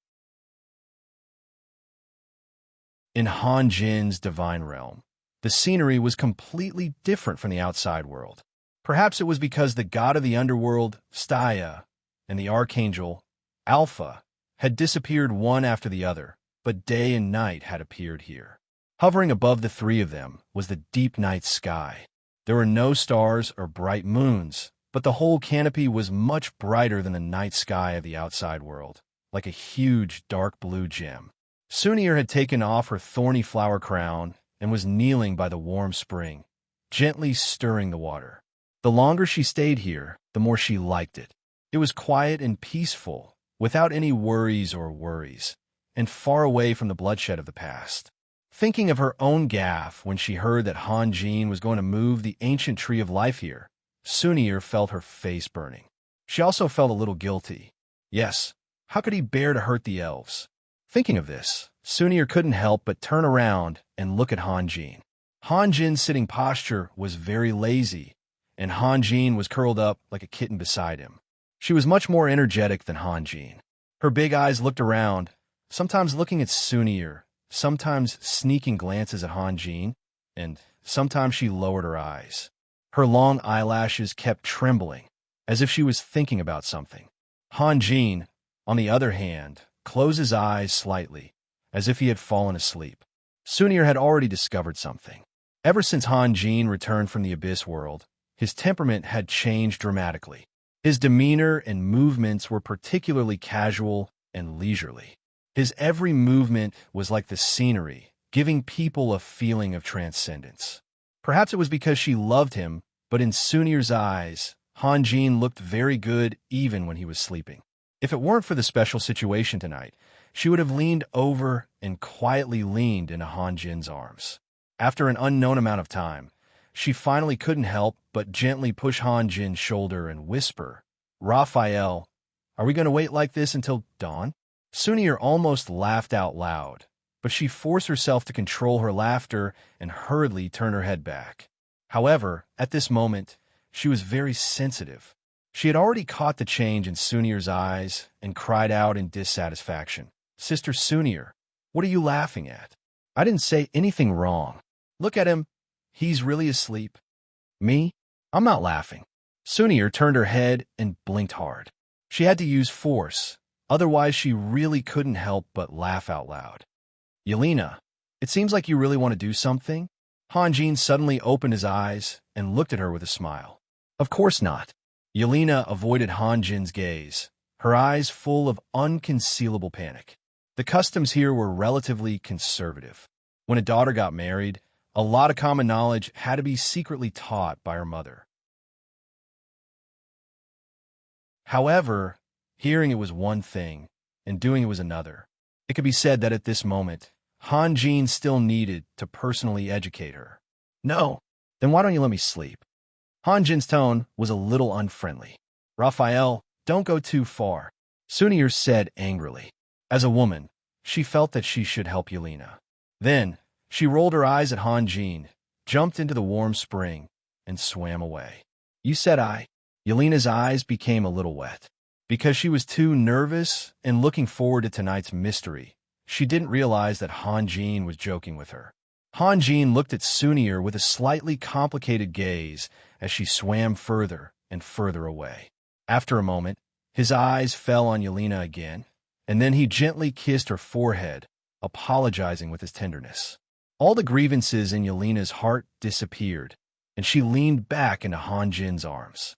In Han Jin's divine realm, the scenery was completely different from the outside world. Perhaps it was because the god of the underworld, Staya, and the archangel, Alpha, had disappeared one after the other, but day and night had appeared here. Hovering above the three of them was the deep night sky. There were no stars or bright moons, but the whole canopy was much brighter than the night sky of the outside world, like a huge dark blue gem. Sunir had taken off her thorny flower crown and was kneeling by the warm spring, gently stirring the water. The longer she stayed here, the more she liked it. It was quiet and peaceful, without any worries or worries, and far away from the bloodshed of the past. Thinking of her own gaffe when she heard that Han Jin was going to move the ancient tree of life here, Sunir felt her face burning. She also felt a little guilty. Yes, how could he bear to hurt the elves? Thinking of this, Sunir couldn't help but turn around and look at Han Jin. Han Jin's sitting posture was very lazy, and Han Jin was curled up like a kitten beside him. She was much more energetic than Han Jin. Her big eyes looked around, sometimes looking at Sunir, sometimes sneaking glances at Han Jin, and sometimes she lowered her eyes. Her long eyelashes kept trembling, as if she was thinking about something. Han Jin, on the other hand, closed his eyes slightly, as if he had fallen asleep. Sunir had already discovered something. Ever since Han Jin returned from the Abyss world, his temperament had changed dramatically. His demeanor and movements were particularly casual and leisurely. His every movement was like the scenery, giving people a feeling of transcendence. Perhaps it was because she loved him, but in Sunir's eyes, Han Jin looked very good even when he was sleeping. If it weren't for the special situation tonight, she would have leaned over and quietly leaned into Han Jin's arms. After an unknown amount of time, she finally couldn't help but gently push Han Jin's shoulder and whisper, "Raphael, are we going to wait like this until dawn?" Sunir almost laughed out loud, but she forced herself to control her laughter and hurriedly turned her head back. However, at this moment, she was very sensitive. She had already caught the change in Sunir's eyes and cried out in dissatisfaction, "Sister Sunir, what are you laughing at? I didn't say anything wrong. Look at him. He's really asleep." "Me? I'm not laughing." Sunir turned her head and blinked hard. She had to use force. Otherwise, she really couldn't help but laugh out loud. "Yelena, it seems like you really want to do something?" Han Jin suddenly opened his eyes and looked at her with a smile. "Of course not." Yelena avoided Han Jin's gaze, her eyes full of unconcealable panic. The customs here were relatively conservative. When a daughter got married, a lot of common knowledge had to be secretly taught by her mother. However, hearing it was one thing, and doing it was another. It could be said that at this moment, Han Jin still needed to personally educate her. "No, Then why don't you let me sleep? Hanjin's tone was a little unfriendly. Raphael, don't go too far, Sunir said angrily. As a woman, she felt that she should help Yelena. Then, she rolled her eyes at Hanjin, jumped into the warm spring, and swam away. You said I. Yelena's eyes became a little wet. Because she was too nervous and looking forward to tonight's mystery, she didn't realize that Hanjin was joking with her. Hanjin looked at Sunir with a slightly complicated gaze as she swam further and further away. After a moment, his eyes fell on Yelena again, and then he gently kissed her forehead, apologizing with his tenderness. All the grievances in Yelena's heart disappeared, and she leaned back into Hanjin's arms.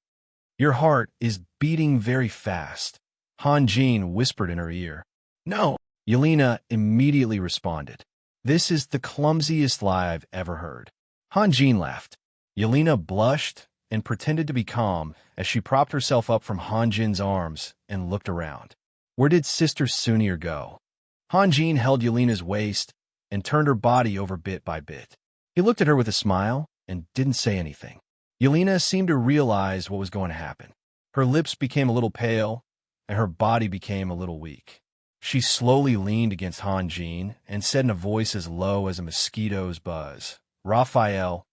Your heart is beating very fast, Hanjin whispered in her ear. No, Yelena immediately responded. This is the clumsiest lie I've ever heard. Hanjin laughed. Yelena blushed and pretended to be calm as she propped herself up from Hanjin's arms and looked around. Where did Sister Sunir go? Hanjin held Yelena's waist and turned her body over bit by bit. He looked at her with a smile and didn't say anything. Yelena seemed to realize what was going to happen. Her lips became a little pale, and her body became a little weak. She slowly leaned against Hanjin and said in a voice as low as a mosquito's buzz, Raphael,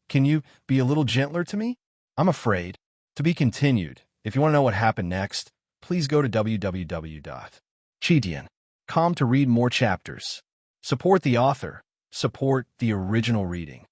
can you be a little gentler to me? I'm afraid. To be continued. If you want to know what happened next, please go to www.chitian.com to read more chapters. Support the author. Support the original reading.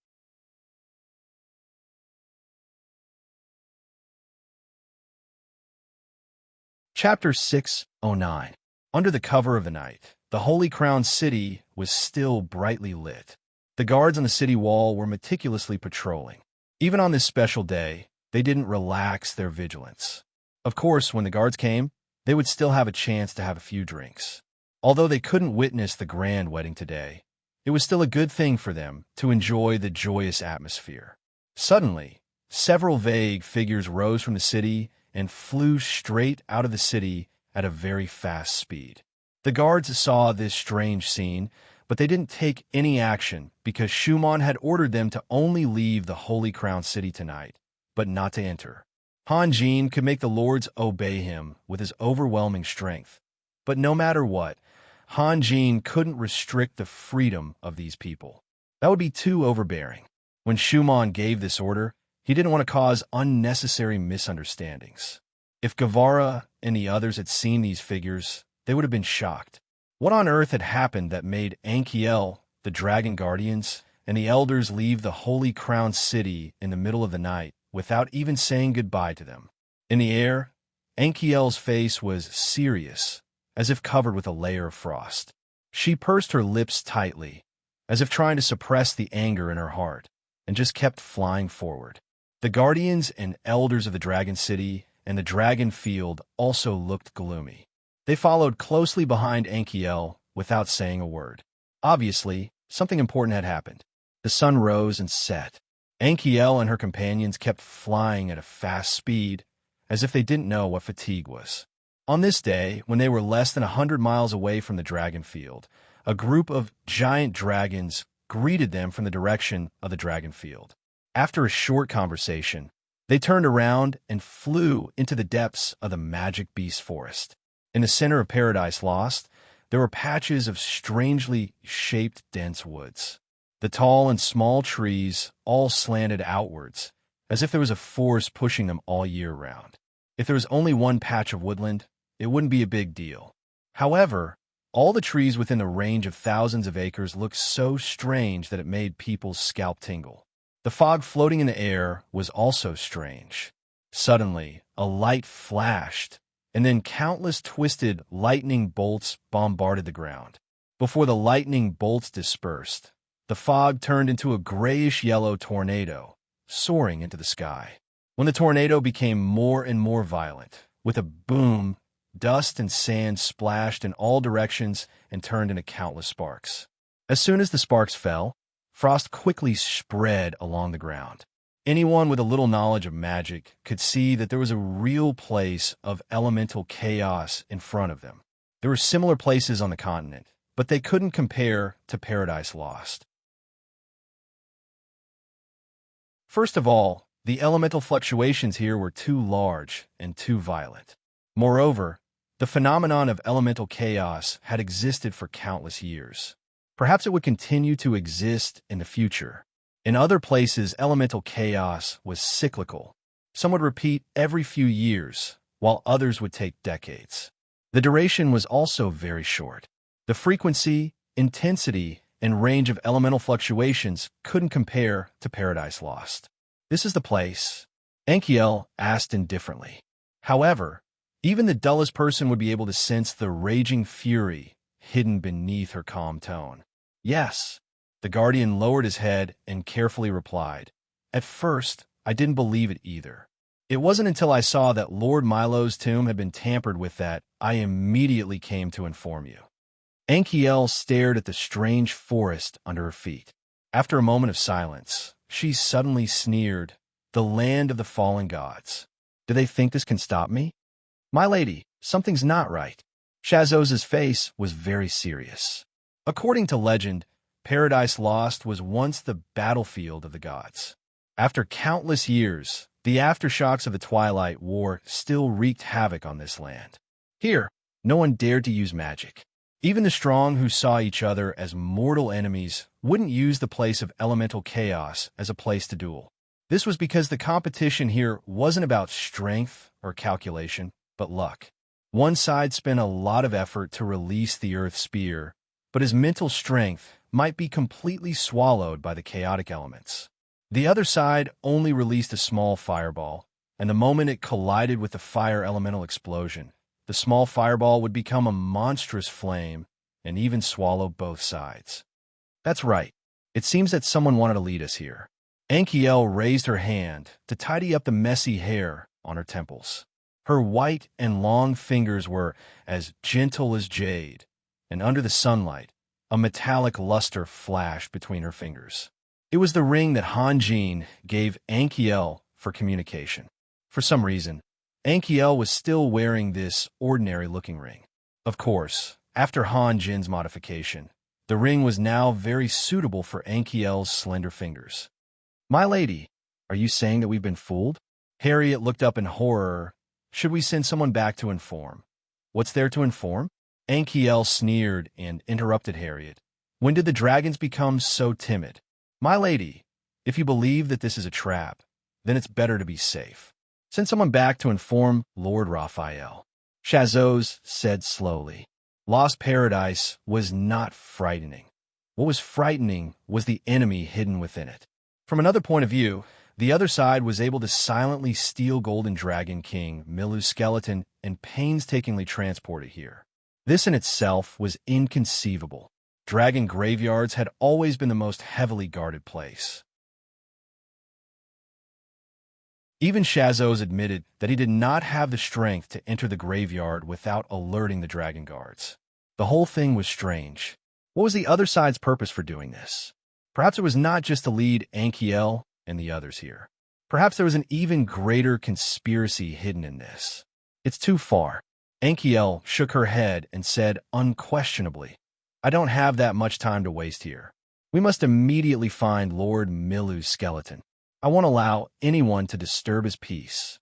Chapter 609. Under the cover of the night, the Holy Crown City was still brightly lit. The guards on the city wall were meticulously patrolling. Even on this special day, they didn't relax their vigilance. Of course, when the guards came, they would still have a chance to have a few drinks. Although they couldn't witness the grand wedding today, it was still a good thing for them to enjoy the joyous atmosphere. Suddenly, several vague figures rose from the city and flew straight out of the city at a very fast speed. The guards saw this strange scene, but they didn't take any action because Schumann had ordered them to only leave the Holy Crown City tonight, but not to enter. Hanjin could make the lords obey him with his overwhelming strength, but no matter what, Hanjin couldn't restrict the freedom of these people. That would be too overbearing. When Schumann gave this order, he didn't want to cause unnecessary misunderstandings. If Guevara and the others had seen these figures, they would have been shocked. What on earth had happened that made Ankiel, the Dragon Guardians, and the elders leave the Holy Crown City in the middle of the night without even saying goodbye to them? In the air, Ankiel's face was serious, as if covered with a layer of frost. She pursed her lips tightly, as if trying to suppress the anger in her heart, and just kept flying forward. The guardians and elders of the Dragon City and the Dragon Field also looked gloomy. They followed closely behind Ankiel without saying a word. Obviously, something important had happened. The sun rose and set. Ankiel and her companions kept flying at a fast speed, as if they didn't know what fatigue was. On this day, when they were less than 100 miles away from the Dragon Field, a group of giant dragons greeted them from the direction of the Dragon Field. After a short conversation, they turned around and flew into the depths of the Magic Beast Forest. In the center of Paradise Lost, there were patches of strangely shaped dense woods. The tall and small trees all slanted outwards, as if there was a force pushing them all year round. If there was only one patch of woodland, it wouldn't be a big deal. However, all the trees within the range of thousands of acres looked so strange that it made people's scalp tingle. The fog floating in the air was also strange. Suddenly, a light flashed, and then countless twisted lightning bolts bombarded the ground. Before the lightning bolts dispersed, the fog turned into a grayish-yellow tornado, soaring into the sky. When the tornado became more and more violent, with a boom, dust and sand splashed in all directions and turned into countless sparks. As soon as the sparks fell, frost quickly spread along the ground. Anyone with a little knowledge of magic could see that there was a real place of elemental chaos in front of them. There were similar places on the continent, but they couldn't compare to Paradise Lost. First of all, the elemental fluctuations here were too large and too violent. Moreover, the phenomenon of elemental chaos had existed for countless years. Perhaps it would continue to exist in the future. In other places, elemental chaos was cyclical. Some would repeat every few years, while others would take decades. The duration was also very short. The frequency, intensity, and range of elemental fluctuations couldn't compare to Paradise Lost. "This is the place?" Enkiel asked indifferently. However, even the dullest person would be able to sense the raging fury hidden beneath her calm tone. "Yes." The guardian lowered his head and carefully replied. "At first, I didn't believe it either. It wasn't until I saw that Lord Milo's tomb had been tampered with that I immediately came to inform you." Enkiel stared at the strange forest under her feet. After a moment of silence, she suddenly sneered, "The land of the fallen gods. Do they think this can stop me?" "My lady, something's not right." Shazoz's face was very serious. According to legend, Paradise Lost was once the battlefield of the gods. After countless years, the aftershocks of the Twilight War still wreaked havoc on this land. Here, no one dared to use magic. Even the strong who saw each other as mortal enemies wouldn't use the place of elemental chaos as a place to duel. This was because the competition here wasn't about strength or calculation, but luck. One side spent a lot of effort to release the Earth Spear, but his mental strength might be completely swallowed by the chaotic elements. The other side only released a small fireball, and the moment it collided with the fire elemental explosion, the small fireball would become a monstrous flame and even swallow both sides. "That's right. It seems that someone wanted to lead us here." Enkiel raised her hand to tidy up the messy hair on her temples. Her white and long fingers were as gentle as jade, and under the sunlight, a metallic luster flashed between her fingers. It was the ring that Hanjin gave Enkiel for communication. For some reason, Enkiel was still wearing this ordinary-looking ring. Of course, after Hanjin's modification, the ring was now very suitable for Enkiel's slender fingers. "My lady, are you saying that we've been fooled?" Harriet looked up in horror. "Should we send someone back to inform?" "What's there to inform?" Enkiel sneered and interrupted Harriet. "When did the dragons become so timid? My lady, if you believe that this is a trap, then it's better to be safe. Send someone back to inform Lord Raphael." Shazoz said slowly. Lost Paradise was not frightening. What was frightening was the enemy hidden within it. From another point of view, the other side was able to silently steal Golden Dragon King Milu's skeleton and painstakingly transport it here. This in itself was inconceivable. Dragon graveyards had always been the most heavily guarded place. Even Shazoz admitted that he did not have the strength to enter the graveyard without alerting the dragon guards. The whole thing was strange. What was the other side's purpose for doing this? Perhaps it was not just to lead Enkiel and the others here. Perhaps there was an even greater conspiracy hidden in this. "It's too far." Enkiel shook her head and said unquestionably, "I don't have that much time to waste here. We must immediately find Lord Milu's skeleton. I won't allow anyone to disturb his peace."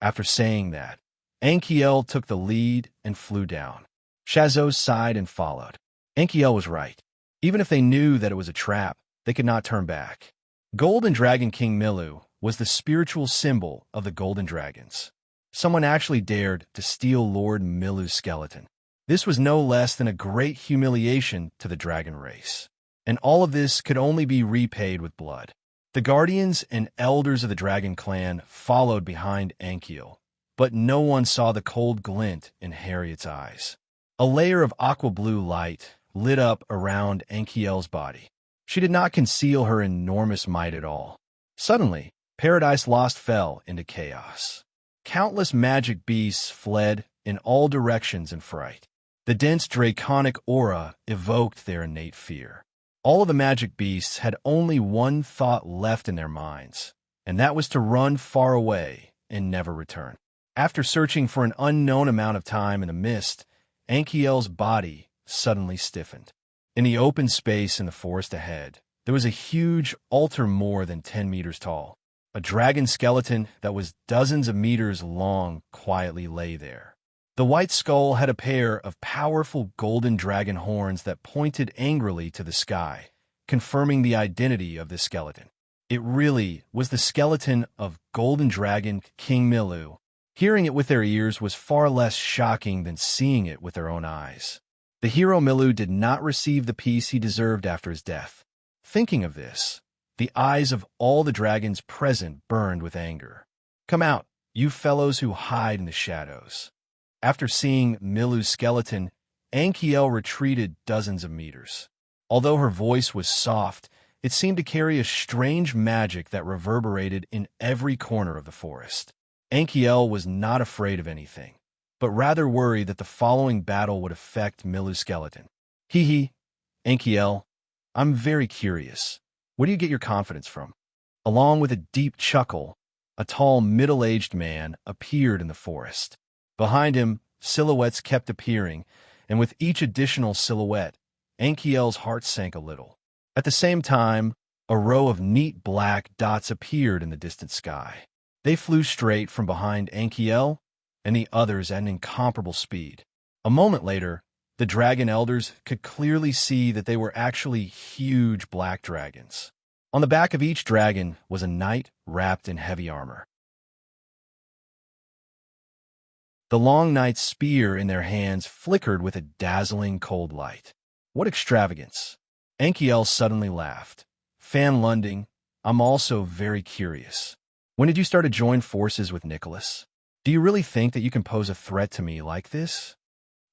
After saying that, Enkiel took the lead and flew down. Shazoz sighed and followed. Enkiel was right. Even if they knew that it was a trap, they could not turn back. Golden Dragon King Milu was the spiritual symbol of the Golden Dragons. Someone actually dared to steal Lord Milu's skeleton. This was no less than a great humiliation to the dragon race. And all of this could only be repaid with blood. The guardians and elders of the dragon clan followed behind Enkiel, but no one saw the cold glint in Harriet's eyes. A layer of aqua blue light lit up around Enkiel's body. She did not conceal her enormous might at all. Suddenly, Paradise Lost fell into chaos. Countless magic beasts fled in all directions in fright. The dense draconic aura evoked their innate fear. All of the magic beasts had only one thought left in their minds, and that was to run far away and never return. After searching for an unknown amount of time in the mist, Enkiel's body suddenly stiffened. In the open space in the forest ahead, there was a huge altar more than 10 meters tall. A dragon skeleton that was dozens of meters long quietly lay there. The white skull had a pair of powerful golden dragon horns that pointed angrily to the sky, confirming the identity of this skeleton. It really was the skeleton of Golden Dragon King Milu. Hearing it with their ears was far less shocking than seeing it with their own eyes. The hero Milu did not receive the peace he deserved after his death. Thinking of this, the eyes of all the dragons present burned with anger. "Come out, you fellows who hide in the shadows." After seeing Milu's skeleton, Ankiel retreated dozens of meters. Although her voice was soft, it seemed to carry a strange magic that reverberated in every corner of the forest. Ankiel was not afraid of anything, but rather worried that the following battle would affect Milu's skeleton. "Hee, Ankiel, I'm very curious. Where do you get your confidence from?" Along with a deep chuckle, a tall, middle-aged man appeared in the forest. Behind him, silhouettes kept appearing, and with each additional silhouette, Ankiel's heart sank a little. At the same time, a row of neat black dots appeared in the distant sky. They flew straight from behind Ankiel and the others at an incomparable speed. A moment later, the dragon elders could clearly see that they were actually huge black dragons. On the back of each dragon was a knight wrapped in heavy armor. The long knight's spear in their hands flickered with a dazzling cold light. "What extravagance!" Ankiel suddenly laughed. "Fan Lunding, I'm also very curious. When did you start to join forces with Nicholas? Do you really think that you can pose a threat to me like this?"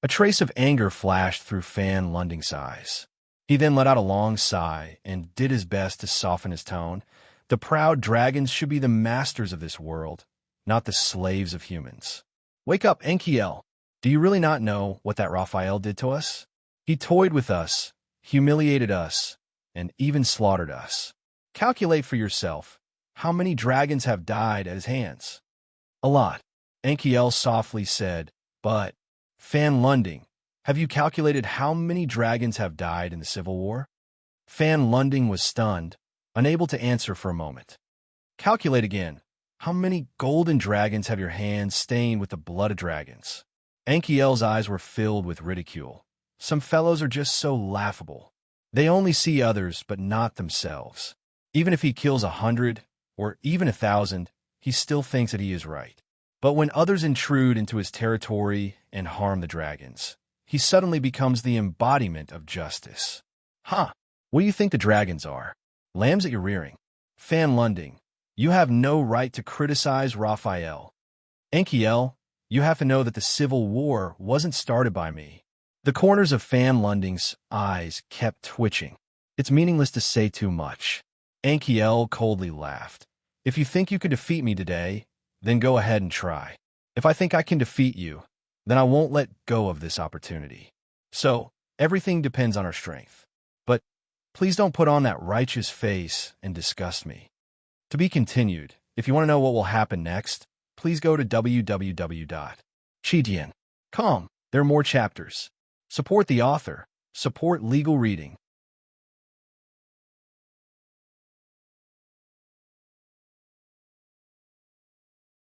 A trace of anger flashed through Fan Lunding's eyes. He then let out a long sigh and did his best to soften his tone. "The proud dragons should be the masters of this world, not the slaves of humans. Wake up, Ankiel. Do you really not know what that Raphael did to us? He toyed with us, humiliated us, and even slaughtered us. Calculate for yourself. How many dragons have died at his hands?" "A lot," Ankiel softly said, "but, Fan Lunding, have you calculated how many dragons have died in the Civil War?" Fan Lunding was stunned, unable to answer for a moment. "Calculate again. How many golden dragons have your hands stained with the blood of dragons?" Ankiel's eyes were filled with ridicule. Some fellows are just so laughable. They only see others but not themselves. Even if he kills 100 or even 1,000, he still thinks that he is right. But when others intrude into his territory and harm the dragons, he suddenly becomes the embodiment of justice. "Huh, what do you think the dragons are? Lambs that you're rearing? Fan Lunding, you have no right to criticize Raphael. Ankiel, you have to know that the Civil War wasn't started by me." The corners of Fan Lunding's eyes kept twitching. "It's meaningless to say too much." Ankiel coldly laughed. "If you think you can defeat me today, then go ahead and try. If I think I can defeat you, then I won't let go of this opportunity. So, everything depends on our strength. But please don't put on that righteous face and disgust me." To be continued. If you want to know what will happen next, please go to www.chidian.com. There are more chapters. Support the author. Support legal reading.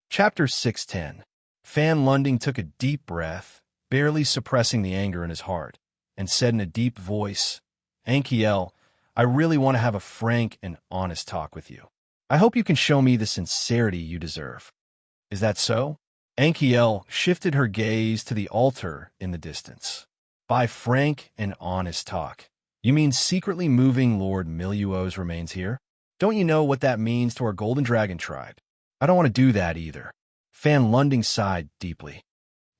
Chapter 610. Fan Lunding took a deep breath, barely suppressing the anger in his heart, and said in a deep voice, "Ankiel, I really want to have a frank and honest talk with you. I hope you can show me the sincerity you deserve. Is that so?" Ankiel shifted her gaze to the altar in the distance. "By frank and honest talk, you mean secretly moving Lord Miluo's remains here? Don't you know what that means to our Golden Dragon tribe? I don't want to do that either." Fan Lunding sighed deeply.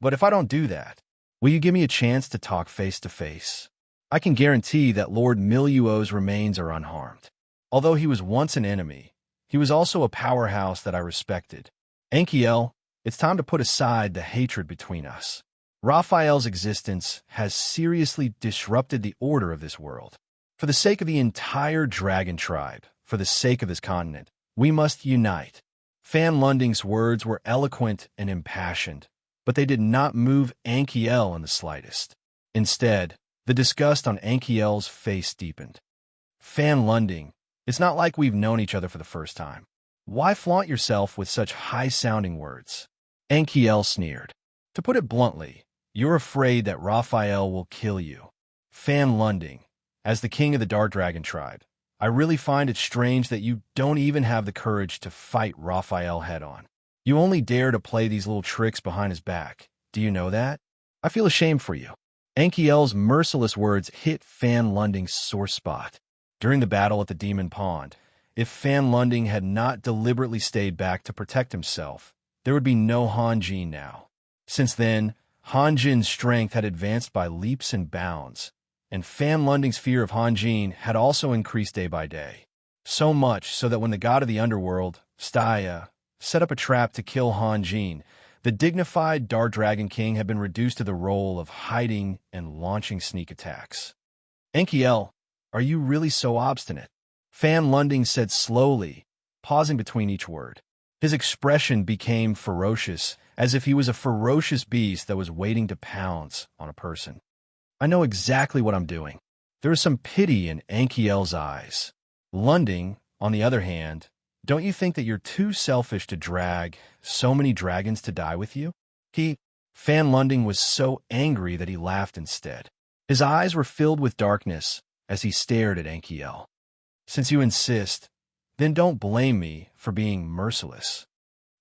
"But if I don't do that, will you give me a chance to talk face to face? I can guarantee that Lord Miluo's remains are unharmed. Although he was once an enemy, he was also a powerhouse that I respected. Ankiel, it's time to put aside the hatred between us. Raphael's existence has seriously disrupted the order of this world. For the sake of the entire dragon tribe, for the sake of this continent, we must unite." Fan Lunding's words were eloquent and impassioned, but they did not move Ankiel in the slightest. Instead, the disgust on Ankiel's face deepened. "Fan Lunding, it's not like we've known each other for the first time. Why flaunt yourself with such high-sounding words? Enkiel sneered. To put it bluntly, you're afraid that Raphael will kill you. Fan Lunding, as the king of the Dark Dragon tribe, I really find it strange that you don't even have the courage to fight Raphael head-on. You only dare to play these little tricks behind his back. Do you know that? I feel ashamed for you. Enkiel's merciless words hit Fan Lunding's sore spot. During the battle at the Demon Pond, if Fan Lunding had not deliberately stayed back to protect himself, there would be no Han Jin now. Since then, Han Jin's strength had advanced by leaps and bounds, and Fan Lunding's fear of Han Jin had also increased day by day. So much so that when the god of the underworld, Staya, set up a trap to kill Han Jin, the dignified Dark Dragon King had been reduced to the role of hiding and launching sneak attacks. Enkiel, are you really so obstinate? Fan Lunding said slowly, pausing between each word. His expression became ferocious, as if he was a ferocious beast that was waiting to pounce on a person. I know exactly what I'm doing. There is some pity in Enkiel's eyes. Lunding, on the other hand, don't you think that you're too selfish to drag so many dragons to die with you? Fan Lunding was so angry that he laughed instead. His eyes were filled with darkness as he stared at Enkiel. Since you insist, then don't blame me for being merciless.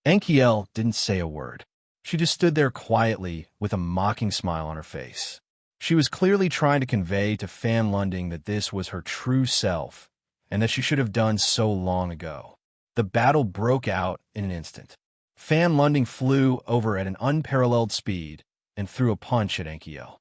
Enkiel didn't say a word. She just stood there quietly with a mocking smile on her face. She was clearly trying to convey to Fan Lunding that this was her true self, and that she should have done so long ago. The battle broke out in an instant. Fan Lunding flew over at an unparalleled speed and threw a punch at Enkiel.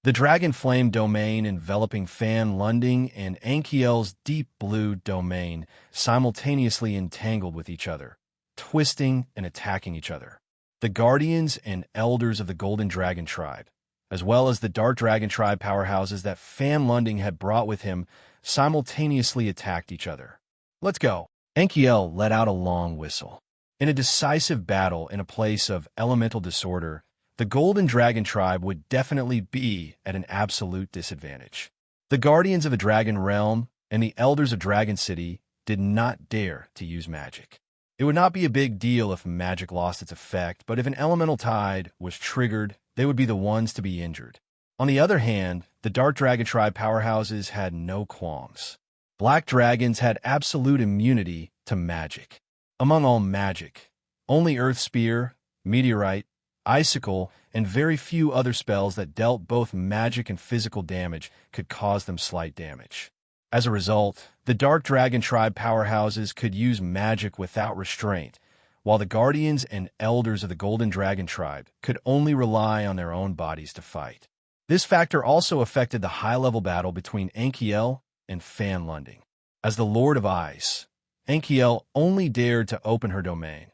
The dragon flame domain enveloping Fan Lunding and Enkiel's deep blue domain simultaneously entangled with each other, twisting and attacking each other. The guardians and elders of the Golden Dragon tribe, as well as the Dark Dragon tribe powerhouses that Fan Lunding had brought with him, simultaneously attacked each other. Let's go. Enkiel let out a long whistle. In a decisive battle in a place of elemental disorder, the Golden Dragon tribe would definitely be at an absolute disadvantage. The guardians of the Dragon Realm and the elders of Dragon City did not dare to use magic. It would not be a big deal if magic lost its effect, but if an elemental tide was triggered, they would be the ones to be injured. On the other hand, the Dark Dragon tribe powerhouses had no qualms. Black dragons had absolute immunity to magic. Among all magic, only Earth Spear, Meteorite, Icicle, and very few other spells that dealt both magic and physical damage could cause them slight damage. As a result, the Dark Dragon tribe powerhouses could use magic without restraint, while the guardians and elders of the Golden Dragon tribe could only rely on their own bodies to fight. This factor also affected the high-level battle between Enkiel and Fan Lunding. As the Lord of Ice, Enkiel only dared to open her domain,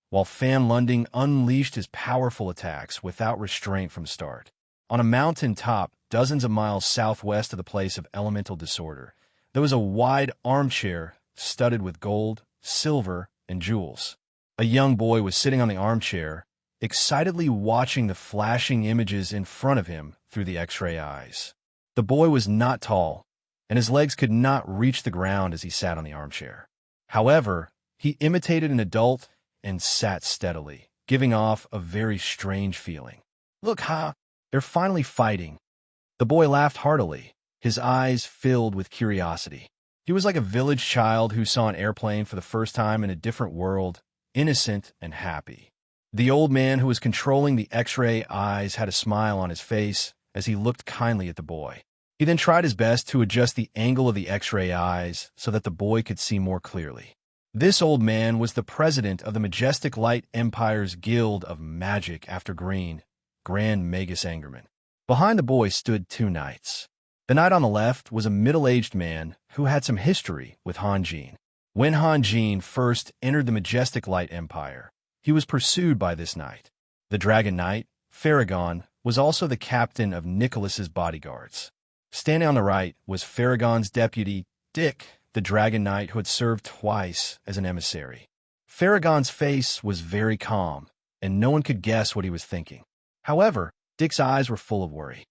while Fan Lunding unleashed his powerful attacks without restraint from start. On a mountain top, dozens of miles southwest of the place of elemental disorder, there was a wide armchair studded with gold, silver, and jewels. A young boy was sitting on the armchair, excitedly watching the flashing images in front of him through the X-ray eyes. The boy was not tall, and his legs could not reach the ground as he sat on the armchair. However, he imitated an adult and sat steadily, giving off a very strange feeling. Look, they're finally fighting. The boy laughed heartily, his eyes filled with curiosity. He was like a village child who saw an airplane for the first time in a different world, innocent and happy. The old man who was controlling the X-ray eyes had a smile on his face as he looked kindly at the boy. He then tried his best to adjust the angle of the X-ray eyes so that the boy could see more clearly. This old man was the president of the Majestic Light Empire's Guild of Magic After Green, Grand Magus Angerman. Behind the boy stood two knights. The knight on the left was a middle-aged man who had some history with Han Jin. When Han Jin first entered the Majestic Light Empire, he was pursued by this knight. The Dragon Knight, Farragon, was also the captain of Nicholas's bodyguards. Standing on the right was Farragon's deputy, Dick, the Dragon Knight who had served twice as an emissary. Farragon's face was very calm, and no one could guess what he was thinking. However, Dick's eyes were full of worry.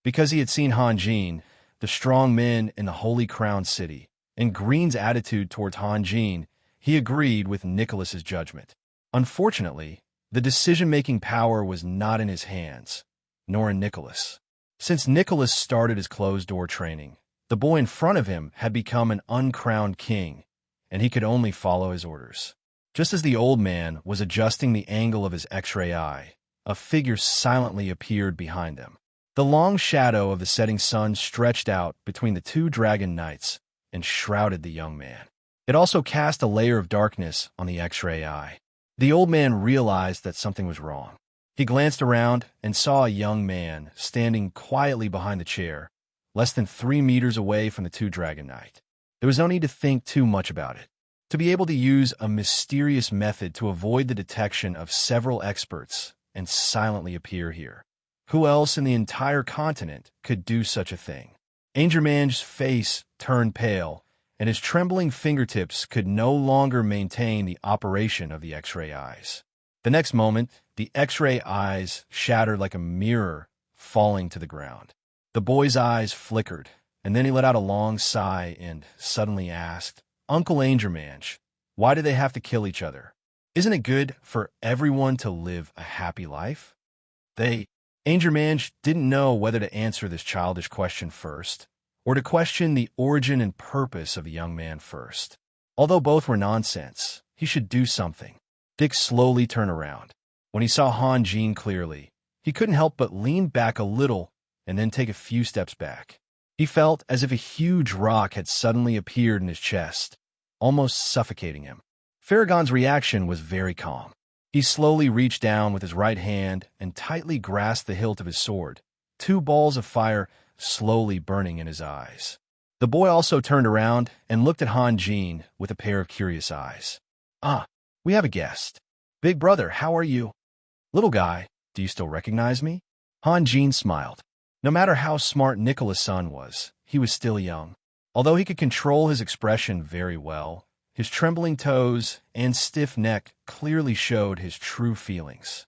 Because he had seen Han Jin, the strong men in the Holy Crown City, and Green's attitude towards Han Jin, he agreed with Nicholas's judgment. Unfortunately, the decision-making power was not in his hands, nor in Nicholas. Since Nicholas started his closed-door training, the boy in front of him had become an uncrowned king, and he could only follow his orders. Just as the old man was adjusting the angle of his X-ray eye, a figure silently appeared behind them. The long shadow of the setting sun stretched out between the two dragon knights and shrouded the young man. It also cast a layer of darkness on the X-ray eye. The old man realized that something was wrong. He glanced around and saw a young man standing quietly behind the chair, less than 3 meters away from the two dragon knight. There was no need to think too much about it. To be able to use a mysterious method to avoid the detection of several experts and silently appear here. Who else in the entire continent could do such a thing? Angerman's face turned pale, and his trembling fingertips could no longer maintain the operation of the X-ray eyes. The next moment, the X-ray eyes shattered like a mirror, falling to the ground. The boy's eyes flickered, and then he let out a long sigh and suddenly asked, "Uncle Angermanch, why do they have to kill each other? Isn't it good for everyone to live a happy life?" Angermanch didn't know whether to answer this childish question first, or to question the origin and purpose of the young man first. Although both were nonsense, he should do something. Dick slowly turned around. When he saw Han Jin clearly, he couldn't help but lean back a little and then take a few steps back. He felt as if a huge rock had suddenly appeared in his chest, almost suffocating him. Farragon's reaction was very calm. He slowly reached down with his right hand and tightly grasped the hilt of his sword, 2 balls of fire slowly burning in his eyes. The boy also turned around and looked at Han Jin with a pair of curious eyes. "Ah, we have a guest. Big brother, how are you?" "Little guy, do you still recognize me?" Han Jin smiled. No matter how smart Nicholas' son was, he was still young. Although he could control his expression very well, his trembling toes and stiff neck clearly showed his true feelings.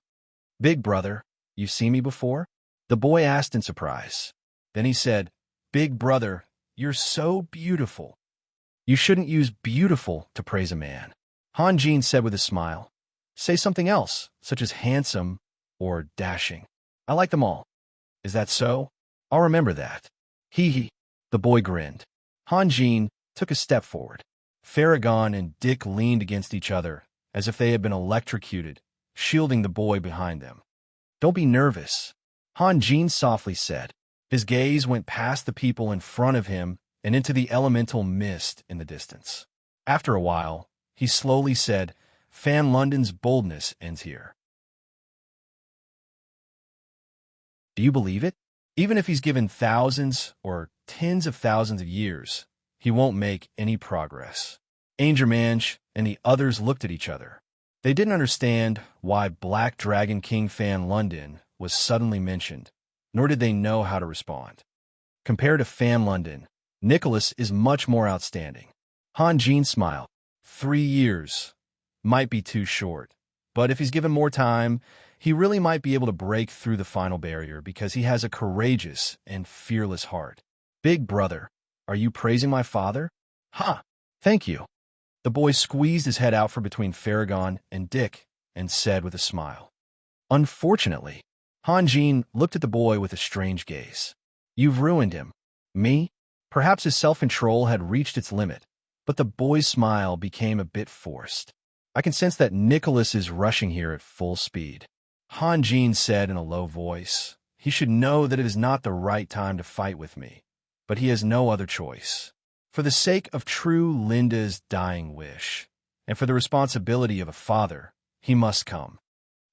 "Big brother, you've seen me before?" the boy asked in surprise. Then he said, "Big brother, you're so beautiful." "You shouldn't use beautiful to praise a man," Han Jin said with a smile. "Say something else, such as handsome or dashing. I like them all." "Is that so? I'll remember that." Hee. The boy grinned. Han Jin took a step forward. Farragon and Dick leaned against each other, as if they had been electrocuted, shielding the boy behind them. "Don't be nervous," Han Jin softly said. His gaze went past the people in front of him and into the elemental mist in the distance. After a while, he slowly said, "Fan London's boldness ends here." Do you believe it? Even if he's given thousands or tens of thousands of years, he won't make any progress. Angermanch and the others looked at each other. They didn't understand why Black Dragon King Fan London was suddenly mentioned, nor did they know how to respond. Compared to Fan London, Nicholas is much more outstanding. Han Jin smiled. 3 years might be too short, but if he's given more time, he really might be able to break through the final barrier because he has a courageous and fearless heart. "Big brother, are you praising my father?" "Ha! Thank you." The boy squeezed his head out from between Farragon and Dick and said with a smile. "Unfortunately." Han Jin looked at the boy with a strange gaze. "You've ruined him." "Me?" Perhaps his self-control had reached its limit, but the boy's smile became a bit forced. "I can sense that Nicholas is rushing here at full speed." Han Jin said in a low voice, "He should know that it is not the right time to fight with me, but he has no other choice. For the sake of true Linda's dying wish, and for the responsibility of a father, he must come."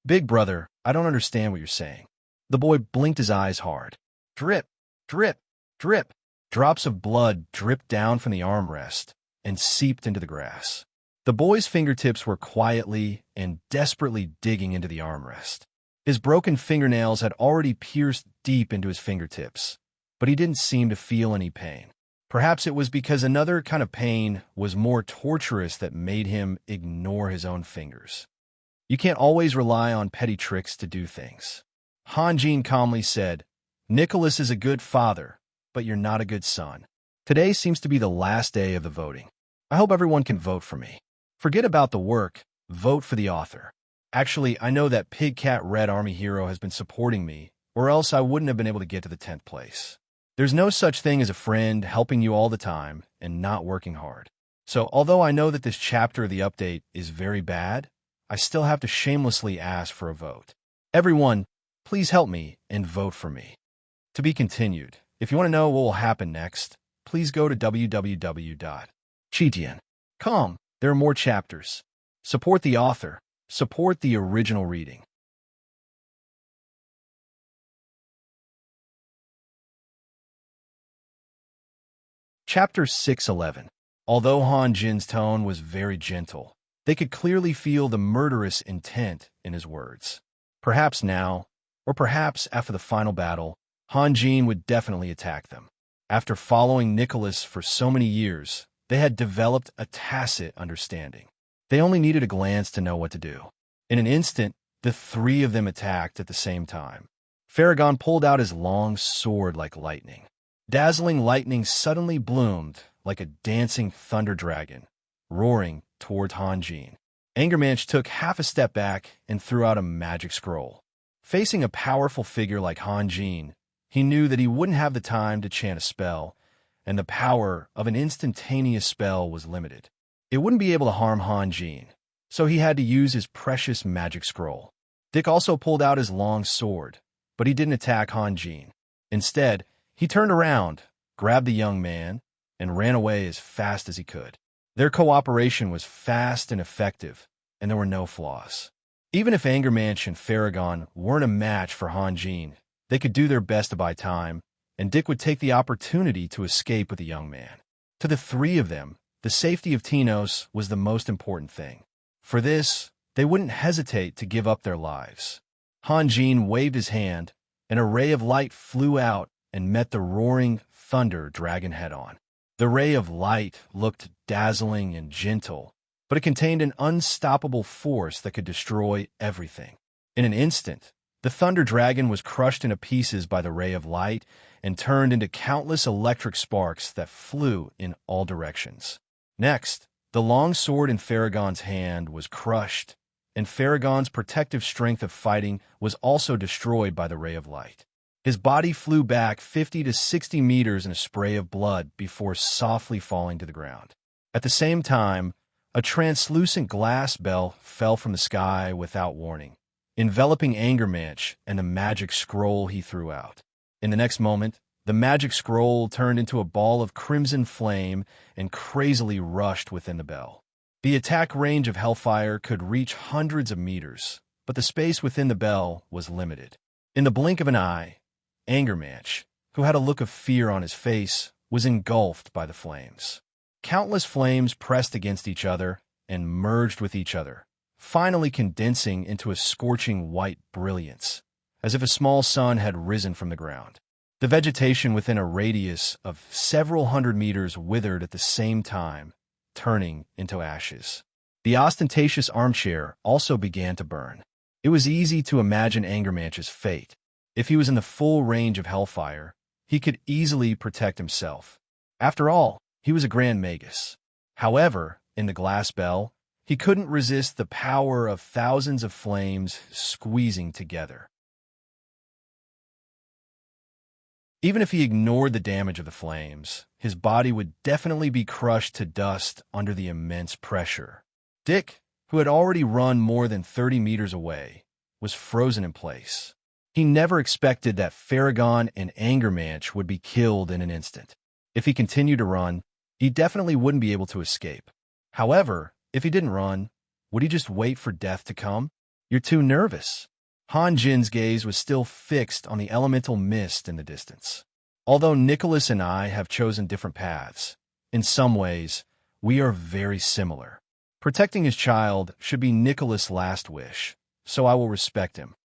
"Big brother, I don't understand what you're saying." The boy blinked his eyes hard. Drip, drip, drip. Drops of blood dripped down from the armrest and seeped into the grass. The boy's fingertips were quietly and desperately digging into the armrest. His broken fingernails had already pierced deep into his fingertips, but he didn't seem to feel any pain. Perhaps it was because another kind of pain was more torturous that made him ignore his own fingers. "You can't always rely on petty tricks to do things." Han Jin calmly said, "Nicholas is a good father, but you're not a good son. Today seems to be the last day of the voting. I hope everyone can vote for me. Forget about the work, vote for the author. Actually, I know that Pig Cat Red Army Hero has been supporting me, or else I wouldn't have been able to get to the 10th place. There's no such thing as a friend helping you all the time and not working hard. So, although I know that this chapter of the update is very bad, I still have to shamelessly ask for a vote. Everyone, please help me and vote for me. To be continued. If you want to know what will happen next, please go to www.chitian.com. There are more chapters. Support the author. Support the original reading. Chapter 611. Although Han Jin's tone was very gentle, they could clearly feel the murderous intent in his words. Perhaps now, or perhaps after the final battle, Han Jin would definitely attack them. After following Nicholas for so many years, they had developed a tacit understanding. They only needed a glance to know what to do. In an instant, the three of them attacked at the same time. Farragon pulled out his long sword like lightning. Dazzling lightning suddenly bloomed like a dancing thunder dragon, roaring toward Han Jin. Angermanch took half a step back and threw out a magic scroll. Facing a powerful figure like Han Jin, he knew that he wouldn't have the time to chant a spell, and the power of an instantaneous spell was limited. It wouldn't be able to harm Han Jin, so he had to use his precious magic scroll. Dick also pulled out his long sword, but he didn't attack Han Jin. Instead, he turned around, grabbed the young man, and ran away as fast as he could. Their cooperation was fast and effective, and there were no flaws. Even if Angermanch and Farragon weren't a match for Han Jin, they could do their best to buy time, and Dick would take the opportunity to escape with the young man. To the three of them, the safety of Tinos was the most important thing. For this, they wouldn't hesitate to give up their lives. Han Jin waved his hand, and a ray of light flew out and met the roaring thunder dragon head-on. The ray of light looked dazzling and gentle, but it contained an unstoppable force that could destroy everything. In an instant, the thunder dragon was crushed into pieces by the ray of light and turned into countless electric sparks that flew in all directions. Next, the long sword in Farragon's hand was crushed, and Farragon's protective strength of fighting was also destroyed by the ray of light. His body flew back 50 to 60 meters in a spray of blood before softly falling to the ground. At the same time, a translucent glass bell fell from the sky without warning, enveloping Angermanch and the magic scroll he threw out. In the next moment, the magic scroll turned into a ball of crimson flame and crazily rushed within the bell. The attack range of Hellfire could reach hundreds of meters, but the space within the bell was limited. In the blink of an eye, Angermanch, who had a look of fear on his face, was engulfed by the flames. Countless flames pressed against each other and merged with each other, finally condensing into a scorching white brilliance, as if a small sun had risen from the ground. The vegetation within a radius of several hundred meters withered at the same time, turning into ashes. The ostentatious armchair also began to burn. It was easy to imagine Angermanch's fate. If he was in the full range of Hellfire, he could easily protect himself. After all, he was a Grand Magus. However, in the glass bell, he couldn't resist the power of thousands of flames squeezing together. Even if he ignored the damage of the flames, his body would definitely be crushed to dust under the immense pressure. Dick, who had already run more than 30 meters away, was frozen in place. He never expected that Farragon and Angermanch would be killed in an instant. If he continued to run, he definitely wouldn't be able to escape. However, if he didn't run, would he just wait for death to come? You're too nervous. Han Jin's gaze was still fixed on the elemental mist in the distance. Although Nicholas and I have chosen different paths, in some ways, we are very similar. Protecting his child should be Nicholas' last wish, so I will respect him.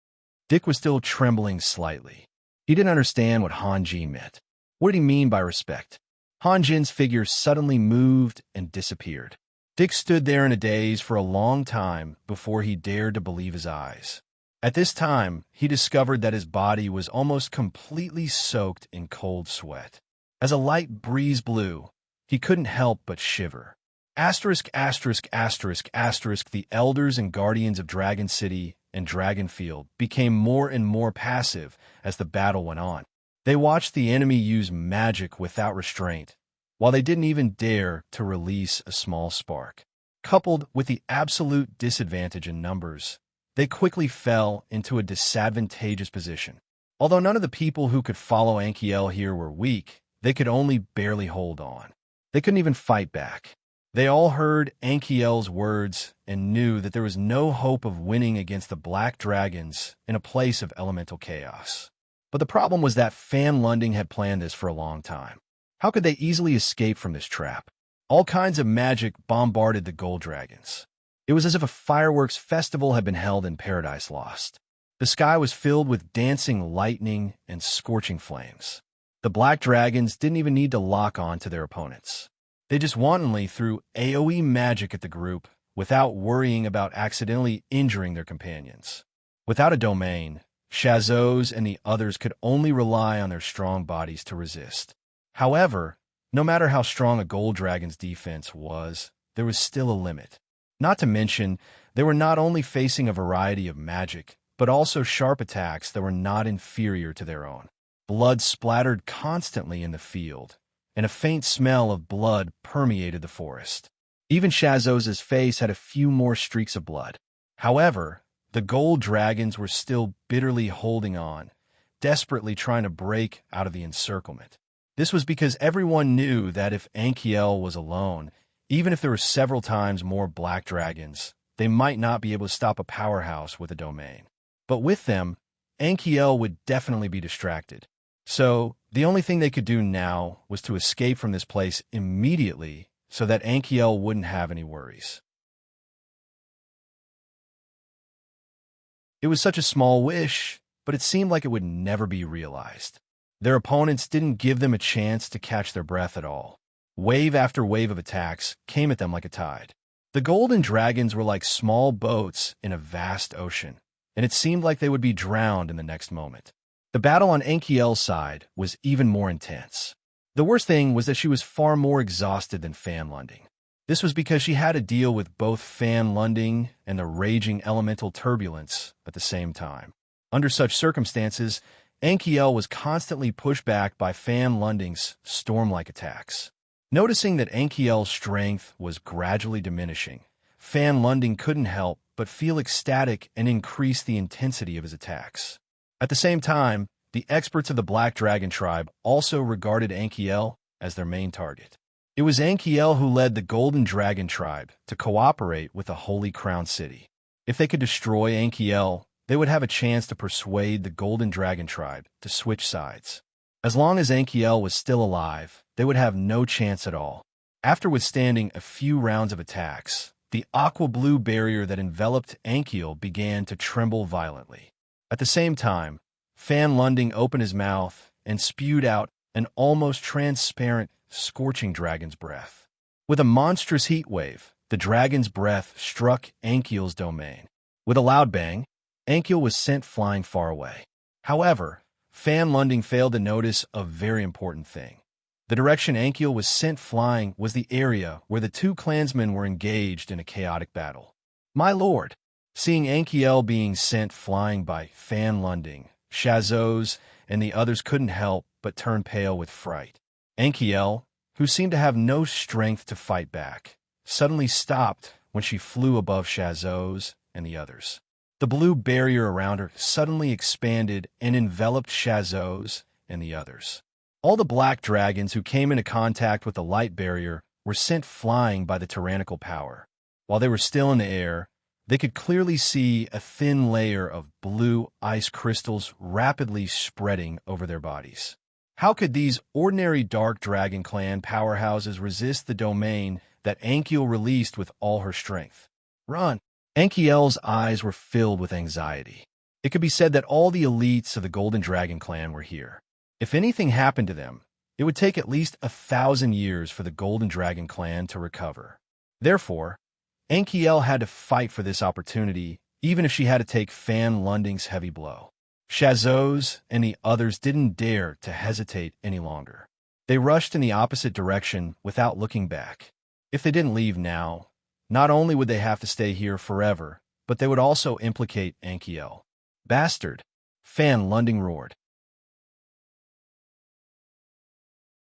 Dick was still trembling slightly. He didn't understand what Han Jin meant. What did he mean by respect? Han Jin's figure suddenly moved and disappeared. Dick stood there in a daze for a long time before he dared to believe his eyes. At this time, he discovered that his body was almost completely soaked in cold sweat. As a light breeze blew, he couldn't help but shiver. Asterisk, asterisk, asterisk, asterisk, the elders and guardians of Dragon City and Dragonfield became more and more passive as the battle went on. They watched the enemy use magic without restraint, while they didn't even dare to release a small spark. Coupled with the absolute disadvantage in numbers, they quickly fell into a disadvantageous position. Although none of the people who could follow Ankiel here were weak, they could only barely hold on. They couldn't even fight back. They all heard Ankiel's words and knew that there was no hope of winning against the black dragons in a place of elemental chaos. But the problem was that Fan Lunding had planned this for a long time. How could they easily escape from this trap? All kinds of magic bombarded the gold dragons. It was as if a fireworks festival had been held in Paradise Lost. The sky was filled with dancing lightning and scorching flames. The black dragons didn't even need to lock on to their opponents. They just wantonly threw AoE magic at the group without worrying about accidentally injuring their companions. Without a domain, Shazos and the others could only rely on their strong bodies to resist. However, no matter how strong a gold dragon's defense was, there was still a limit. Not to mention, they were not only facing a variety of magic, but also sharp attacks that were not inferior to their own. Blood splattered constantly in the field, and a faint smell of blood permeated the forest. Even Shazos' face had a few more streaks of blood. However, the gold dragons were still bitterly holding on, desperately trying to break out of the encirclement. This was because everyone knew that if Ankiel was alone, even if there were several times more black dragons, they might not be able to stop a powerhouse with a domain. But with them, Ankiel would definitely be distracted. So, the only thing they could do now was to escape from this place immediately so that Ankiel wouldn't have any worries. It was such a small wish, but it seemed like it would never be realized. Their opponents didn't give them a chance to catch their breath at all. Wave after wave of attacks came at them like a tide. The golden dragons were like small boats in a vast ocean, and it seemed like they would be drowned in the next moment. The battle on Ankiel's side was even more intense. The worst thing was that she was far more exhausted than Fan Lunding. This was because she had to deal with both Fan Lunding and the raging elemental turbulence at the same time. Under such circumstances, Ankiel was constantly pushed back by Fan Lunding's storm-like attacks. Noticing that Ankiel's strength was gradually diminishing, Fan Lunding couldn't help but feel ecstatic and increase the intensity of his attacks. At the same time, the experts of the Black Dragon tribe also regarded Ankiel as their main target. It was Ankiel who led the Golden Dragon tribe to cooperate with the Holy Crown City. If they could destroy Ankiel, they would have a chance to persuade the Golden Dragon tribe to switch sides. As long as Ankiel was still alive, they would have no chance at all. After withstanding a few rounds of attacks, the aqua-blue barrier that enveloped Ankiel began to tremble violently. At the same time, Fan Lunding opened his mouth and spewed out an almost transparent, scorching dragon's breath. With a monstrous heat wave, the dragon's breath struck Ankiel's domain. With a loud bang, Ankiel was sent flying far away. However, Fan Lunding failed to notice a very important thing. The direction Ankiel was sent flying was the area where the two clansmen were engaged in a chaotic battle. My lord! Seeing Ankiel being sent flying by Fan Lunding, Shazos, and the others couldn't help but turn pale with fright. Ankiel, who seemed to have no strength to fight back, suddenly stopped when she flew above Shazos and the others. The blue barrier around her suddenly expanded and enveloped Shazos and the others. All the black dragons who came into contact with the light barrier were sent flying by the tyrannical power. While they were still in the air, they could clearly see a thin layer of blue ice crystals rapidly spreading over their bodies. How could these ordinary Dark Dragon Clan powerhouses resist the domain that Ankiel released with all her strength? Run! Ankiel's eyes were filled with anxiety. It could be said that all the elites of the Golden Dragon Clan were here. If anything happened to them, it would take at least 1,000 years for the Golden Dragon Clan to recover. Therefore, Ankiel had to fight for this opportunity, even if she had to take Fan Lunding's heavy blow. Shazos and the others didn't dare to hesitate any longer. They rushed in the opposite direction without looking back. If they didn't leave now, not only would they have to stay here forever, but they would also implicate Anchiel. Bastard! Fan Lunding roared.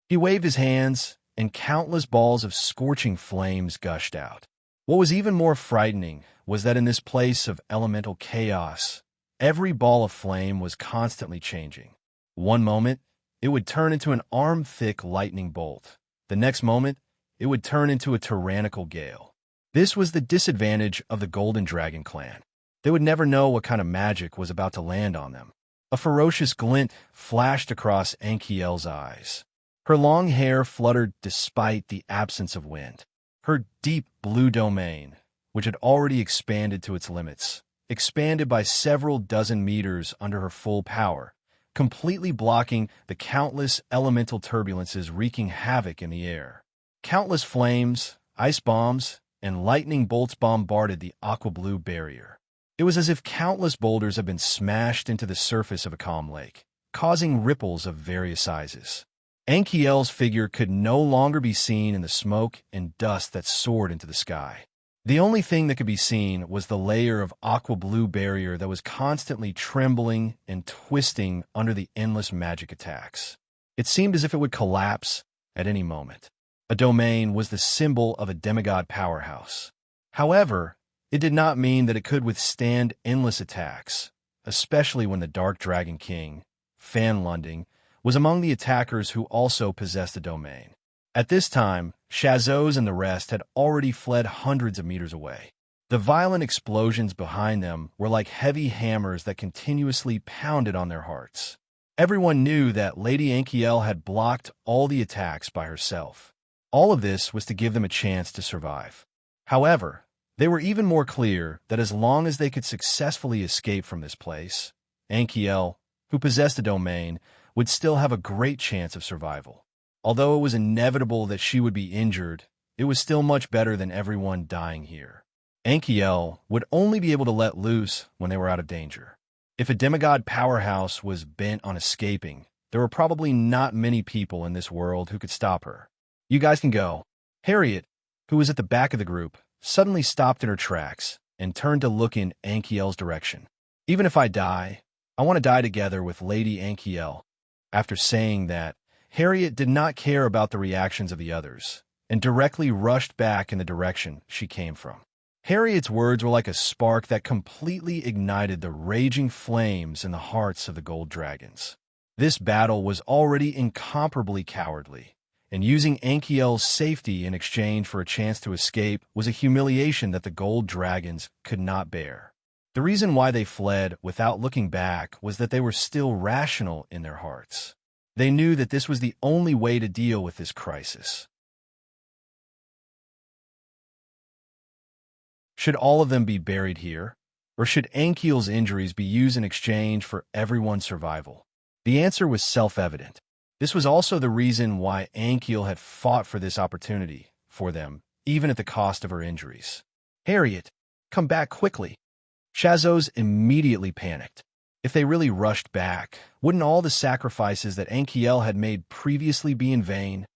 He waved his hands, and countless balls of scorching flames gushed out. What was even more frightening was that in this place of elemental chaos, every ball of flame was constantly changing. One moment, it would turn into an arm-thick lightning bolt. The next moment, it would turn into a tyrannical gale. This was the disadvantage of the Golden Dragon clan. They would never know what kind of magic was about to land on them. A ferocious glint flashed across Anchiel's eyes. Her long hair fluttered despite the absence of wind. Her deep blue domain, which had already expanded to its limits, expanded by several dozen meters under her full power, completely blocking the countless elemental turbulences wreaking havoc in the air. Countless flames, ice bombs, and lightning bolts bombarded the aqua-blue barrier. It was as if countless boulders had been smashed into the surface of a calm lake, causing ripples of various sizes. Anchiel's figure could no longer be seen in the smoke and dust that soared into the sky. The only thing that could be seen was the layer of aqua-blue barrier that was constantly trembling and twisting under the endless magic attacks. It seemed as if it would collapse at any moment. A domain was the symbol of a demigod powerhouse. However, it did not mean that it could withstand endless attacks, especially when the Dark Dragon King, Fan Lunding, was among the attackers who also possessed a domain. At this time, Shazos and the rest had already fled hundreds of meters away. The violent explosions behind them were like heavy hammers that continuously pounded on their hearts. Everyone knew that Lady Anchiel had blocked all the attacks by herself. All of this was to give them a chance to survive. However, they were even more clear that as long as they could successfully escape from this place, Anchiel, who possessed a domain, would still have a great chance of survival. Although it was inevitable that she would be injured, it was still much better than everyone dying here. Anchiel would only be able to let loose when they were out of danger. If a demigod powerhouse was bent on escaping, there were probably not many people in this world who could stop her. "You guys can go." Harriet, who was at the back of the group, suddenly stopped in her tracks and turned to look in Anchiel's direction. "Even if I die, I want to die together with Lady Anchiel." After saying that, Harriet did not care about the reactions of the others and directly rushed back in the direction she came from. Harriet's words were like a spark that completely ignited the raging flames in the hearts of the gold dragons. This battle was already incomparably cowardly, and using Anchiel's safety in exchange for a chance to escape was a humiliation that the gold dragons could not bear. The reason why they fled without looking back was that they were still rational in their hearts. They knew that this was the only way to deal with this crisis. Should all of them be buried here, or should Anchiel's injuries be used in exchange for everyone's survival? The answer was self-evident. This was also the reason why Anchiel had fought for this opportunity for them, even at the cost of her injuries. "Harriet, come back quickly." Shazos immediately panicked. If they really rushed back, wouldn't all the sacrifices that Anchiel had made previously be in vain?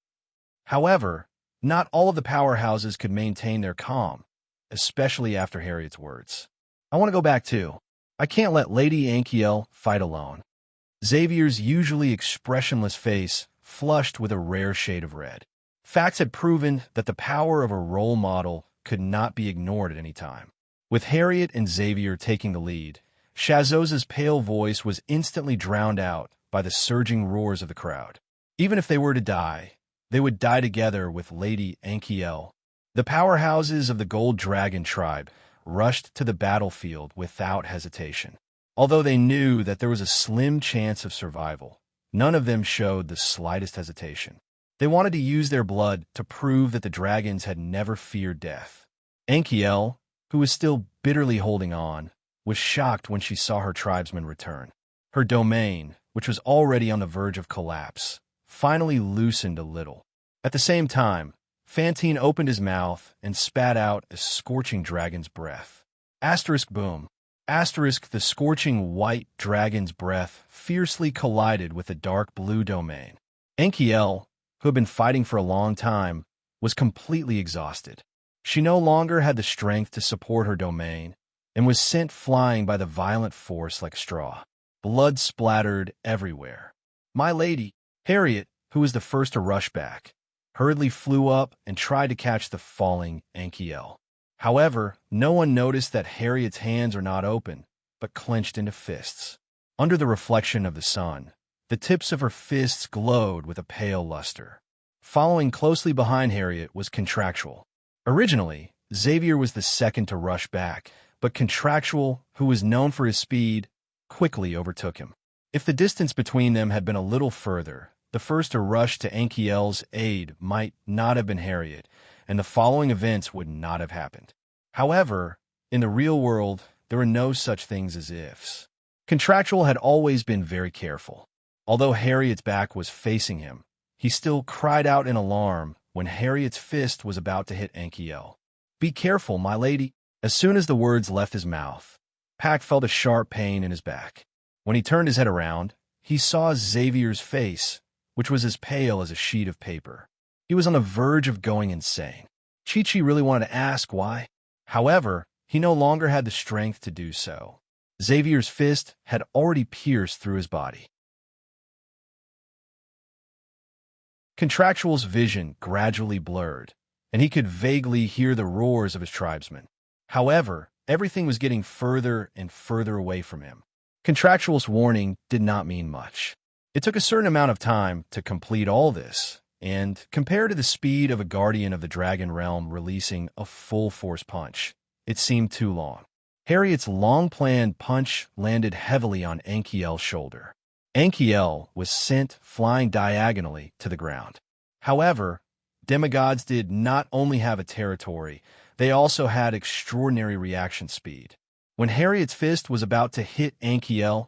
However, not all of the powerhouses could maintain their calm, especially after Harriet's words. "I want to go back too. I can't let Lady Anchiel fight alone." Xavier's usually expressionless face flushed with a rare shade of red. Facts had proven that the power of a role model could not be ignored at any time. With Harriet and Xavier taking the lead, Shazos's pale voice was instantly drowned out by the surging roars of the crowd. Even if they were to die, they would die together with Lady Anchiel. The powerhouses of the Gold Dragon tribe rushed to the battlefield without hesitation. Although they knew that there was a slim chance of survival, none of them showed the slightest hesitation. They wanted to use their blood to prove that the dragons had never feared death. Anchiel, who was still bitterly holding on, was shocked when she saw her tribesmen return. Her domain, which was already on the verge of collapse, finally loosened a little. At the same time, Fantine opened his mouth and spat out a scorching dragon's breath. Asterisk boom. Asterisk the scorching white dragon's breath fiercely collided with the dark blue domain. Anchiel, who had been fighting for a long time, was completely exhausted. She no longer had the strength to support her domain and was sent flying by the violent force like straw. Blood splattered everywhere. My lady, Harriet, who was the first to rush back, hurriedly flew up and tried to catch the falling Anchiel. However, no one noticed that Harriet's hands were not open, but clenched into fists. Under the reflection of the sun, the tips of her fists glowed with a pale luster. Following closely behind Harriet was Contractual. Originally, Xavier was the second to rush back, but Contractual, who was known for his speed, quickly overtook him. If the distance between them had been a little further, the first to rush to Anchiel's aid might not have been Harriet, and the following events would not have happened. However, in the real world, there were no such things as ifs. Contractual had always been very careful. Although Harriet's back was facing him, he still cried out in alarm when Harriet's fist was about to hit Anchiel. "Be careful, my lady." As soon as the words left his mouth, Pack felt a sharp pain in his back. When he turned his head around, he saw Xavier's face, which was as pale as a sheet of paper. He was on the verge of going insane. Chi-Chi really wanted to ask why. However, he no longer had the strength to do so. Xavier's fist had already pierced through his body. Contractual's vision gradually blurred, and he could vaguely hear the roars of his tribesmen. However, everything was getting further and further away from him. Contractual's warning did not mean much. It took a certain amount of time to complete all this, and compared to the speed of a guardian of the Dragon Realm releasing a full-force punch, it seemed too long. Harriet's long-planned punch landed heavily on Anchiel's shoulder. Anchiel was sent flying diagonally to the ground. However, demigods did not only have a territory, they also had extraordinary reaction speed. When Harriet's fist was about to hit Anchiel,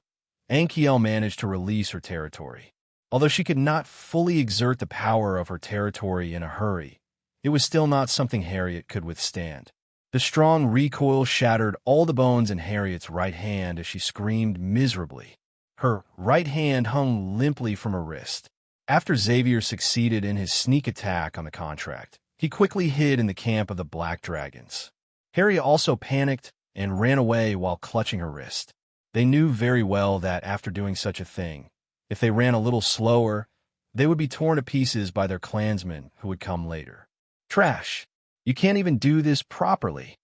Anchiel managed to release her territory. Although she could not fully exert the power of her territory in a hurry, it was still not something Harriet could withstand. The strong recoil shattered all the bones in Harriet's right hand as she screamed miserably. Her right hand hung limply from her wrist. After Xavier succeeded in his sneak attack on the contract, he quickly hid in the camp of the Black Dragons. Harriet also panicked and ran away while clutching her wrist. They knew very well that after doing such a thing, if they ran a little slower, they would be torn to pieces by their clansmen who would come later. "Trash! You can't even do this properly."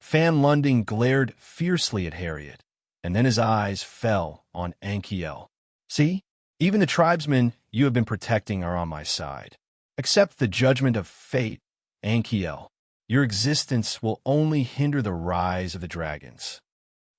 Fan Lunding glared fiercely at Harriet, and then his eyes fell on Anchiel. "See? Even the tribesmen you have been protecting are on my side. Accept the judgment of fate, Anchiel. Your existence will only hinder the rise of the dragons."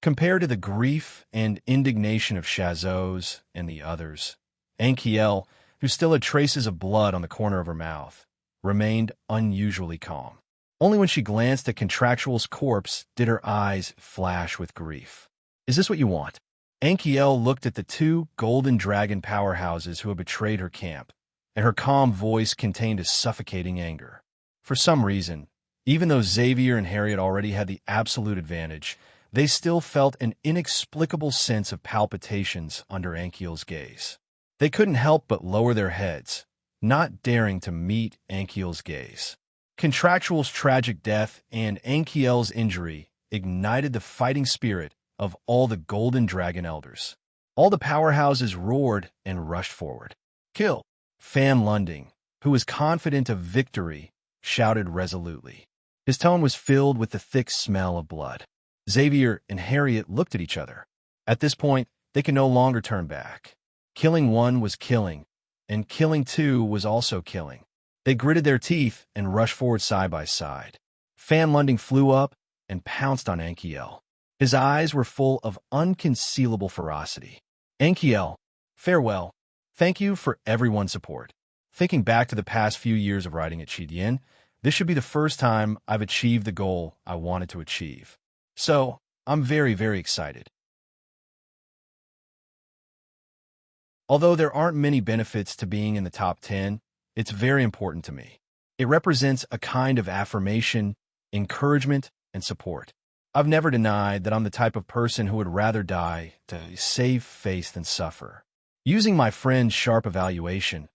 Compared to the grief and indignation of Chazos and the others, Anchiel, who still had traces of blood on the corner of her mouth, remained unusually calm. Only when she glanced at Contractual's corpse did her eyes flash with grief. "Is this what you want?" Anchiel looked at the two golden dragon powerhouses who had betrayed her camp, and her calm voice contained a suffocating anger. For some reason, even though Xavier and Harriet already had the absolute advantage, they still felt an inexplicable sense of palpitations under Anchiel's gaze. They couldn't help but lower their heads, not daring to meet Anchiel's gaze. Contractual's tragic death and Anchiel's injury ignited the fighting spirit of all the Golden Dragon Elders. All the powerhouses roared and rushed forward. "Kill!" Fan Lunding, who was confident of victory, shouted resolutely. His tone was filled with the thick smell of blood. Xavier and Harriet looked at each other. At this point, they could no longer turn back. Killing one was killing, and killing two was also killing. They gritted their teeth and rushed forward side by side. Fan Lunding flew up and pounced on Anchiel. His eyes were full of unconcealable ferocity. "Anchiel, farewell. Thank you for everyone's support. Thinking back to the past few years of writing at Chidien, this should be the first time I've achieved the goal I wanted to achieve. So, I'm very, very excited." Although there aren't many benefits to being in the top 10, it's very important to me. It represents a kind of affirmation, encouragement, and support. I've never denied that I'm the type of person who would rather die to save face than suffer. Using my friend's sharp evaluation,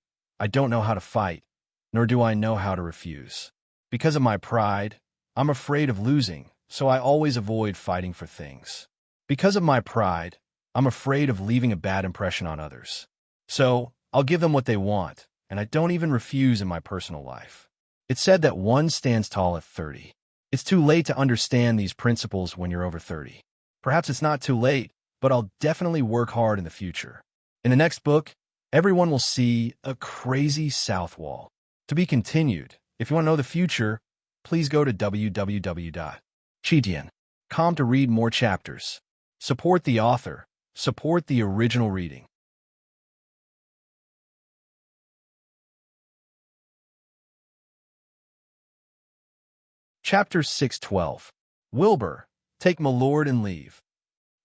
I don't know how to fight, nor do I know how to refuse. Because of my pride, I'm afraid of losing, so I always avoid fighting for things. Because of my pride, I'm afraid of leaving a bad impression on others. So, I'll give them what they want, and I don't even refuse in my personal life. It's said that one stands tall at 30. It's too late to understand these principles when you're over 30. Perhaps it's not too late, but I'll definitely work hard in the future. In the next book, everyone will see a crazy south wall. To be continued. If you want to know the future, please go to www.chidian.com to read more chapters. Support the author. Support the original reading. Chapter 612. Wilbur, take my lord and leave.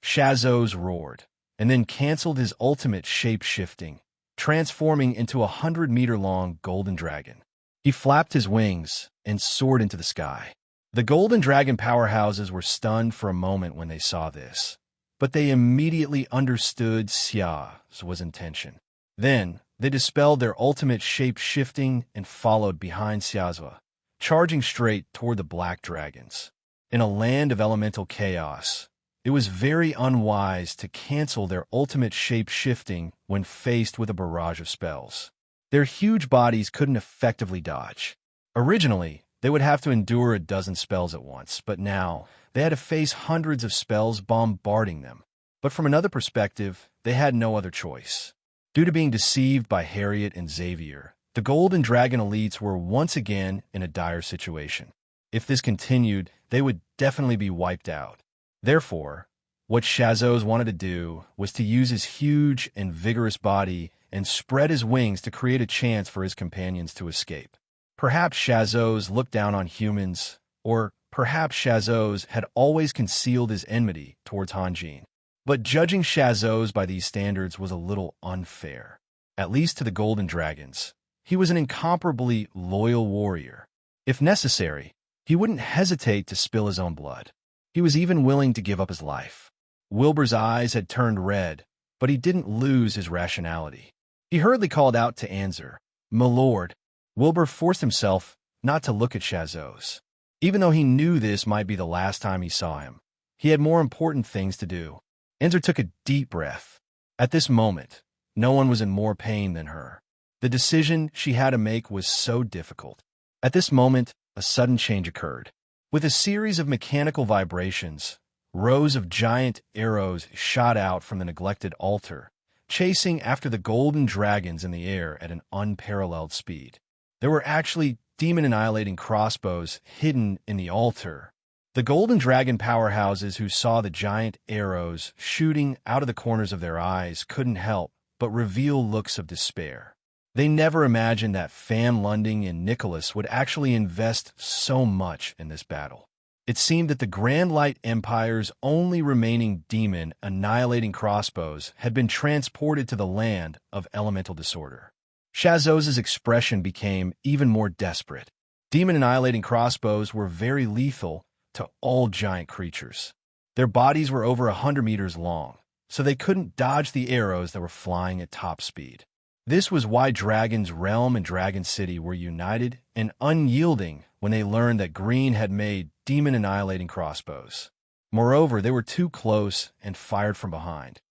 Shazos roared, and then canceled his ultimate shape-shifting, transforming into a 100-meter-long golden dragon. He flapped his wings and soared into the sky. The golden dragon powerhouses were stunned for a moment when they saw this, but they immediately understood Xia's intention. Then, they dispelled their ultimate shape-shifting and followed behind Xiazwa, charging straight toward the black dragons. In a land of elemental chaos, it was very unwise to cancel their ultimate shape-shifting when faced with a barrage of spells. Their huge bodies couldn't effectively dodge. Originally, they would have to endure a dozen spells at once, but now they had to face hundreds of spells bombarding them. But from another perspective, they had no other choice. Due to being deceived by Harriet and Xavier, the Golden Dragon elites were once again in a dire situation. If this continued, they would definitely be wiped out. Therefore, what Shazos wanted to do was to use his huge and vigorous body and spread his wings to create a chance for his companions to escape. Perhaps Shazos looked down on humans, or perhaps Shazos had always concealed his enmity towards Hanjin. But judging Shazos by these standards was a little unfair. At least to the Golden Dragons, he was an incomparably loyal warrior. If necessary, he wouldn't hesitate to spill his own blood. He was even willing to give up his life. Wilbur's eyes had turned red, but he didn't lose his rationality. He hurriedly called out to Anzer, "My lord." Wilbur forced himself not to look at Shazos. Even though he knew this might be the last time he saw him, he had more important things to do. Anzer took a deep breath. At this moment, no one was in more pain than her. The decision she had to make was so difficult. At this moment, a sudden change occurred. With a series of mechanical vibrations, rows of giant arrows shot out from the neglected altar, chasing after the golden dragons in the air at an unparalleled speed. There were actually demon-annihilating crossbows hidden in the altar. The golden dragon powerhouses who saw the giant arrows shooting out of the corners of their eyes couldn't help but reveal looks of despair. They never imagined that Fan Lunding and Nicholas would actually invest so much in this battle. It seemed that the Grand Light Empire's only remaining demon-annihilating crossbows had been transported to the land of elemental disorder. Shazos's expression became even more desperate. Demon-annihilating crossbows were very lethal to all giant creatures. Their bodies were over 100 meters long, so they couldn't dodge the arrows that were flying at top speed. This was why Dragon's Realm and Dragon City were united and unyielding when they learned that Green had made demon-annihilating crossbows. Moreover, they were too close and fired from behind.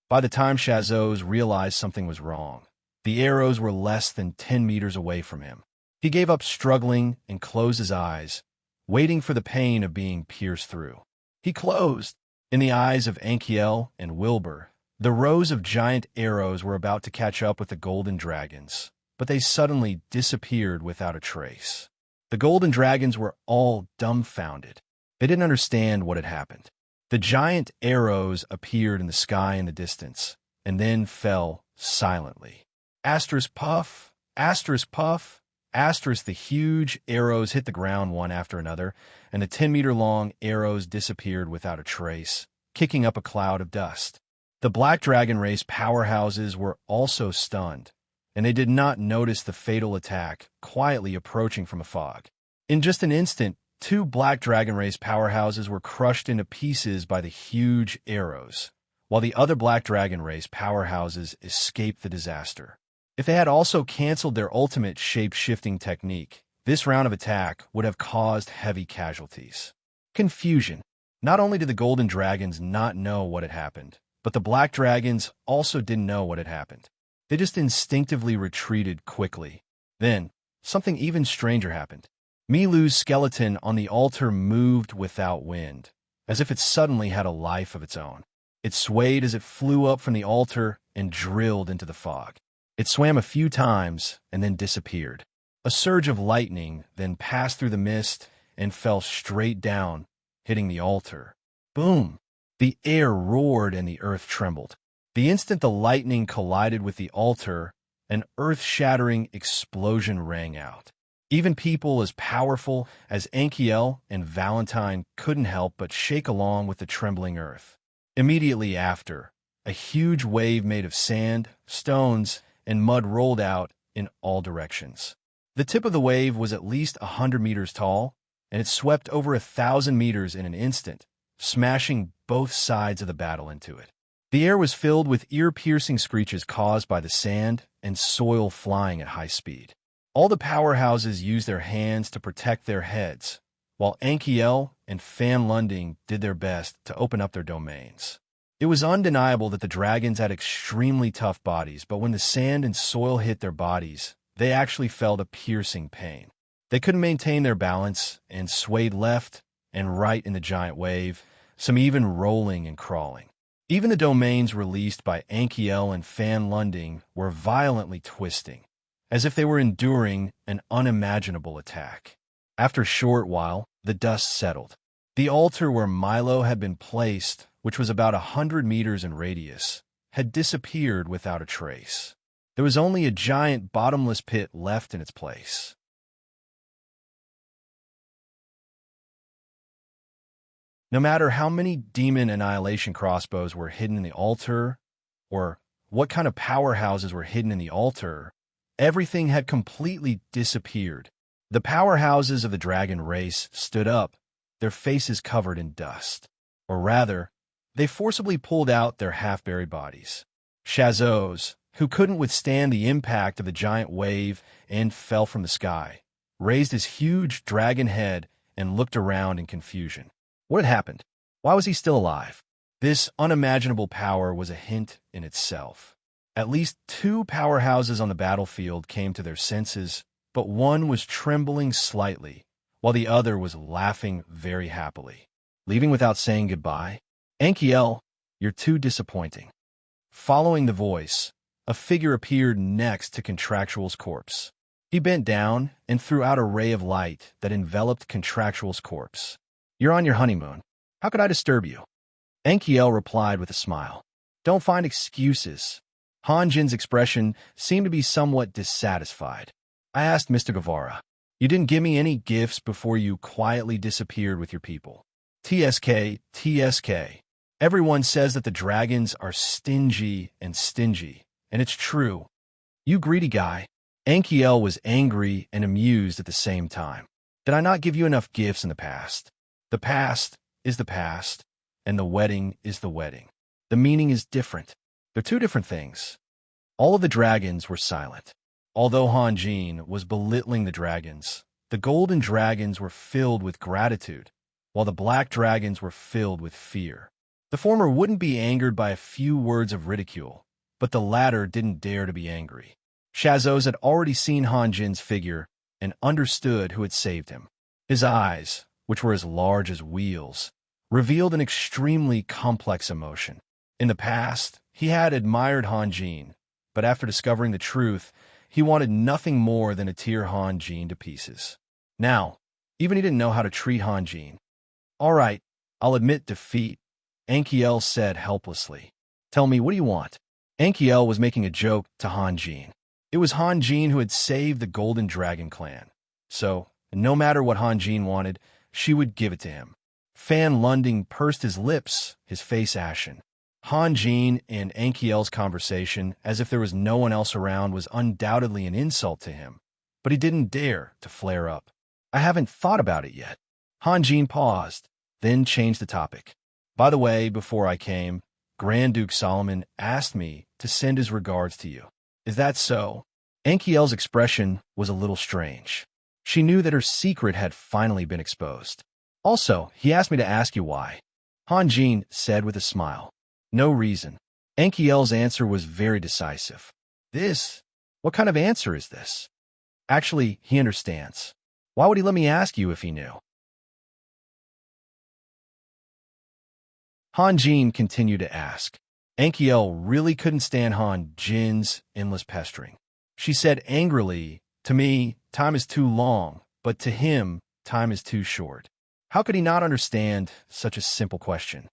By the time Shazos realized something was wrong, the arrows were less than 10 meters away from him. He gave up struggling and closed his eyes, waiting for the pain of being pierced through. He closed. In the eyes of Ankiel and Wilbur, the rows of giant arrows were about to catch up with the golden dragons, but they suddenly disappeared without a trace. The golden dragons were all dumbfounded. They didn't understand what had happened. The giant arrows appeared in the sky in the distance, and then fell silently. Asterisk puff, asterisk puff, asterisk. The huge arrows hit the ground one after another, and the 10-meter-long arrows disappeared without a trace, kicking up a cloud of dust. The Black Dragon race powerhouses were also stunned, and they did not notice the fatal attack quietly approaching from a fog. In just an instant, 2 Black Dragon race powerhouses were crushed into pieces by the huge arrows, while the other Black Dragon race powerhouses escaped the disaster. If they had also canceled their ultimate shape-shifting technique, this round of attack would have caused heavy casualties. Confusion. Not only did the Golden Dragons not know what had happened, but the Black Dragons also didn't know what had happened. They just instinctively retreated quickly. Then, something even stranger happened. Milu's skeleton on the altar moved without wind, as if it suddenly had a life of its own. It swayed as it flew up from the altar and drilled into the fog. It swam a few times and then disappeared. A surge of lightning then passed through the mist and fell straight down, hitting the altar. Boom! The air roared and the earth trembled. The instant the lightning collided with the altar, an earth-shattering explosion rang out. Even people as powerful as Anchiel and Valentine couldn't help but shake along with the trembling earth. Immediately after, a huge wave made of sand, stones, and mud rolled out in all directions. The tip of the wave was at least 100 meters tall, and it swept over 1,000 meters in an instant, smashing both sides of the battle into it. The air was filled with ear-piercing screeches caused by the sand and soil flying at high speed. All the powerhouses used their hands to protect their heads, while Anchiel and Fan Lunding did their best to open up their domains. It was undeniable that the dragons had extremely tough bodies, but when the sand and soil hit their bodies, they actually felt a piercing pain. They couldn't maintain their balance and swayed left and right in the giant wave, some even rolling and crawling. Even the domains released by Anchiel and Fan Lunding were violently twisting, as if they were enduring an unimaginable attack. After a short while, the dust settled. The altar where Milo had been placed, which was about 100 meters in radius, had disappeared without a trace. There was only a giant bottomless pit left in its place. No matter how many demon annihilation crossbows were hidden in the altar, or what kind of powerhouses were hidden in the altar, everything had completely disappeared. The powerhouses of the dragon race stood up, their faces covered in dust. Or rather, they forcibly pulled out their half-buried bodies. Shazos, who couldn't withstand the impact of the giant wave and fell from the sky, raised his huge dragon head and looked around in confusion. What had happened? Why was he still alive? This unimaginable power was a hint in itself. At least 2 powerhouses on the battlefield came to their senses, but one was trembling slightly, while the other was laughing very happily. Leaving without saying goodbye? Anchiel, you're too disappointing. Following the voice, a figure appeared next to Contractual's corpse. He bent down and threw out a ray of light that enveloped Contractual's corpse. You're on your honeymoon. How could I disturb you? Anchiel replied with a smile. Don't find excuses. Hanjin's expression seemed to be somewhat dissatisfied. I asked Mr. Guevara. You didn't give me any gifts before you quietly disappeared with your people. TSK, TSK. Everyone says that the dragons are stingy, and it's true. You greedy guy. Anchiel was angry and amused at the same time. Did I not give you enough gifts in the past? The past is the past, and the wedding is the wedding. The meaning is different. They're 2 different things. All of the dragons were silent. Although Hanjin was belittling the dragons, the golden dragons were filled with gratitude, while the black dragons were filled with fear. The former wouldn't be angered by a few words of ridicule, but the latter didn't dare to be angry. Shazos had already seen Hanjin's figure and understood who had saved him. His eyes, which were as large as wheels, revealed an extremely complex emotion. In the past, he had admired Hanjin, but after discovering the truth, he wanted nothing more than to tear Hanjin to pieces. Now, even he didn't know how to treat Hanjin. All right, I'll admit defeat, Anchiel said helplessly. Tell me, what do you want? Anchiel was making a joke to Hanjin. It was Hanjin who had saved the Golden Dragon clan. So, no matter what Hanjin wanted, she would give it to him. Fan Lunding pursed his lips, his face ashen. Hanjin and Anchiel's conversation, as if there was no one else around, was undoubtedly an insult to him, but he didn't dare to flare up. I haven't thought about it yet. Hanjin paused, then changed the topic. By the way, before I came, Grand Duke Solomon asked me to send his regards to you. Is that so? Ankiel's expression was a little strange. She knew that her secret had finally been exposed. Also, he asked me to ask you why. Han Jin said with a smile. No reason. Ankiel's answer was very decisive. This? What kind of answer is this? Actually, he understands. Why would he let me ask you if he knew? Han Jin continued to ask. Ankiel really couldn't stand Han Jin's endless pestering. She said angrily, to me, time is too long, but to him, time is too short. How could he not understand such a simple question?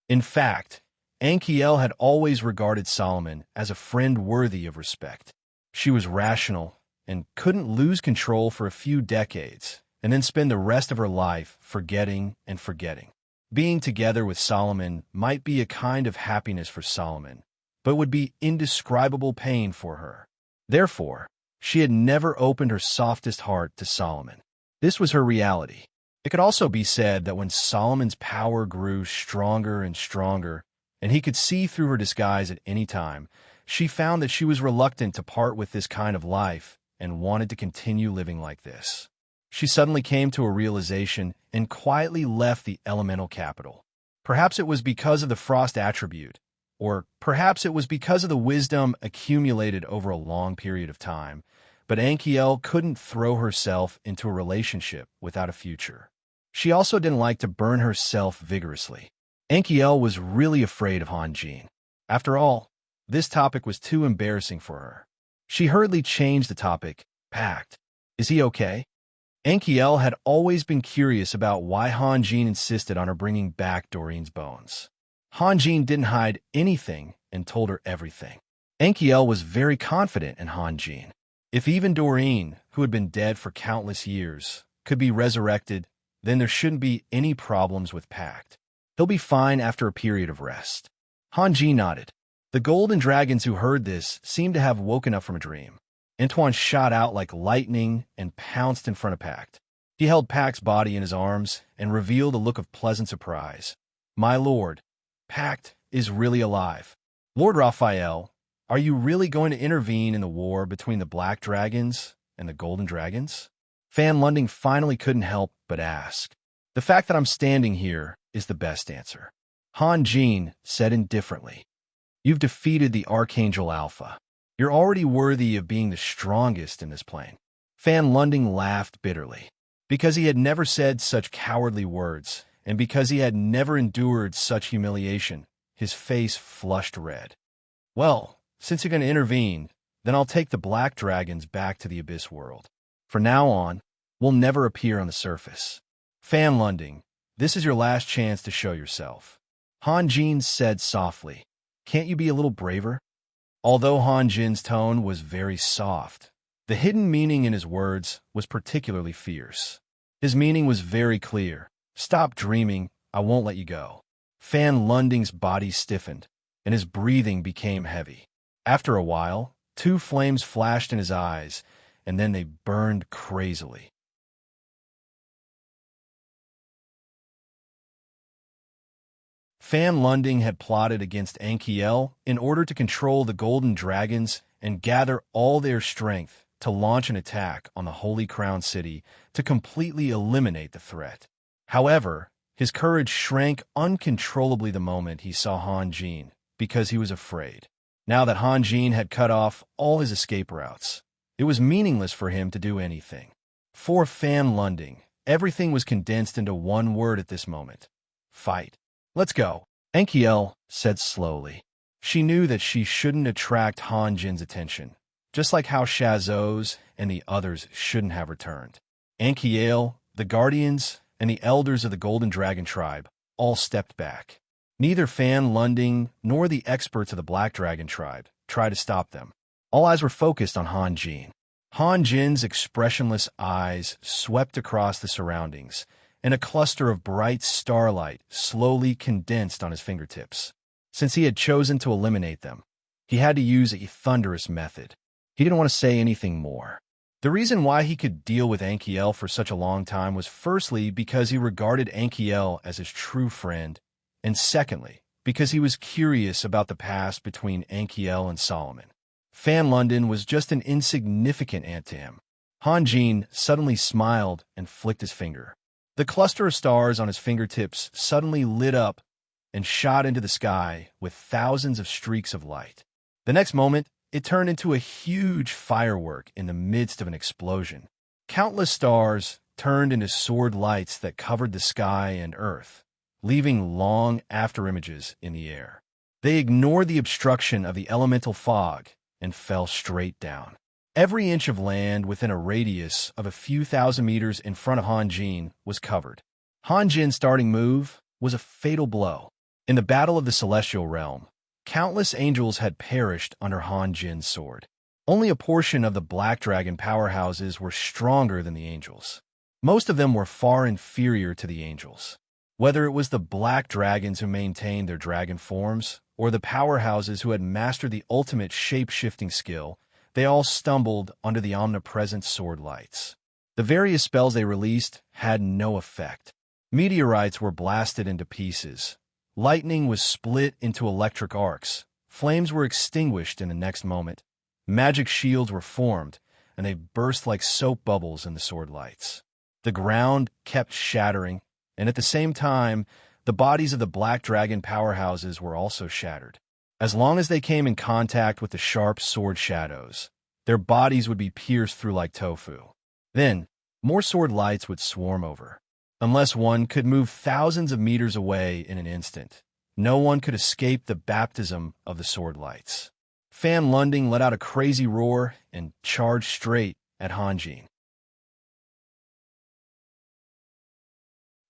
In fact, Ankiel had always regarded Solomon as a friend worthy of respect. She was rational and couldn't lose control for a few decades and then spend the rest of her life forgetting and forgetting. Being together with Solomon might be a kind of happiness for Solomon, but would be indescribable pain for her. Therefore, she had never opened her softest heart to Solomon. This was her reality. It could also be said that when Solomon's power grew stronger and stronger, and he could see through her disguise at any time, she found that she was reluctant to part with this kind of life and wanted to continue living like this. She suddenly came to a realization and quietly left the elemental capital. Perhaps it was because of the frost attribute, or perhaps it was because of the wisdom accumulated over a long period of time, but Ankiel couldn't throw herself into a relationship without a future. She also didn't like to burn herself vigorously. Ankiel was really afraid of Han Jin. After all, this topic was too embarrassing for her. She hurriedly changed the topic. Pact. Is he okay? Ankiel had always been curious about why Han Jin insisted on her bringing back Doreen's bones. Han Jin didn't hide anything and told her everything. Ankiel was very confident in Han Jin. If even Doreen, who had been dead for countless years, could be resurrected, then there shouldn't be any problems with Pact. He'll be fine after a period of rest. Han Jin nodded. The golden dragons who heard this seemed to have woken up from a dream. Antoine shot out like lightning and pounced in front of Pact. He held Pact's body in his arms and revealed a look of pleasant surprise. My lord, Pact is really alive. Lord Raphael, are you really going to intervene in the war between the black dragons and the golden dragons? Fan Lunding finally couldn't help but ask. The fact that I'm standing here is the best answer. Han Jin said indifferently. You've defeated the Archangel Alpha. You're already worthy of being the strongest in this plane. Fan Lunding laughed bitterly. Because he had never said such cowardly words, and because he had never endured such humiliation, his face flushed red. Well, since you're going to intervene, then I'll take the black dragons back to the Abyss world. From now on, we'll never appear on the surface. Fan Lunding, this is your last chance to show yourself. Han Jin said softly. Can't you be a little braver? Although Han Jin's tone was very soft, the hidden meaning in his words was particularly fierce. His meaning was very clear. Stop dreaming, I won't let you go. Fan Lunding's body stiffened, and his breathing became heavy. After a while, two flames flashed in his eyes, and then they burned crazily. Fan Lunding had plotted against Ankiel in order to control the golden dragons and gather all their strength to launch an attack on the Holy Crown City to completely eliminate the threat. However, his courage shrank uncontrollably the moment he saw Han Jin, because he was afraid. Now that Han Jin had cut off all his escape routes, it was meaningless for him to do anything. For Fan Lunding, everything was condensed into one word at this moment. Fight. Let's go, Ankiel said slowly. She knew that she shouldn't attract Han Jin's attention, just like how Shazos and the others shouldn't have returned. Ankiel, the guardians, and the elders of the Golden Dragon tribe all stepped back. Neither Fan Lunding nor the experts of the Black Dragon tribe tried to stop them. All eyes were focused on Han Jin. Han Jin's expressionless eyes swept across the surroundings, and a cluster of bright starlight slowly condensed on his fingertips. Since he had chosen to eliminate them, he had to use a thunderous method. He didn't want to say anything more. The reason why he could deal with Ankiel for such a long time was firstly because he regarded Ankiel as his true friend, and secondly, because he was curious about the past between Anchiel and Solomon. Fan London was just an insignificant ant to him. Han Jin suddenly smiled and flicked his finger. The cluster of stars on his fingertips suddenly lit up and shot into the sky with thousands of streaks of light. The next moment, it turned into a huge firework in the midst of an explosion. Countless stars turned into sword lights that covered the sky and earth, leaving long afterimages in the air. They ignored the obstruction of the elemental fog and fell straight down. Every inch of land within a radius of a few thousand meters in front of Han Jin was covered. Han Jin's starting move was a fatal blow. In the Battle of the Celestial Realm, countless angels had perished under Han Jin's sword. Only a portion of the Black Dragon powerhouses were stronger than the angels. Most of them were far inferior to the angels. Whether it was the Black Dragons who maintained their dragon forms, or the powerhouses who had mastered the ultimate shape-shifting skill, they all stumbled under the omnipresent sword lights. The various spells they released had no effect. Meteorites were blasted into pieces. Lightning was split into electric arcs. Flames were extinguished in the next moment. Magic shields were formed, and they burst like soap bubbles in the sword lights. The ground kept shattering, and at the same time, the bodies of the Black Dragon powerhouses were also shattered. As long as they came in contact with the sharp sword shadows, their bodies would be pierced through like tofu. Then, more sword lights would swarm over. Unless one could move thousands of meters away in an instant, no one could escape the baptism of the sword lights. Fan Lunding let out a crazy roar and charged straight at Han Jin.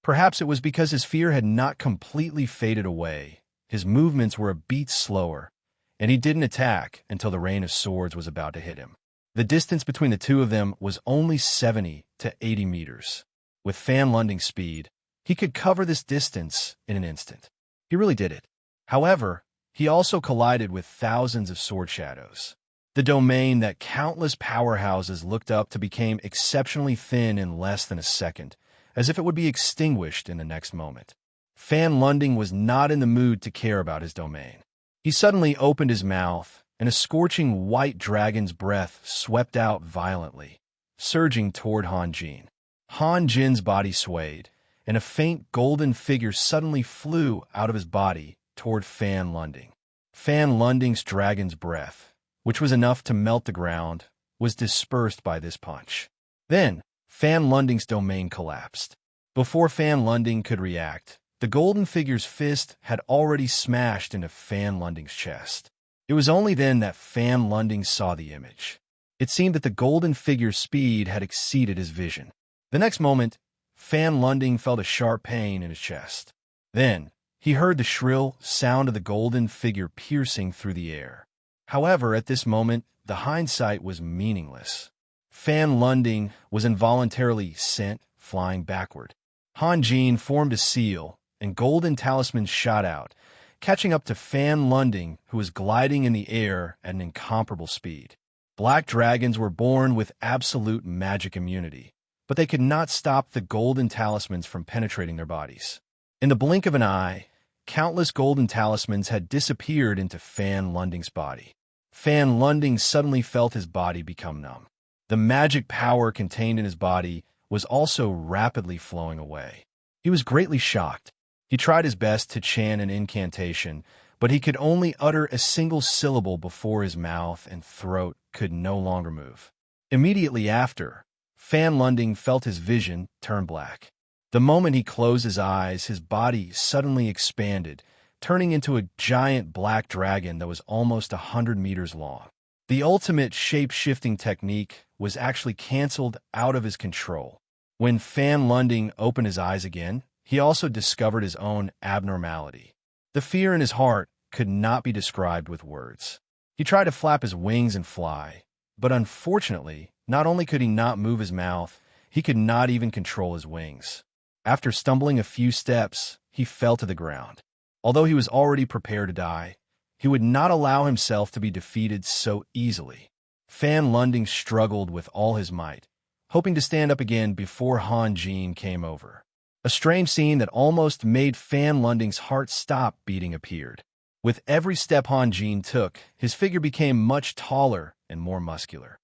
Perhaps it was because his fear had not completely faded away. His movements were a beat slower, and he didn't attack until the rain of swords was about to hit him. The distance between the two of them was only 70 to 80 meters. With Fan Lunding's speed, he could cover this distance in an instant. He really did it. However, he also collided with thousands of sword shadows. The domain that countless powerhouses looked up to became exceptionally thin in less than a second, as if it would be extinguished in the next moment. Fan Lunding was not in the mood to care about his domain. He suddenly opened his mouth, and a scorching white dragon's breath swept out violently, surging toward Han Jin. Han Jin's body swayed, and a faint golden figure suddenly flew out of his body toward Fan Lunding. Fan Lunding's dragon's breath, which was enough to melt the ground, was dispersed by this punch. Then, Fan Lunding's domain collapsed. Before Fan Lunding could react, the golden figure's fist had already smashed into Fan Lunding's chest. It was only then that Fan Lunding saw the image. It seemed that the golden figure's speed had exceeded his vision. The next moment, Fan Lunding felt a sharp pain in his chest. Then, he heard the shrill sound of the golden figure piercing through the air. However, at this moment, the hindsight was meaningless. Fan Lunding was involuntarily sent flying backward. Han Jin formed a seal, and golden talismans shot out, catching up to Fan Lunding, who was gliding in the air at an incomparable speed. Black dragons were born with absolute magic immunity, but they could not stop the golden talismans from penetrating their bodies. In the blink of an eye, countless golden talismans had disappeared into Fan Lunding's body. Fan Lunding suddenly felt his body become numb. The magic power contained in his body was also rapidly flowing away. He was greatly shocked. He tried his best to chant an incantation, but he could only utter a single syllable before his mouth and throat could no longer move. Immediately after, Fan Lunding felt his vision turn black. The moment he closed his eyes, his body suddenly expanded, turning into a giant black dragon that was almost 100 meters long. The ultimate shape-shifting technique was actually canceled out of his control. When Fan Lunding opened his eyes again, he also discovered his own abnormality. The fear in his heart could not be described with words. He tried to flap his wings and fly, but unfortunately, not only could he not move his mouth, he could not even control his wings. After stumbling a few steps, he fell to the ground. Although he was already prepared to die, he would not allow himself to be defeated so easily. Fan Lunding struggled with all his might, hoping to stand up again before Han Jin came over. A strange scene that almost made Fan Lunding's heart stop beating appeared. With every step Han Jin took, his figure became much taller and more muscular.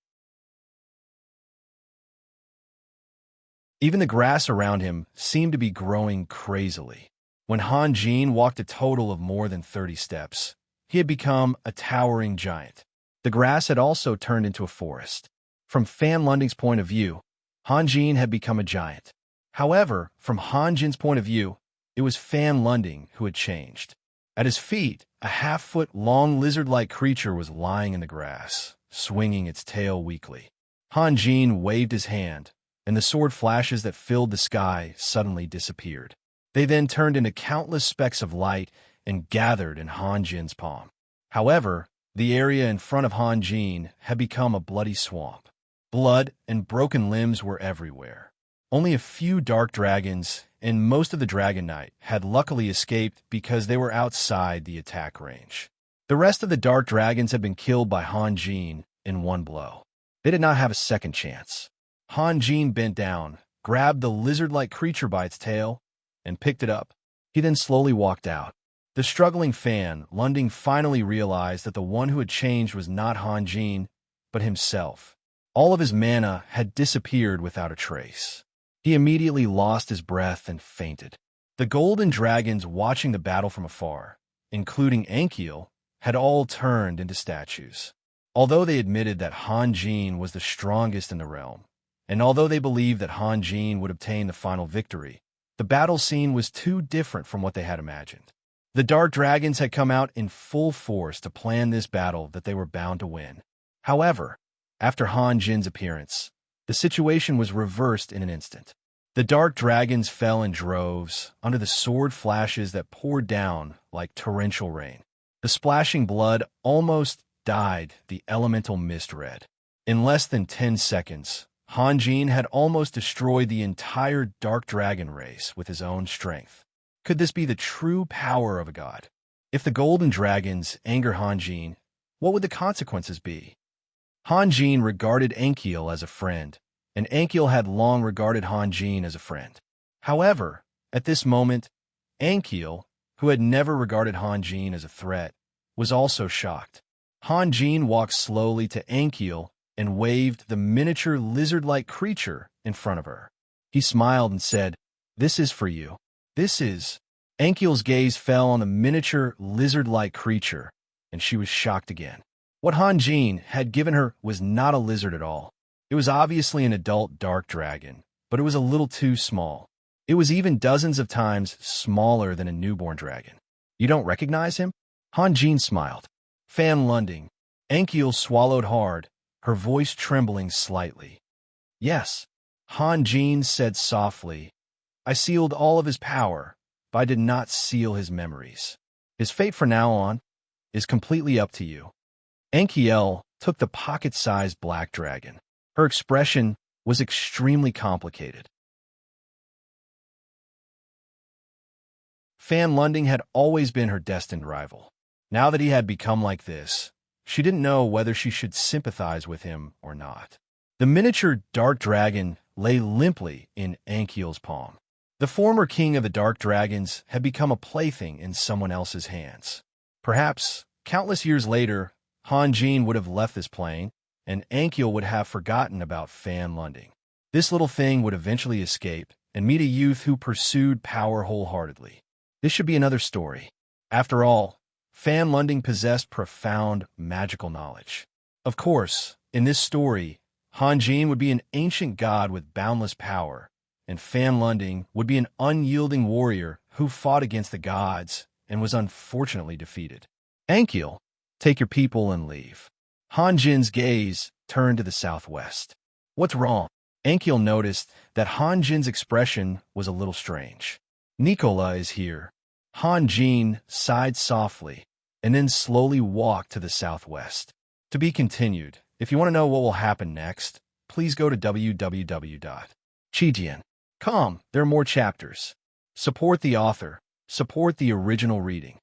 Even the grass around him seemed to be growing crazily. When Han Jin walked a total of more than 30 steps, he had become a towering giant. The grass had also turned into a forest. From Fan Lunding's point of view, Han Jin had become a giant. However, from Han Jin's point of view, it was Fan Lunding who had changed. At his feet, a half-foot-long lizard-like creature was lying in the grass, swinging its tail weakly. Han Jin waved his hand, and the sword flashes that filled the sky suddenly disappeared. They then turned into countless specks of light and gathered in Han Jin's palm. However, the area in front of Han Jin had become a bloody swamp. Blood and broken limbs were everywhere. Only a few dark dragons and most of the Dragon Knight had luckily escaped because they were outside the attack range. The rest of the dark dragons had been killed by Han Jin in one blow. They did not have a second chance. Han Jin bent down, grabbed the lizard-like creature by its tail, and picked it up. He then slowly walked out. The struggling Fan Lunding finally realized that the one who had changed was not Han Jin, but himself. All of his mana had disappeared without a trace. He immediately lost his breath and fainted. The golden dragons watching the battle from afar, including Enchil, had all turned into statues. Although they admitted that Han Jin was the strongest in the realm, and although they believed that Han Jin would obtain the final victory, the battle scene was too different from what they had imagined. The dark dragons had come out in full force to plan this battle that they were bound to win. However, after Han Jin's appearance, the situation was reversed in an instant. The dark dragons fell in droves under the sword flashes that poured down like torrential rain. The splashing blood almost dyed the elemental mist red. In less than 10 seconds, Han Jin had almost destroyed the entire dark dragon race with his own strength. Could this be the true power of a god? If the golden dragons anger Han Jin, what would the consequences be? Han Jin regarded Enchil as a friend, and Enchil had long regarded Han Jin as a friend. However, at this moment, Enchil, who had never regarded Han Jin as a threat, was also shocked. Han Jin walked slowly to Enchil and waved the miniature lizard-like creature in front of her. He smiled and said, "This is for you." This is. Enchil's gaze fell on the miniature lizard-like creature, and she was shocked again. What Han Jin had given her was not a lizard at all. It was obviously an adult dark dragon, but it was a little too small. It was even dozens of times smaller than a newborn dragon. You don't recognize him? Han Jin smiled. Fan Lunding. Enchil swallowed hard, her voice trembling slightly. Yes, Han Jin said softly. I sealed all of his power, but I did not seal his memories. His fate from now on is completely up to you. Enchil took the pocket-sized black dragon. Her expression was extremely complicated. Fan Lunding had always been her destined rival. Now that he had become like this, she didn't know whether she should sympathize with him or not. The miniature dark dragon lay limply in Enchil's palm. The former king of the dark dragons had become a plaything in someone else's hands. Perhaps, countless years later, Han Jin would have left this plane, and Enchil would have forgotten about Fan Lunding. This little thing would eventually escape and meet a youth who pursued power wholeheartedly. This should be another story. After all, Fan Lunding possessed profound magical knowledge. Of course, in this story, Han Jin would be an ancient god with boundless power, and Fan Lunding would be an unyielding warrior who fought against the gods and was unfortunately defeated. Enchil, take your people and leave. Han Jin's gaze turned to the southwest. What's wrong? Enchil noticed that Han Jin's expression was a little strange. Nicola is here. Han Jin sighed softly and then slowly walked to the southwest. To be continued. If you want to know what will happen next, please go to www.chijian.com. There are more chapters. Support the author. Support the original reading.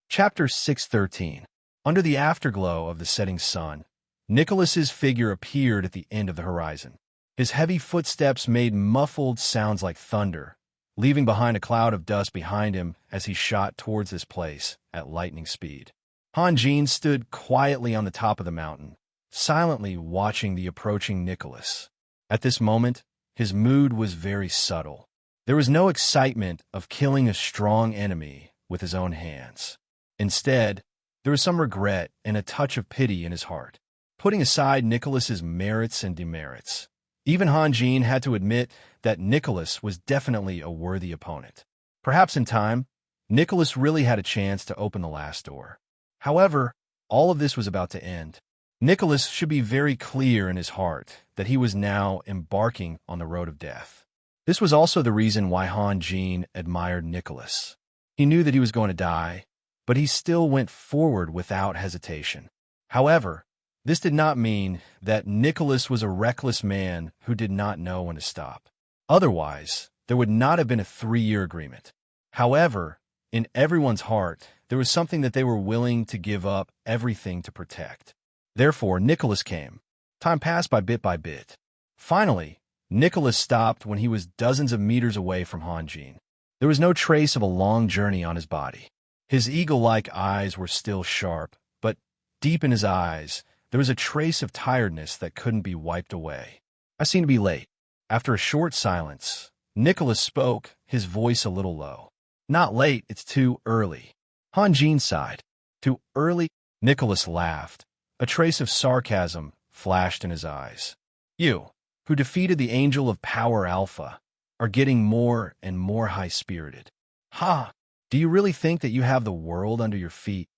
Chapter 613. Under the afterglow of the setting sun, Nicholas's figure appeared at the end of the horizon. His heavy footsteps made muffled sounds like thunder, leaving behind a cloud of dust behind him as he shot towards this place at lightning speed. Han Jin stood quietly on the top of the mountain, silently watching the approaching Nicholas. At this moment, his mood was very subtle. There was no excitement of killing a strong enemy with his own hands. Instead, there was some regret and a touch of pity in his heart. Putting aside Nicholas's merits and demerits, even Han Jin had to admit that Nicholas was definitely a worthy opponent. Perhaps in time, Nicholas really had a chance to open the last door. However, all of this was about to end. Nicholas should be very clear in his heart that he was now embarking on the road of death. This was also the reason why Han Jin admired Nicholas. He knew that he was going to die, but he still went forward without hesitation. However, this did not mean that Nicholas was a reckless man who did not know when to stop. Otherwise, there would not have been a 3-year agreement. However, in everyone's heart, there was something that they were willing to give up everything to protect. Therefore, Nicholas came. Time passed by bit. Finally, Nicholas stopped when he was dozens of meters away from Han Jin. There was no trace of a long journey on his body. His eagle-like eyes were still sharp, but deep in his eyes, there was a trace of tiredness that couldn't be wiped away. I seem to be late. After a short silence, Nicholas spoke, his voice a little low. Not late, it's too early. Han Jin sighed. Too early? Nicholas laughed. A trace of sarcasm flashed in his eyes. You, who defeated the Angel of Power Alpha, are getting more and more high-spirited. Ha! Do you really think that you have the world under your feet?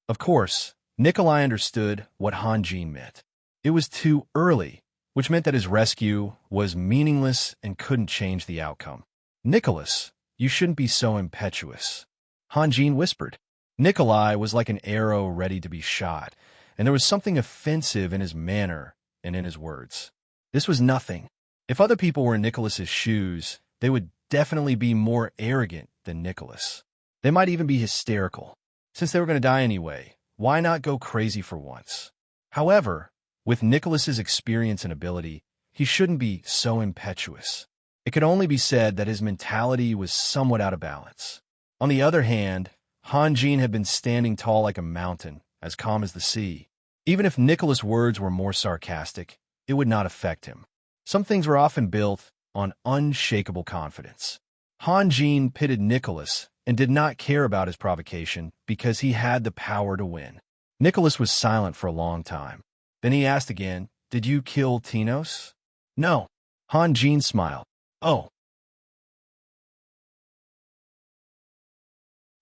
Of course, Nikolai understood what Han Jin meant. It was too early, which meant that his rescue was meaningless and couldn't change the outcome. Nicholas, you shouldn't be so impetuous, Han Jin whispered. Nikolai was like an arrow ready to be shot, and there was something offensive in his manner and in his words. This was nothing. If other people were in Nicholas's shoes, they would definitely be more arrogant than Nicholas. They might even be hysterical. Since they were going to die anyway, why not go crazy for once? However, with Nicholas's experience and ability, he shouldn't be so impetuous. It could only be said that his mentality was somewhat out of balance. On the other hand, Han Jin had been standing tall like a mountain, as calm as the sea. Even if Nicholas' words were more sarcastic, it would not affect him. Some things were often built on unshakable confidence. Han Jin pitted Nicholas and did not care about his provocation because he had the power to win. Nicholas was silent for a long time. Then he asked again, "Did you kill Tinos?" "No." Han Jin smiled. "Oh."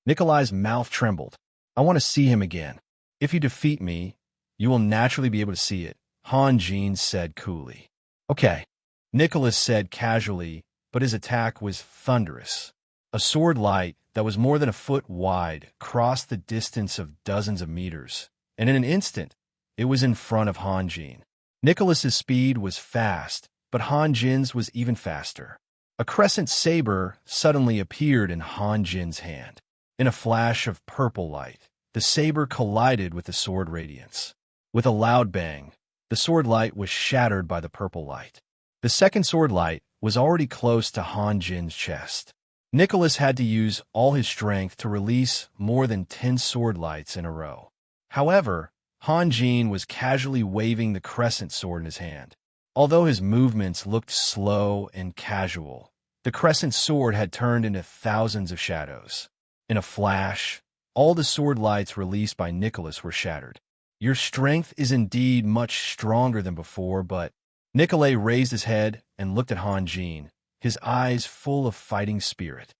Nikolai's mouth trembled. "I want to see him again. If you defeat me, you will naturally be able to see it," Han Jin said coolly. "Okay," Nicholas said casually, but his attack was thunderous. A sword light that was more than a foot wide crossed the distance of dozens of meters, and in an instant, it was in front of Han Jin. Nicholas's speed was fast, but Han Jin's was even faster. A crescent saber suddenly appeared in Han Jin's hand. In a flash of purple light, the saber collided with the sword radiance. With a loud bang, the sword light was shattered by the purple light. The second sword light was already close to Han Jin's chest. Nicholas had to use all his strength to release more than 10 sword lights in a row. However, Han Jin was casually waving the crescent sword in his hand. Although his movements looked slow and casual, the crescent sword had turned into thousands of shadows. In a flash, all the sword lights released by Nicholas were shattered. "Your strength is indeed much stronger than before, but..." Nikolai raised his head and looked at Han Jin, his eyes full of fighting spirit.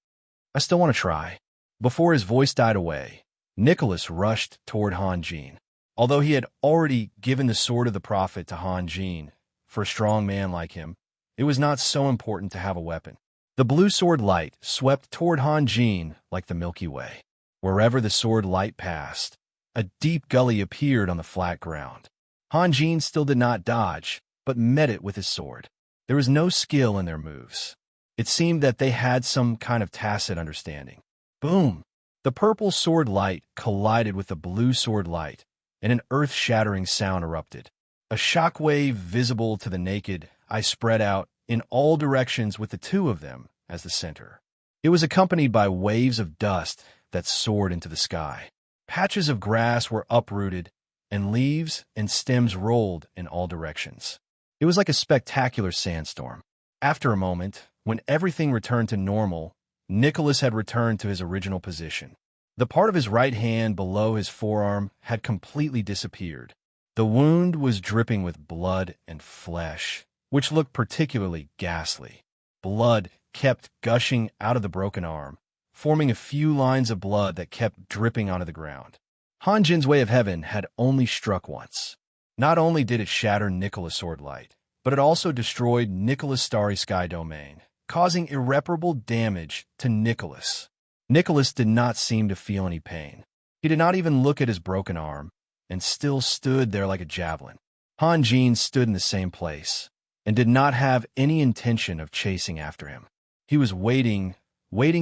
"I still want to try." Before his voice died away, Nicholas rushed toward Han Jin. Although he had already given the sword of the prophet to Han Jin, for a strong man like him, it was not so important to have a weapon. The blue sword light swept toward Han Jin like the Milky Way. Wherever the sword light passed, a deep gully appeared on the flat ground. Han Jin still did not dodge, but met it with his sword. There was no skill in their moves. It seemed that they had some kind of tacit understanding. Boom! The purple sword light collided with the blue sword light, and an earth-shattering sound erupted. A shockwave visible to the naked eye spread out in all directions with the two of them as the center. It was accompanied by waves of dust that soared into the sky. Patches of grass were uprooted, and leaves and stems rolled in all directions. It was like a spectacular sandstorm. After a moment, when everything returned to normal, Nicholas had returned to his original position. The part of his right hand below his forearm had completely disappeared. The wound was dripping with blood and flesh, which looked particularly ghastly. Blood kept gushing out of the broken arm, forming a few lines of blood that kept dripping onto the ground. Hanjin's way of heaven had only struck once. Not only did it shatter Nicholas' sword light, but it also destroyed Nicholas' starry sky domain, causing irreparable damage to Nicholas. Nicholas did not seem to feel any pain. He did not even look at his broken arm, and still stood there like a javelin. Hanjin stood in the same place, and did not have any intention of chasing after him. He was waiting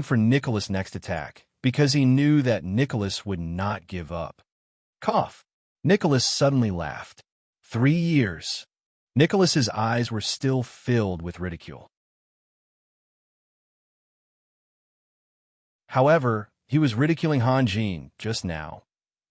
for Nicholas' next attack, because he knew that Nicholas would not give up. Cough! Nicholas suddenly laughed. 3 years. Nicholas's eyes were still filled with ridicule. However, he was ridiculing Hanjin just now,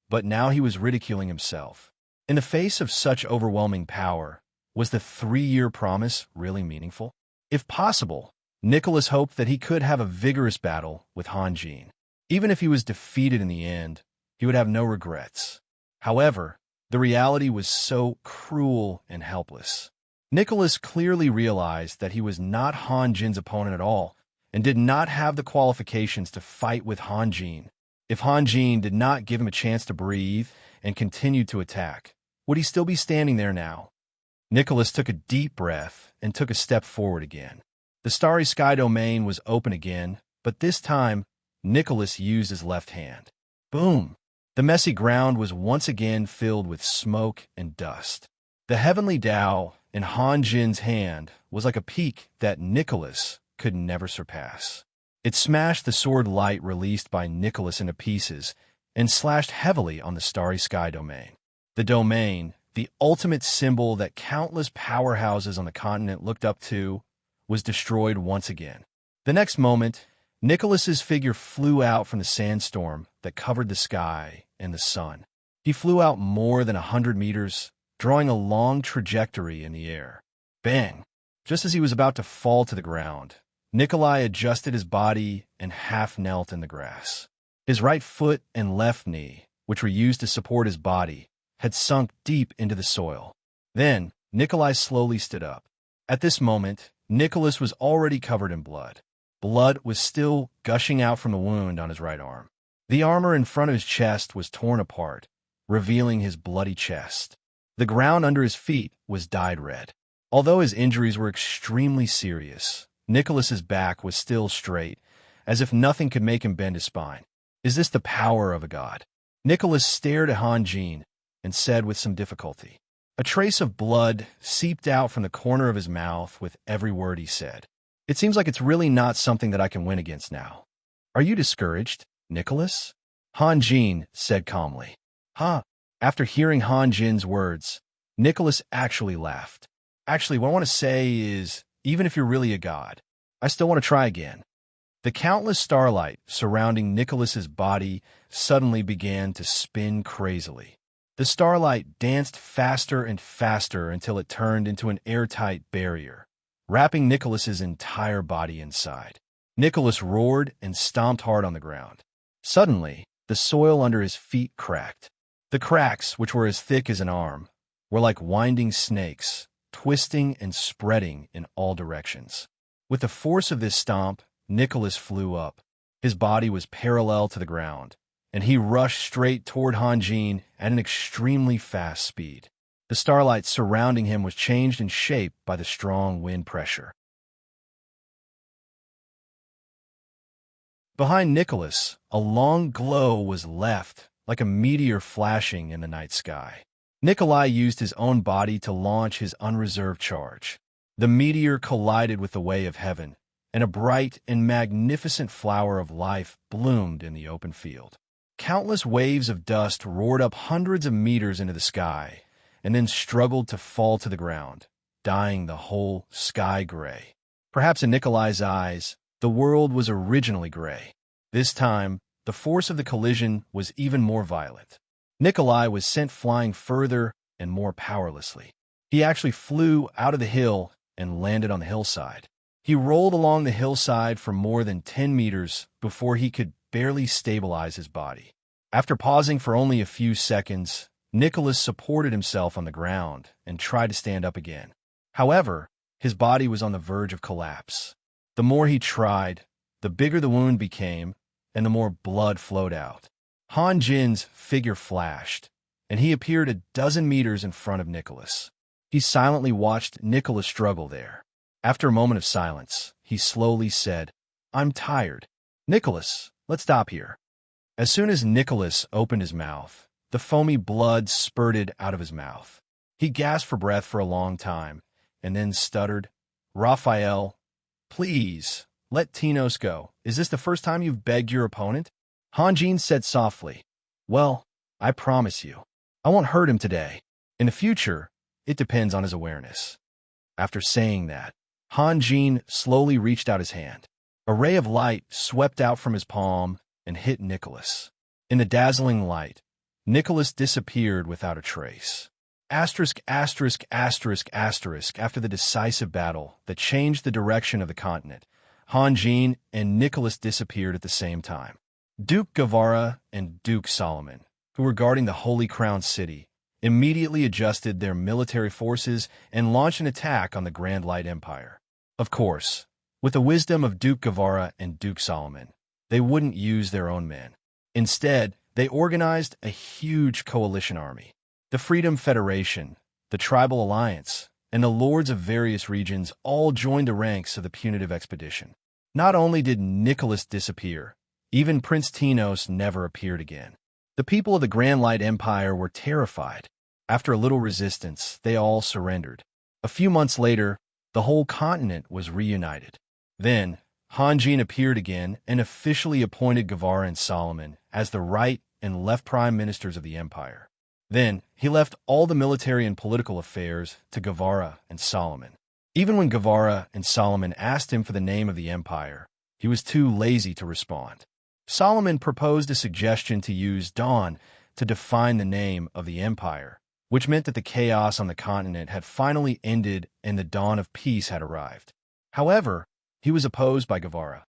but now he was ridiculing himself. In the face of such overwhelming power, was the 3-year promise really meaningful? If possible, Nicholas hoped that he could have a vigorous battle with Hanjin. Even if he was defeated in the end, he would have no regrets. However, the reality was so cruel and helpless. Nicholas clearly realized that he was not Hanjin's opponent at all, and did not have the qualifications to fight with Hanjin. If Hanjin did not give him a chance to breathe and continued to attack, would he still be standing there now? Nicholas took a deep breath and took a step forward again. The starry sky domain was open again, but this time, Nicholas used his left hand. Boom! The messy ground was once again filled with smoke and dust. The heavenly Tao in Hanjin's hand was like a peak that Nicholas could never surpass. It smashed the sword light released by Nicholas into pieces and slashed heavily on the starry sky domain. The domain, the ultimate symbol that countless powerhouses on the continent looked up to, was destroyed once again. The next moment, Nicholas's figure flew out from the sandstorm that covered the sky and the sun. He flew out more than 100 meters, drawing a long trajectory in the air. Bang! Just as he was about to fall to the ground, Nikolai adjusted his body and half knelt in the grass. His right foot and left knee, which were used to support his body, had sunk deep into the soil. Then, Nikolai slowly stood up. At this moment, Nicholas was already covered in blood. Blood was still gushing out from the wound on his right arm. The armor in front of his chest was torn apart, revealing his bloody chest. The ground under his feet was dyed red. Although his injuries were extremely serious, Nicholas's back was still straight, as if nothing could make him bend his spine. Is this the power of a god? Nicholas stared at Hanjin and said with some difficulty. A trace of blood seeped out from the corner of his mouth with every word he said. It seems like it's really not something that I can win against now. Are you discouraged, Nicholas? Hanjin said calmly. Huh? After hearing Hanjin's words, Nicholas actually laughed. Actually, what I want to say is, even if you're really a god, I still want to try again. The countless starlight surrounding Nicholas's body suddenly began to spin crazily. The starlight danced faster and faster until it turned into an airtight barrier, wrapping Nicholas's entire body inside. Nicholas roared and stomped hard on the ground. Suddenly, the soil under his feet cracked. The cracks, which were as thick as an arm, were like winding snakes, twisting and spreading in all directions. With the force of this stomp, Nicholas flew up. His body was parallel to the ground, and he rushed straight toward Hanjin at an extremely fast speed. The starlight surrounding him was changed in shape by the strong wind pressure. Behind Nicholas, a long glow was left, like a meteor flashing in the night sky. Nikolai used his own body to launch his unreserved charge. The meteor collided with the way of heaven, and a bright and magnificent flower of life bloomed in the open field. Countless waves of dust roared up hundreds of meters into the sky, and then struggled to fall to the ground, dyeing the whole sky gray. Perhaps in Nikolai's eyes, the world was originally gray. This time, the force of the collision was even more violent. Nikolai was sent flying further and more powerlessly. He actually flew out of the hill and landed on the hillside. He rolled along the hillside for more than 10 meters before he could barely stabilize his body. After pausing for only a few seconds, Nicholas supported himself on the ground and tried to stand up again. However, his body was on the verge of collapse. The more he tried, the bigger the wound became, and the more blood flowed out. Han Jin's figure flashed, and he appeared a dozen meters in front of Nicholas. He silently watched Nicholas struggle there. After a moment of silence, he slowly said, "I'm tired. Nicholas, let's stop here." As soon as Nicholas opened his mouth, the foamy blood spurted out of his mouth. He gasped for breath for a long time, and then stuttered, "Raphael, please, let Tinos go. Is this the first time you've begged your opponent?" Han Jin said softly, "Well, I promise you, I won't hurt him today. In the future, it depends on his awareness." After saying that, Han Jin slowly reached out his hand. A ray of light swept out from his palm and hit Nicholas. In the dazzling light, Nicholas disappeared without a trace. Asterisk, asterisk, asterisk, asterisk. After the decisive battle that changed the direction of the continent, Han Jin and Nicholas disappeared at the same time. Duke Guevara and Duke Solomon, who were guarding the Holy Crown City, immediately adjusted their military forces and launched an attack on the Grand Light Empire. Of course, with the wisdom of Duke Guevara and Duke Solomon, they wouldn't use their own men. Instead, they organized a huge coalition army. The Freedom Federation, the Tribal Alliance, and the lords of various regions all joined the ranks of the punitive expedition. Not only did Nicholas disappear, even Prince Tinos never appeared again. The people of the Grand Light Empire were terrified. After a little resistance, they all surrendered. A few months later, the whole continent was reunited. Then, Han Jin appeared again and officially appointed Guevara and Solomon as the right and left prime ministers of the empire. Then, he left all the military and political affairs to Guevara and Solomon. Even when Guevara and Solomon asked him for the name of the empire, he was too lazy to respond. Solomon proposed a suggestion to use dawn to define the name of the empire, which meant that the chaos on the continent had finally ended and the dawn of peace had arrived. However, he was opposed by Guevara.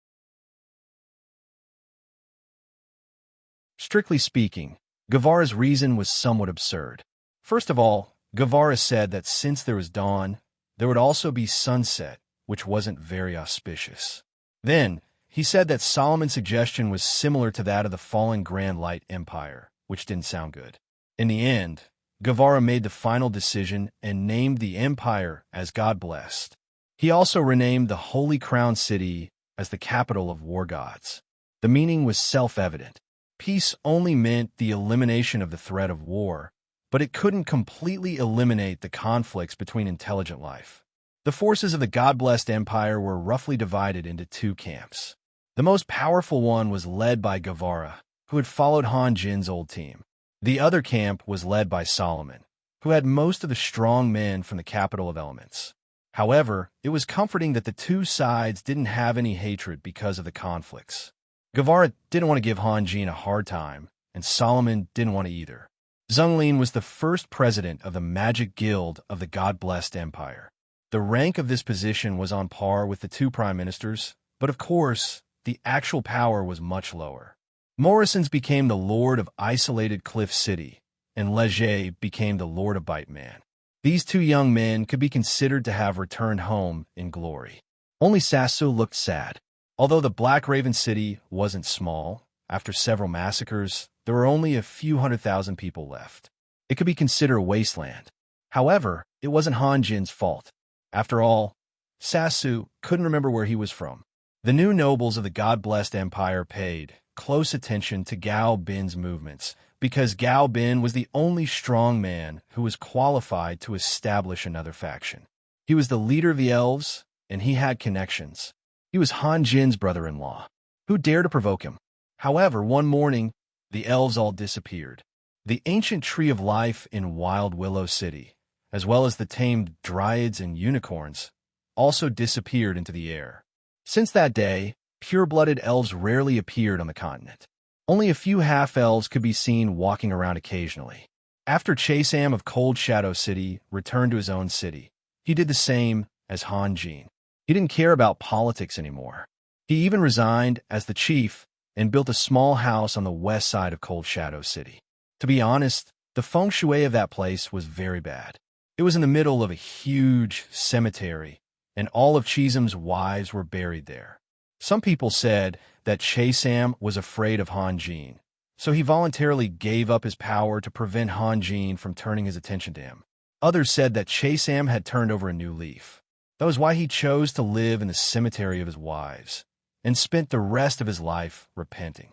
Strictly speaking, Guevara's reason was somewhat absurd. First of all, Guevara said that since there was dawn, there would also be sunset, which wasn't very auspicious. Then, he said that Solomon's suggestion was similar to that of the fallen Grand Light Empire, which didn't sound good. In the end, Guevara made the final decision and named the empire as God Blessed. He also renamed the Holy Crown City as the capital of war gods. The meaning was self-evident. Peace only meant the elimination of the threat of war, but it couldn't completely eliminate the conflicts between intelligent life. The forces of the God-blessed empire were roughly divided into two camps. The most powerful one was led by Guevara, who had followed Han Jin's old team. The other camp was led by Solomon, who had most of the strong men from the capital of elements. However, it was comforting that the two sides didn't have any hatred because of the conflicts. Guevara didn't want to give Han Jin a hard time, and Solomon didn't want to either. Zhonglin was the first president of the Magic Guild of the God-blessed empire. The rank of this position was on par with the two prime ministers, but of course, the actual power was much lower. Morrison's became the Lord of Isolated Cliff City, and Leger became the Lord of Bite Man. These two young men could be considered to have returned home in glory. Only Sassu looked sad. Although the Black Raven City wasn't small, after several massacres, there were only a few 100,000 people left. It could be considered a wasteland. However, it wasn't Han Jin's fault. After all, Sassu couldn't remember where he was from. The new nobles of the God-blessed empire paid close attention to Gao Bin's movements because Gao Bin was the only strong man who was qualified to establish another faction. He was the leader of the elves, and he had connections. He was Han Jin's brother-in-law. Who dared to provoke him? However, one morning, the elves all disappeared. The ancient tree of life in Wild Willow City, as well as the tamed dryads and unicorns, also disappeared into the air. Since that day, pure-blooded elves rarely appeared on the continent. Only a few half-elves could be seen walking around occasionally. After Chasam of Cold Shadow City returned to his own city, he did the same as Han Jin. He didn't care about politics anymore. He even resigned as the chief and built a small house on the west side of Cold Shadow City. To be honest, the feng shui of that place was very bad. It was in the middle of a huge cemetery, and all of Chisam's wives were buried there. Some people said that Chasam was afraid of Han Jin, so he voluntarily gave up his power to prevent Han Jin from turning his attention to him. Others said that Chasam had turned over a new leaf. That was why he chose to live in the cemetery of his wives, and spent the rest of his life repenting.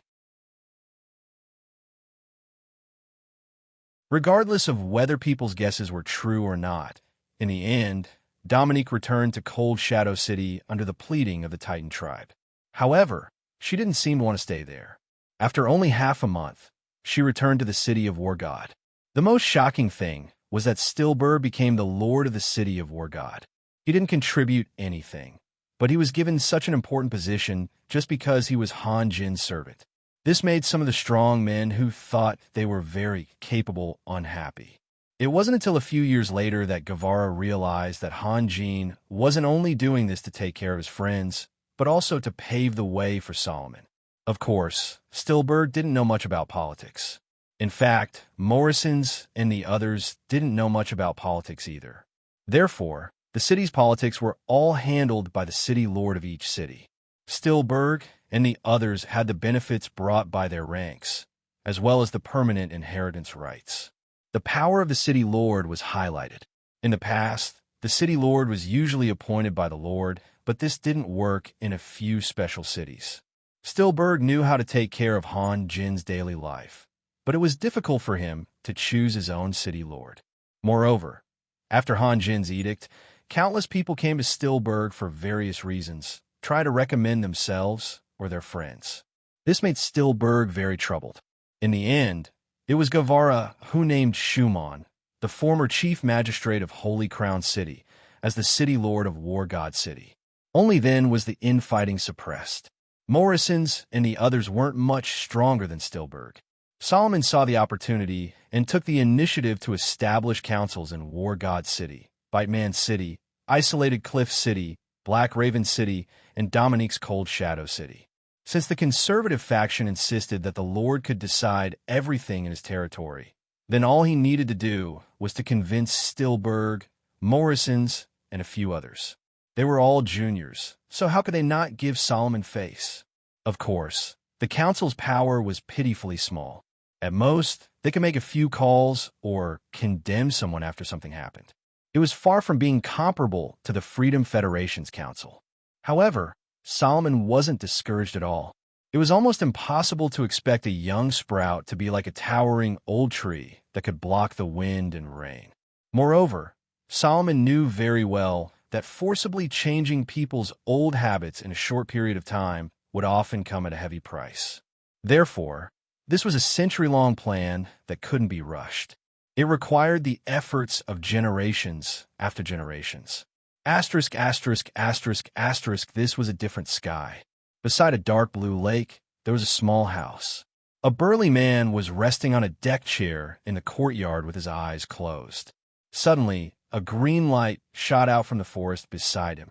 Regardless of whether people's guesses were true or not, in the end, Dominique returned to Cold Shadow City under the pleading of the Titan tribe. However, she didn't seem to want to stay there. After only half a month, she returned to the city of War God. The most shocking thing was that Stillbird became the lord of the city of War God. He didn't contribute anything, but he was given such an important position just because he was Han Jin's servant. This made some of the strong men who thought they were very capable unhappy. It wasn't until a few years later that Guevara realized that Han Jin wasn't only doing this to take care of his friends, but also to pave the way for Solomon. Of course, Stillbird didn't know much about politics. In fact, Morrison's and the others didn't know much about politics either. Therefore, the city's politics were all handled by the city lord of each city. Stillbird and the others had the benefits brought by their ranks, as well as the permanent inheritance rights. The power of the city lord was highlighted. In the past, the city lord was usually appointed by the lord, but this didn't work in a few special cities. Stillbird knew how to take care of Han Jin's daily life, but it was difficult for him to choose his own city lord. Moreover, after Han Jin's edict, countless people came to Stillbird for various reasons, try to recommend themselves or their friends. This made Stillbird very troubled. In the end, it was Guevara who named Schumann, the former chief magistrate of Holy Crown City, as the city lord of War God City. Only then was the infighting suppressed. Morrison's and the others weren't much stronger than Stillbird. Solomon saw the opportunity and took the initiative to establish councils in War God City, Bite Man City, Isolated Cliff City, Black Raven City, and Dominique's Cold Shadow City. Since the conservative faction insisted that the Lord could decide everything in his territory, then all he needed to do was to convince Stillbird, Morrison's, and a few others. They were all juniors, so how could they not give Solomon face? Of course, the council's power was pitifully small. At most, they could make a few calls or condemn someone after something happened. It was far from being comparable to the Freedom Federation's council. However, Solomon wasn't discouraged at all. It was almost impossible to expect a young sprout to be like a towering old tree that could block the wind and rain. Moreover, Solomon knew very well that forcibly changing people's old habits in a short period of time would often come at a heavy price. Therefore, this was a century-long plan that couldn't be rushed. It required the efforts of generations after generations. Asterisk, asterisk, asterisk, asterisk, this was a different sky. Beside a dark blue lake, there was a small house. A burly man was resting on a deck chair in the courtyard with his eyes closed. Suddenly, a green light shot out from the forest beside him.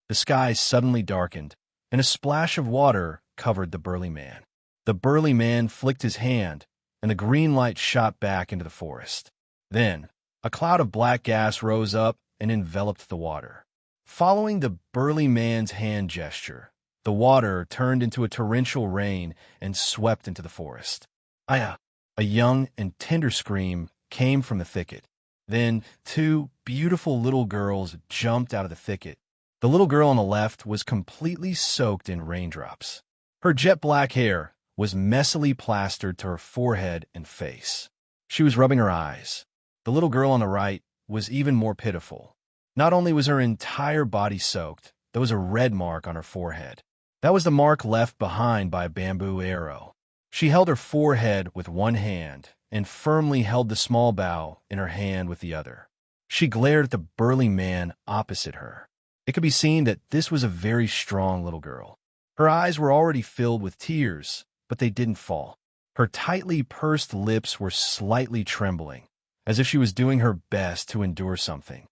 The sky suddenly darkened, and a splash of water covered the burly man. The burly man flicked his hand, and the green light shot back into the forest. Then, a cloud of black gas rose up and enveloped the water. Following the burly man's hand gesture, the water turned into a torrential rain and swept into the forest. Aya! A young and tender scream came from the thicket. Then, two beautiful little girls jumped out of the thicket. The little girl on the left was completely soaked in raindrops. Her jet-black hair was messily plastered to her forehead and face. She was rubbing her eyes. The little girl on the right was even more pitiful. Not only was her entire body soaked, there was a red mark on her forehead. That was the mark left behind by a bamboo arrow. She held her forehead with one hand and firmly held the small bow in her hand with the other. She glared at the burly man opposite her. It could be seen that this was a very strong little girl. Her eyes were already filled with tears, but they didn't fall. Her tightly pursed lips were slightly trembling, as if she was doing her best to endure something.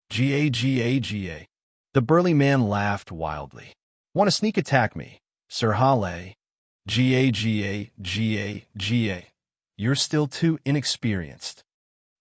Ga. The burly man laughed wildly. Want to sneak attack me, Sir Hale? Ga. You're still too inexperienced.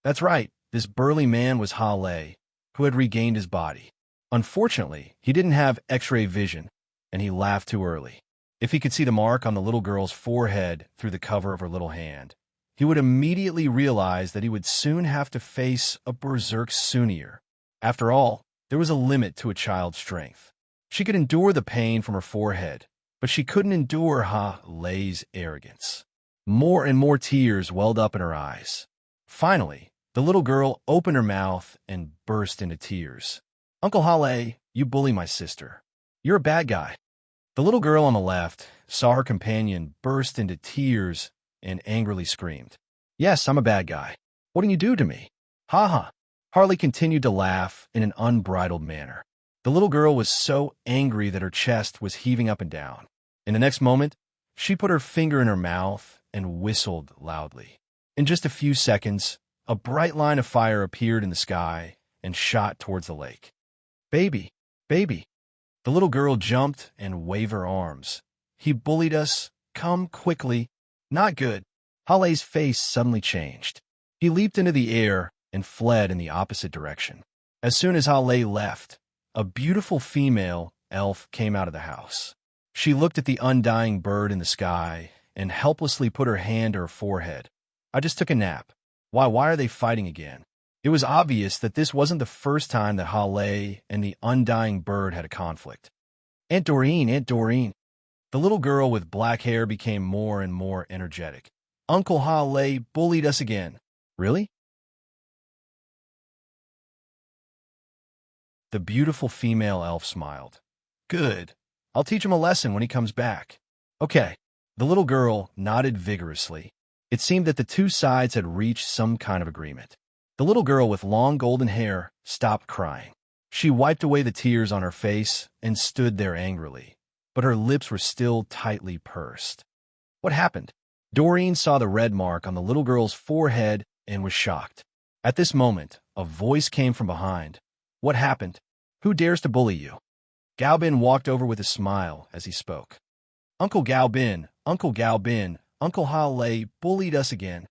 That's right, this burly man was Hale, who had regained his body. Unfortunately, he didn't have X-ray vision, and he laughed too early. If he could see the mark on the little girl's forehead through the cover of her little hand, he would immediately realize that he would soon have to face a berserk Sunir. After all, there was a limit to a child's strength. She could endure the pain from her forehead, but she couldn't endure Hale's arrogance. More and more tears welled up in her eyes. Finally, the little girl opened her mouth and burst into tears. Uncle Hale, you bully my sister. You're a bad guy. The little girl on the left saw her companion burst into tears and angrily screamed. Yes, I'm a bad guy. What did you do to me? Ha ha. Harley continued to laugh in an unbridled manner. The little girl was so angry that her chest was heaving up and down. In the next moment, she put her finger in her mouth and whistled loudly. In just a few seconds, a bright line of fire appeared in the sky and shot towards the lake. Baby, baby. The little girl jumped and waved her arms. He bullied us. Come quickly. Not good. Hale's face suddenly changed. He leaped into the air and fled in the opposite direction. As soon as Hale left, a beautiful female elf came out of the house. She looked at the undying bird in the sky and helplessly put her hand to her forehead. I just took a nap. Why are they fighting again? It was obvious that this wasn't the first time that Hale and the undying bird had a conflict. Aunt Doreen. The little girl with black hair became more and more energetic. Uncle Hale bullied us again. Really? The beautiful female elf smiled. Good. I'll teach him a lesson when he comes back. Okay. The little girl nodded vigorously. It seemed that the two sides had reached some kind of agreement. The little girl with long golden hair stopped crying. She wiped away the tears on her face and stood there angrily, but her lips were still tightly pursed. What happened? Doreen saw the red mark on the little girl's forehead and was shocked. At this moment, a voice came from behind. What happened? Who dares to bully you? Gaobin walked over with a smile as he spoke. Uncle Gaobin, Uncle Hale bullied us again.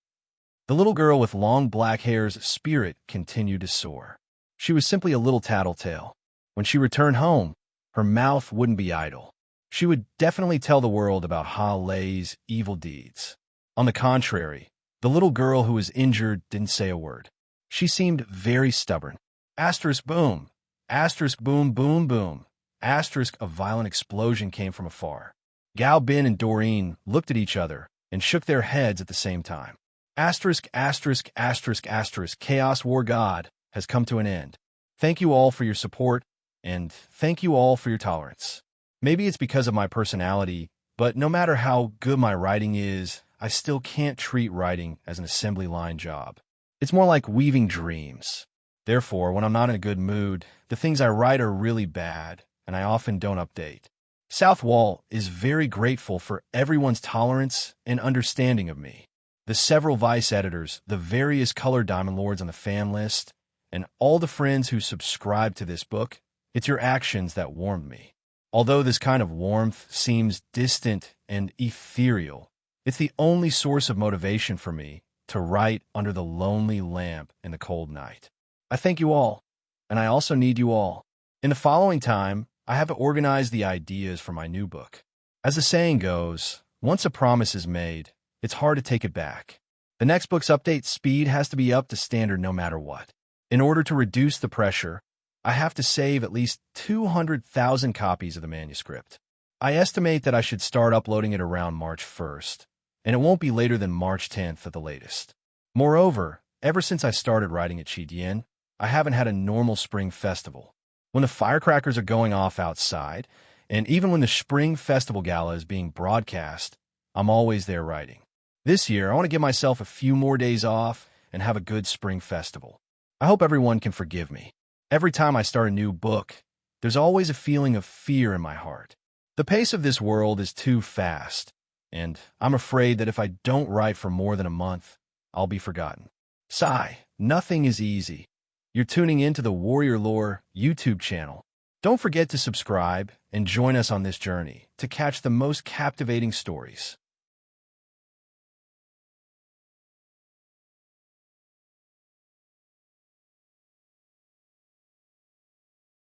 The little girl with long black hair's spirit continued to soar. She was simply a little tattletale. When she returned home, her mouth wouldn't be idle. She would definitely tell the world about Hale's evil deeds. On the contrary, the little girl who was injured didn't say a word. She seemed very stubborn. Asterisk boom. Asterisk boom boom boom. Asterisk a violent explosion came from afar. Gaobin and Doreen looked at each other and shook their heads at the same time. Asterisk. Chaos War God has come to an end. Thank you all for your support, and thank you all for your tolerance. Maybe it's because of my personality, but no matter how good my writing is, I still can't treat writing as an assembly line job. It's more like weaving dreams. Therefore, when I'm not in a good mood, the things I write are really bad, and I often don't update. South Wall is very grateful for everyone's tolerance and understanding of me. The several vice editors, the various color Diamond Lords on the fan list, and all the friends who subscribe to this book, it's your actions that warmed me. Although this kind of warmth seems distant and ethereal, it's the only source of motivation for me to write under the lonely lamp in the cold night. I thank you all, and I also need you all. In the following time, I have organized the ideas for my new book. As the saying goes, once a promise is made, it's hard to take it back. The next book's update speed has to be up to standard no matter what. In order to reduce the pressure, I have to save at least 200,000 copies of the manuscript. I estimate that I should start uploading it around March 1st, and it won't be later than March 10th at the latest. Moreover, ever since I started writing at Chidian, I haven't had a normal spring festival. When the firecrackers are going off outside, and even when the Spring Festival Gala is being broadcast, I'm always there writing. This year, I want to give myself a few more days off and have a good spring festival. I hope everyone can forgive me. Every time I start a new book, there's always a feeling of fear in my heart. The pace of this world is too fast, and I'm afraid that if I don't write for more than a month, I'll be forgotten. Sigh, nothing is easy. You're tuning into the Warrior Lore YouTube channel. Don't forget to subscribe and join us on this journey to catch the most captivating stories.